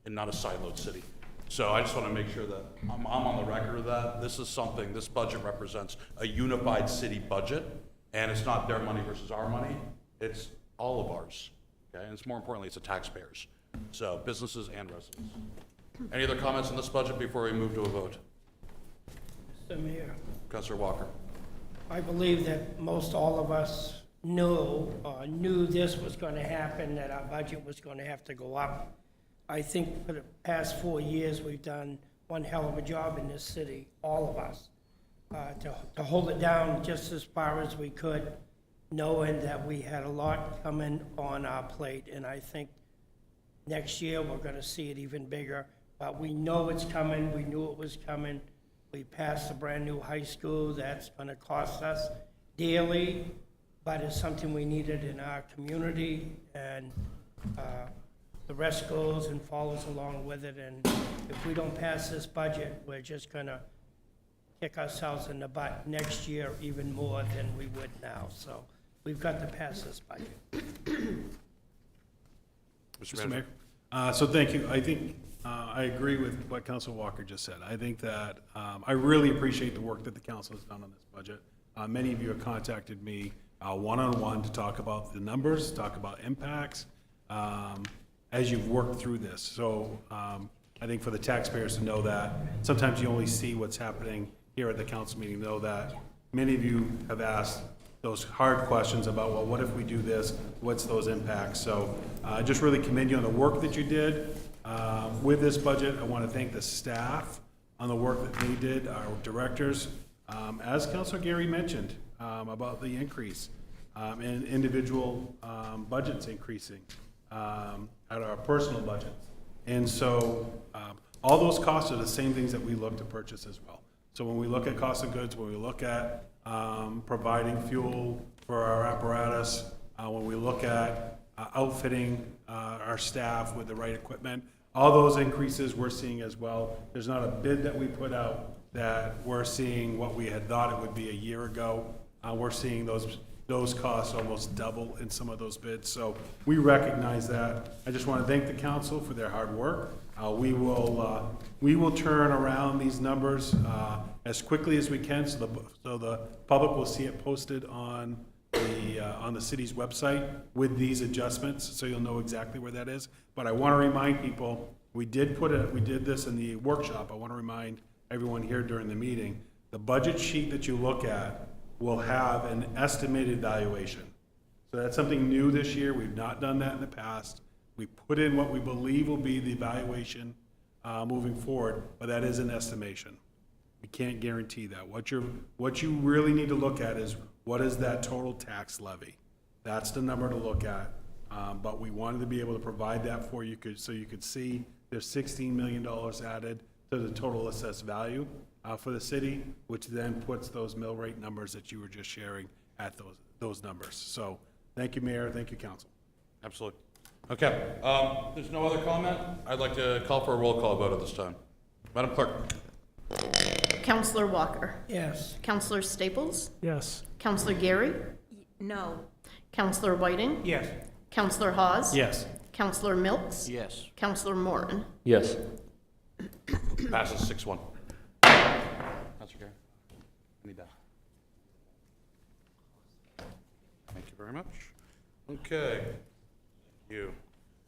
and not a siloed city. So I just want to make sure that I'm on the record of that. This budget represents a unified city budget, and it's not their money versus our money. It's all of ours, okay? And it's more importantly, it's the taxpayers. So businesses and residents. Any other comments on this budget before we move to a vote? Mr. Mayor, Councilor Walker. I believe that most all of us knew this was going to happen, that our budget was going to have to go up. I think for the past 4 years, we've done one hell of a job in this city, all of us. to hold it down just as far as we could, knowing that we had a lot coming on our plate. And I think next year, we're gonna see it even bigger. But we know it's coming, we knew it was coming. We passed a brand-new high school that's gonna cost us dearly, but it's something we needed in our community, and the rest goes and follows along with it. And if we don't pass this budget, we're just gonna kick ourselves in the butt next year even more than we would now. So we've got to pass this budget. Mr. Mayor. So thank you. I think I agree with what Councilor Walker just said. I think that I really appreciate the work that the council has done on this budget. Many of you have contacted me one-on-one to talk about the numbers, talk about impacts, as you've worked through this. So I think for the taxpayers to know that, sometimes you only see what's happening here at the council meeting, know that many of you have asked those hard questions about, well, what if we do this? What's those impacts? So I just really commend you on the work that you did with this budget. I want to thank the staff on the work that they did, our directors. As Councilor Gary mentioned about the increase in individual budgets increasing at our personal budgets. And so all those costs are the same things that we look to purchase as well. So when we look at cost of goods, when we look at providing fuel for our apparatus, when we look at outfitting our staff with the right equipment, all those increases we're seeing as well. There's not a bid that we put out that we're seeing what we had thought it would be a year ago. We're seeing those costs almost double in some of those bids. So we recognize that. I just want to thank the council for their hard work. We will turn around these numbers as quickly as we can, so the public will see it posted on the city's website with these adjustments, so you'll know exactly where that is. But I want to remind people, we did this in the workshop. I want to remind everyone here during the meeting, the budget sheet that you look at will have an estimated valuation. So that's something new this year. We've not done that in the past. We put in what we believe will be the valuation moving forward, but that is an estimation. We can't guarantee that. What you really need to look at is, what is that total tax levy? That's the number to look at. But we wanted to be able to provide that for you, so you could see there's $16 million added to the total assessed value for the city, which then puts those mill rate numbers that you were just sharing at those numbers. So thank you, Mayor. Thank you, Council. Absolutely. Okay, there's no other comment. I'd like to call for a roll call vote at this time. Madam Clerk. Counselor Walker. Yes. Counselor Staples. Yes. Counselor Gary. No. Counselor Whiting. Yes. Counselor Hawes. Yes. Counselor Milks. Yes. Counselor Morton. Yes. Passes 6-1. Councilor Gary. I need that. Thank you very much. Okay. Thank you.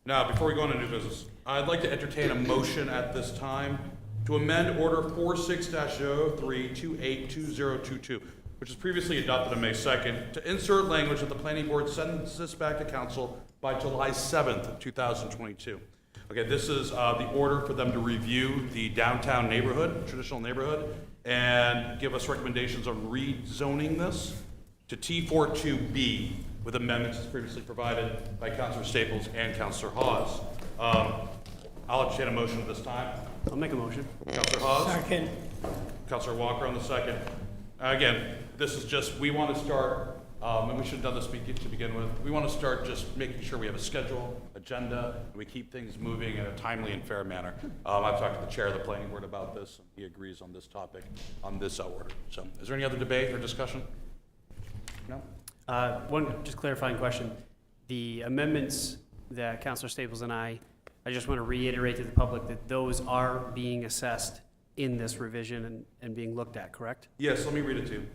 Now, before we go on to new business, I'd like to entertain a motion at this time to amend Order 46-03282022, which was previously adopted on May 2nd, to insert language that the planning board sends this back to council by July 7th, 2022. Okay, this is the order for them to review the downtown neighborhood, traditional neighborhood, and give us recommendations on rezoning this to T42B with amendments as previously provided by Councilor Staples and Councilor Hawes. I'll entertain a motion at this time. I'll make a motion. Councilor Hawes? Second. Councilor Walker on the second. Again, this is just, we want to start, and we should have done this to begin with, we want to start just making sure we have a schedule, agenda, and we keep things moving in a timely and fair manner. I've talked to the chair of the planning board about this, and he agrees on this topic, on this order. So, is there any other debate or discussion? No? One just clarifying question. The amendments that Councilor Staples and I just want to reiterate to the public that those are being assessed in this revision and being looked at, correct? Yes, let me read it to you.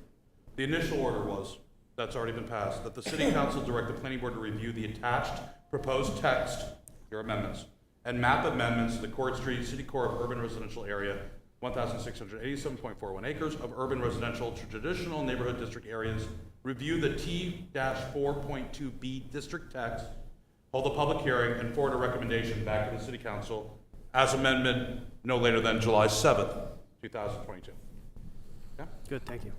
The initial order was, that's already been passed, that the city council direct the planning board to review the attached proposed text, your amendments, and map amendments to the Court Street City Core of Urban Residential Area, 1,687.41 acres of urban residential to traditional neighborhood district areas, review the T-4.2B district text, hold a public hearing, and forward a recommendation back to the city council as amendment no later than July 7th, 2022. Good, thank you.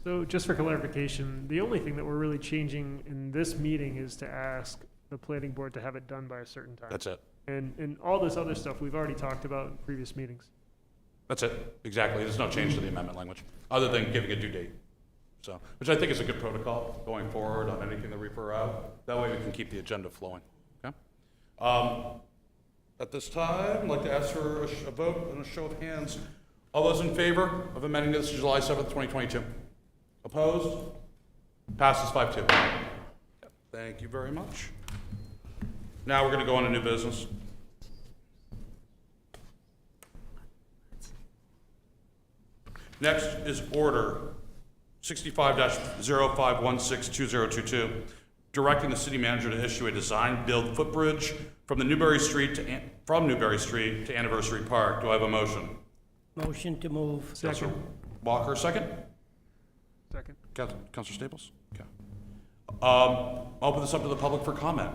So just for clarification, the only thing that we're really changing in this meeting is to ask the planning board to have it done by a certain time. That's it. And all this other stuff we've already talked about in previous meetings. That's it, exactly. There's no change to the amendment language, other than giving a due date. So, which I think is a good protocol going forward on anything that we refer out. That way we can keep the agenda flowing, okay? At this time, I'd like to ask for a vote and a show of hands. All those in favor of amending this to July 7th, 2022? Opposed? Passes 5-2. Thank you very much. Now we're going to go on to new business. Next is order 65-05162022, directing the city manager to issue a design-build footbridge from Newberry Street to Anniversary Park. Do I have a motion? Motion to move. Councilor Walker, second? Second. Councilor Staples? Okay. I'll open this up to the public for comment.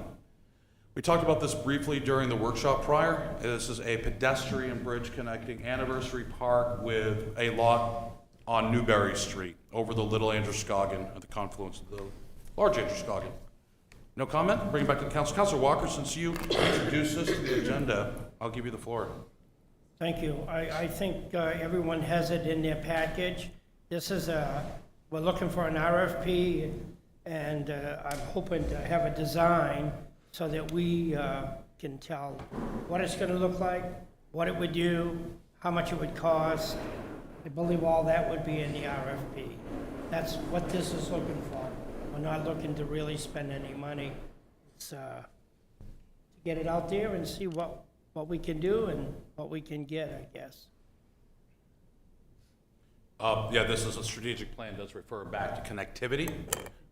We talked about this briefly during the workshop prior. This is a pedestrian bridge connecting Anniversary Park with a lot on Newberry Street over the Little Androscoggin at the confluence of the Large Androscoggin. No comment? Bring it back to the council. Councilor Walker, since you introduced this to the agenda, I'll give you the floor. Thank you. I think everyone has it in their package. This is we're looking for an RFP, and I'm hoping to have a design so that we can tell what it's going to look like, what it would do, how much it would cost. I believe all that would be in the RFP. That's what this is looking for. We're not looking to really spend any money. It's to get it out there and see what we can do and what we can get, I guess. Yeah, this is a strategic plan, does refer back to connectivity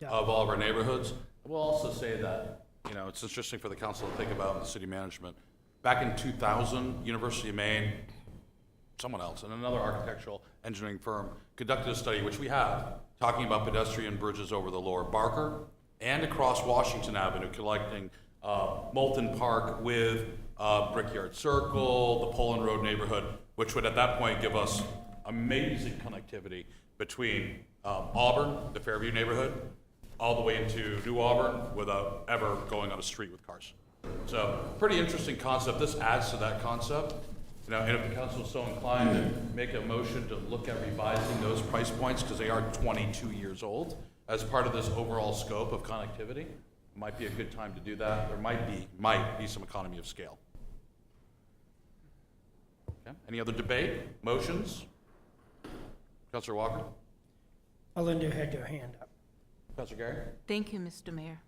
of all of our neighborhoods. We'll also say that, you know, it's interesting for the council to think about in the city management. Back in 2000, University of Maine, someone else, and another architectural engineering firm conducted a study, which we have, talking about pedestrian bridges over the Lower Barker and across Washington Avenue, connecting Moulton Park with Brickyard Circle, the Poland Road neighborhood, which would at that point give us amazing connectivity between Auburn, the Fairview neighborhood, all the way into New Auburn without ever going on a street with cars. So, pretty interesting concept. This adds to that concept. You know, and if the council is so inclined to make a motion to look at revising those price points, because they are 22 years old, as part of this overall scope of connectivity, it might be a good time to do that. There might be some economy of scale. Okay. Any other debate, motions? Councilor Walker? Melinda had your hand up. Councilor Gary? Thank you, Mr. Mayor.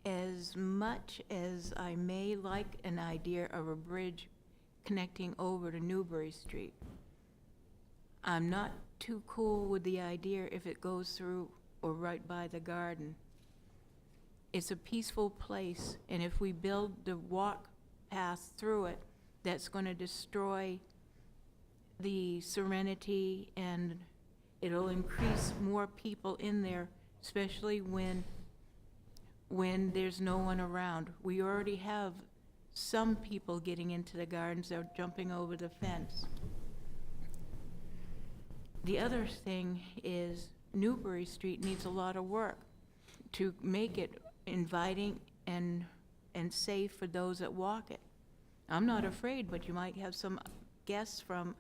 As much as I may like an idea of a bridge connecting over to Newbury Street, I'm not too cool with the idea if it goes through or right by the garden. It's a peaceful place, and if we build the walk path through it, that's going to destroy the serenity, and it'll increase more people in there, especially when there's no one around. We already have some people getting into the gardens, they're jumping over the fence. The other thing is Newbury Street needs a lot of work to make it inviting and safe for those that walk it. I'm not afraid, but you might have some guests from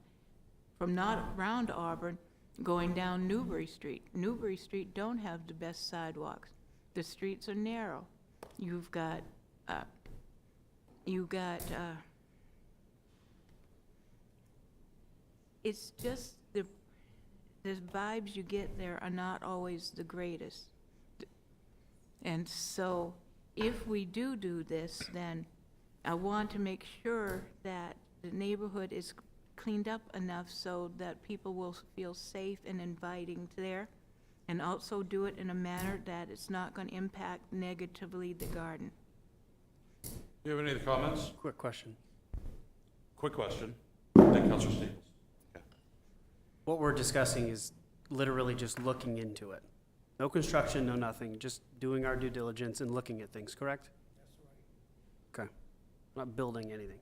not around Auburn going down Newbury Street. Newbury Street don't have the best sidewalks. The streets are narrow. You've got it's just the vibes you get there are not always the greatest. And so if we do this, then I want to make sure that the neighborhood is cleaned up enough so that people will feel safe and inviting there, and also do it in a manner that it's not going to impact negatively the garden. Do you have any other comments? Quick question. Quick question. Then Councilor Staples. Okay. What we're discussing is literally just looking into it. No construction, no nothing, just doing our due diligence and looking at things, correct? That's right. Okay. Not building anything.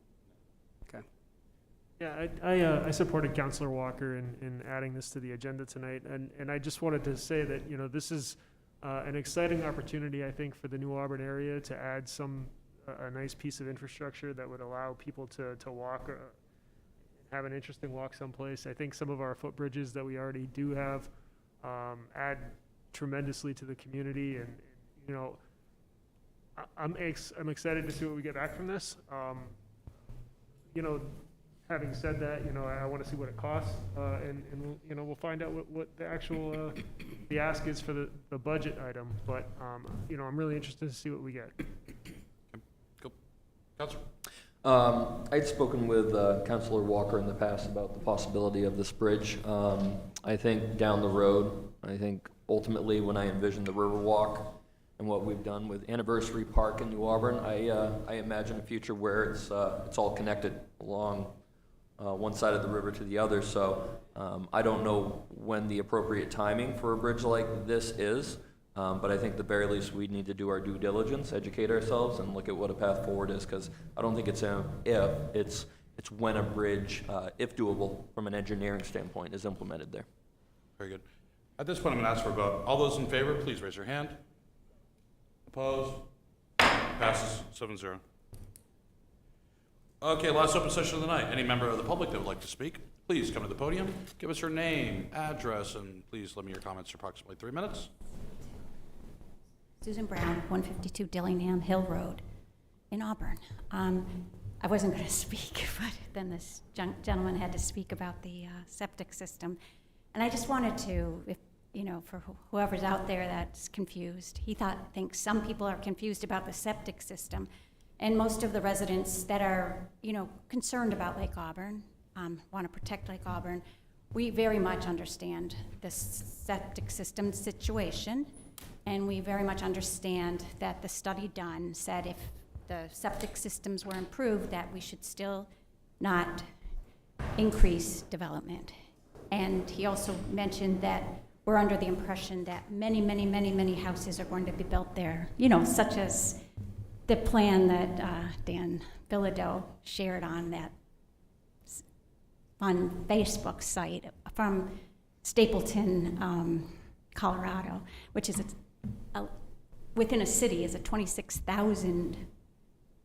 Okay. Yeah, I supported Councilor Walker in adding this to the agenda tonight, and I just wanted to say that, you know, this is an exciting opportunity, I think, for the New Auburn area to add a nice piece of infrastructure that would allow people to walk, have an interesting walk someplace. I think some of our footbridges that we already do have add tremendously to the community, and you know, I'm excited to see what we get back from this. You know, having said that, you know, I want to see what it costs, and you know, we'll find out what the actual the ask is for the budget item. But you know, I'm really interested to see what we get. Cool. Councilor. I'd spoken with Councilor Walker in the past about the possibility of this bridge. I think down the road, I think ultimately when I envision the Riverwalk and what we've done with Anniversary Park in New Auburn, I imagine a future where it's all connected along one side of the river to the other. So I don't know when the appropriate timing for a bridge like this is, but I think at the very least we need to do our due diligence, educate ourselves, and look at what a path forward is, because I don't think it's if, it's when a bridge, if doable from an engineering standpoint, is implemented there. Very good. At this point, I'm going to ask for a vote. All those in favor, please raise your hand. Opposed? Passes 7-0. Okay, last open session of the night. Any member of the public that would like to speak, please come to the podium, give us your name, address, and please limit your comments to approximately 3 minutes. Susan Brown, 152 Dillingham Hill Road in Auburn. I wasn't going to speak, but then this gentleman had to speak about the septic system. And I just wanted to, if you know, for whoever's out there that's confused, thinks some people are confused about the septic system. And most of the residents that are, you know, concerned about Lake Auburn, want to protect Lake Auburn, we very much understand the septic system situation. And we very much understand that the study done said if the septic systems were improved, that we should still not increase development. And he also mentioned that we're under the impression that many, many, many, many houses are going to be built there, you know, such as the plan that Dan Bilodeau shared on that on Facebook site from Stapleton, Colorado, which is within a city, is a 26,000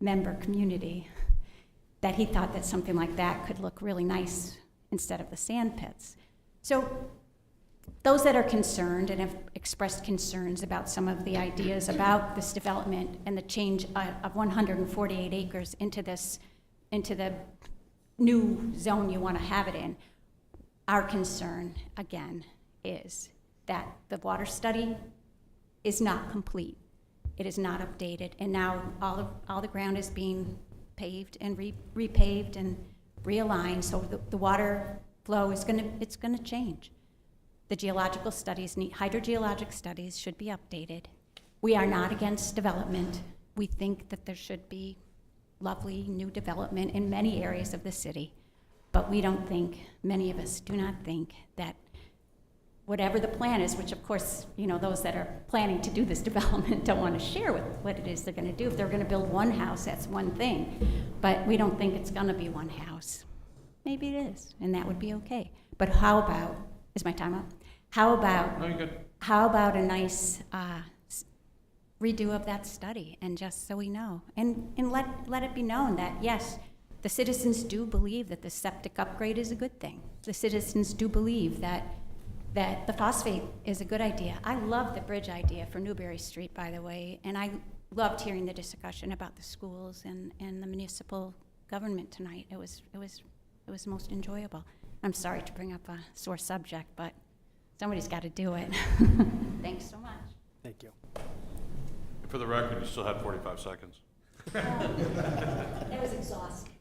member community, that he thought that something like that could look really nice instead of the sand pits. So those that are concerned and have expressed concerns about some of the ideas about this development and the change of 148 acres into the new zone you want to have it in, our concern, again, is that the water study is not complete. It is not updated, and now all the ground is being paved and repaved and realigned, so the water flow is gonna change. The geological studies, hydrogeologic studies should be updated. We are not against development. We think that there should be lovely new development in many areas of the city, but we don't think, many of us do not think, that whatever the plan is, which of course, you know, those that are planning to do this development don't want to share what it is they're going to do. If they're going to build one house, that's one thing, but we don't think it's going to be one house. Maybe it is, and that would be okay. But how about, is my time up? How about, No, you're good. How about a nice redo of that study, and just so we know, and let it be known that yes, the citizens do believe that the septic upgrade is a good thing. The citizens do believe that the phosphate is a good idea. I love the bridge idea for Newberry Street, by the way, and I loved hearing the discussion about the schools and the municipal government tonight. It was most enjoyable. I'm sorry to bring up a sore subject, but somebody's got to do it. Thanks so much. Thank you. For the record, you still had 45 seconds. That was exhausting.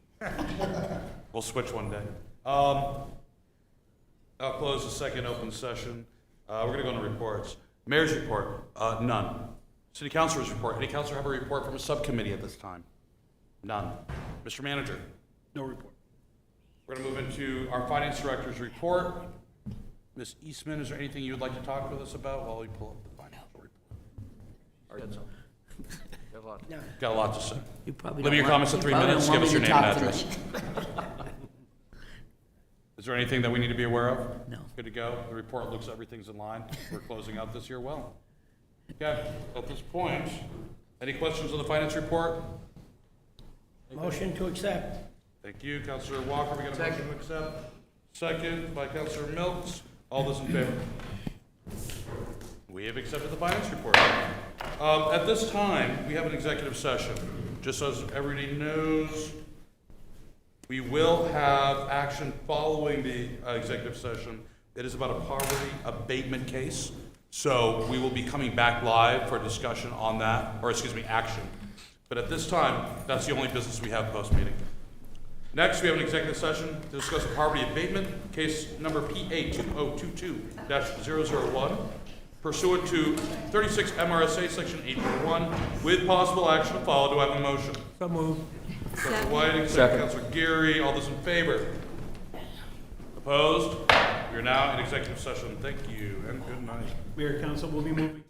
We'll switch one day. I'll close the second open session. We're going to go into reports. Mayor's report, none. City Councilor's report. Any councilor have a report from a subcommittee at this time? None. Mr. Manager? No report. We're going to move into our Finance Director's report. Ms. Eastman, is there anything you would like to talk with us about while we pull up the financial report? Got a lot to say. You probably Limit your don't want- comments to you 3 probably minutes. don't Give want us your me name to and talk address. Is there anything that we need to be aware of? No. Good to go? The report looks everything's in line. We're closing out this year well. Okay, at this point, any questions on the finance report? Motion to accept. Thank you, Councilor Walker. We got a motion to accept. Second by Councilor Milks. All those in favor? We have accepted the finance report. At this time, we have an executive session. Just so as everybody knows, we will have action following the executive session. It is about a poverty abatement case. So we will be coming back live for a discussion on that, or excuse me, action. But at this time, that's the only business we have post-meeting. Next, we have an executive session to discuss a poverty abatement, case number PA 2022-001, pursuant to 36 MRSA Section 841, with possible action to follow. Do I have a motion? So moved. Councilor Whiting, second Councilor Geary. All those in favor? Opposed? We are now in executive session. Thank you and good night. Mayor, council, we'll be moving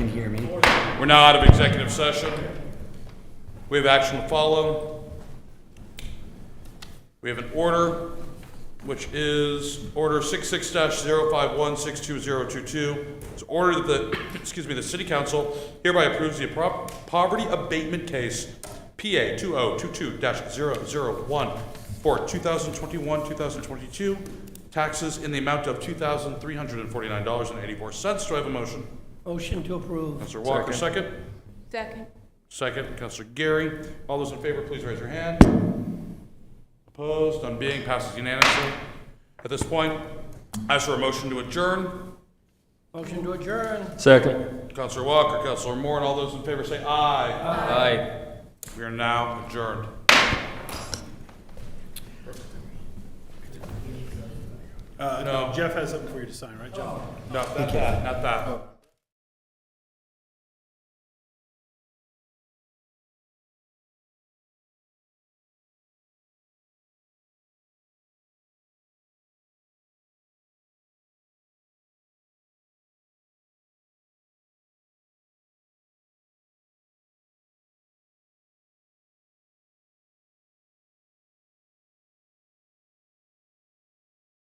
can hear me. We're now out of executive session. We have action to follow. We have an order, which is Order 66-051-62022. It's order that the, the City Council hereby approves the poverty abatement case PA 2022-001 for 2021-2022 taxes in the amount of $2,349.84. Do I have a motion? Motion to approve. Councilor Walker, second. Second. Second, Councilor Gary. All those in favor, please raise your hand. Opposed? None being, passes unanimously. At this point, I ask for a motion to adjourn. Motion to adjourn. Second. Councilor Walker, Councilor Moore, and all those in favor say aye. Aye. We are now adjourned. No, Jeff has something for you to sign, right, Jeff? No, not that.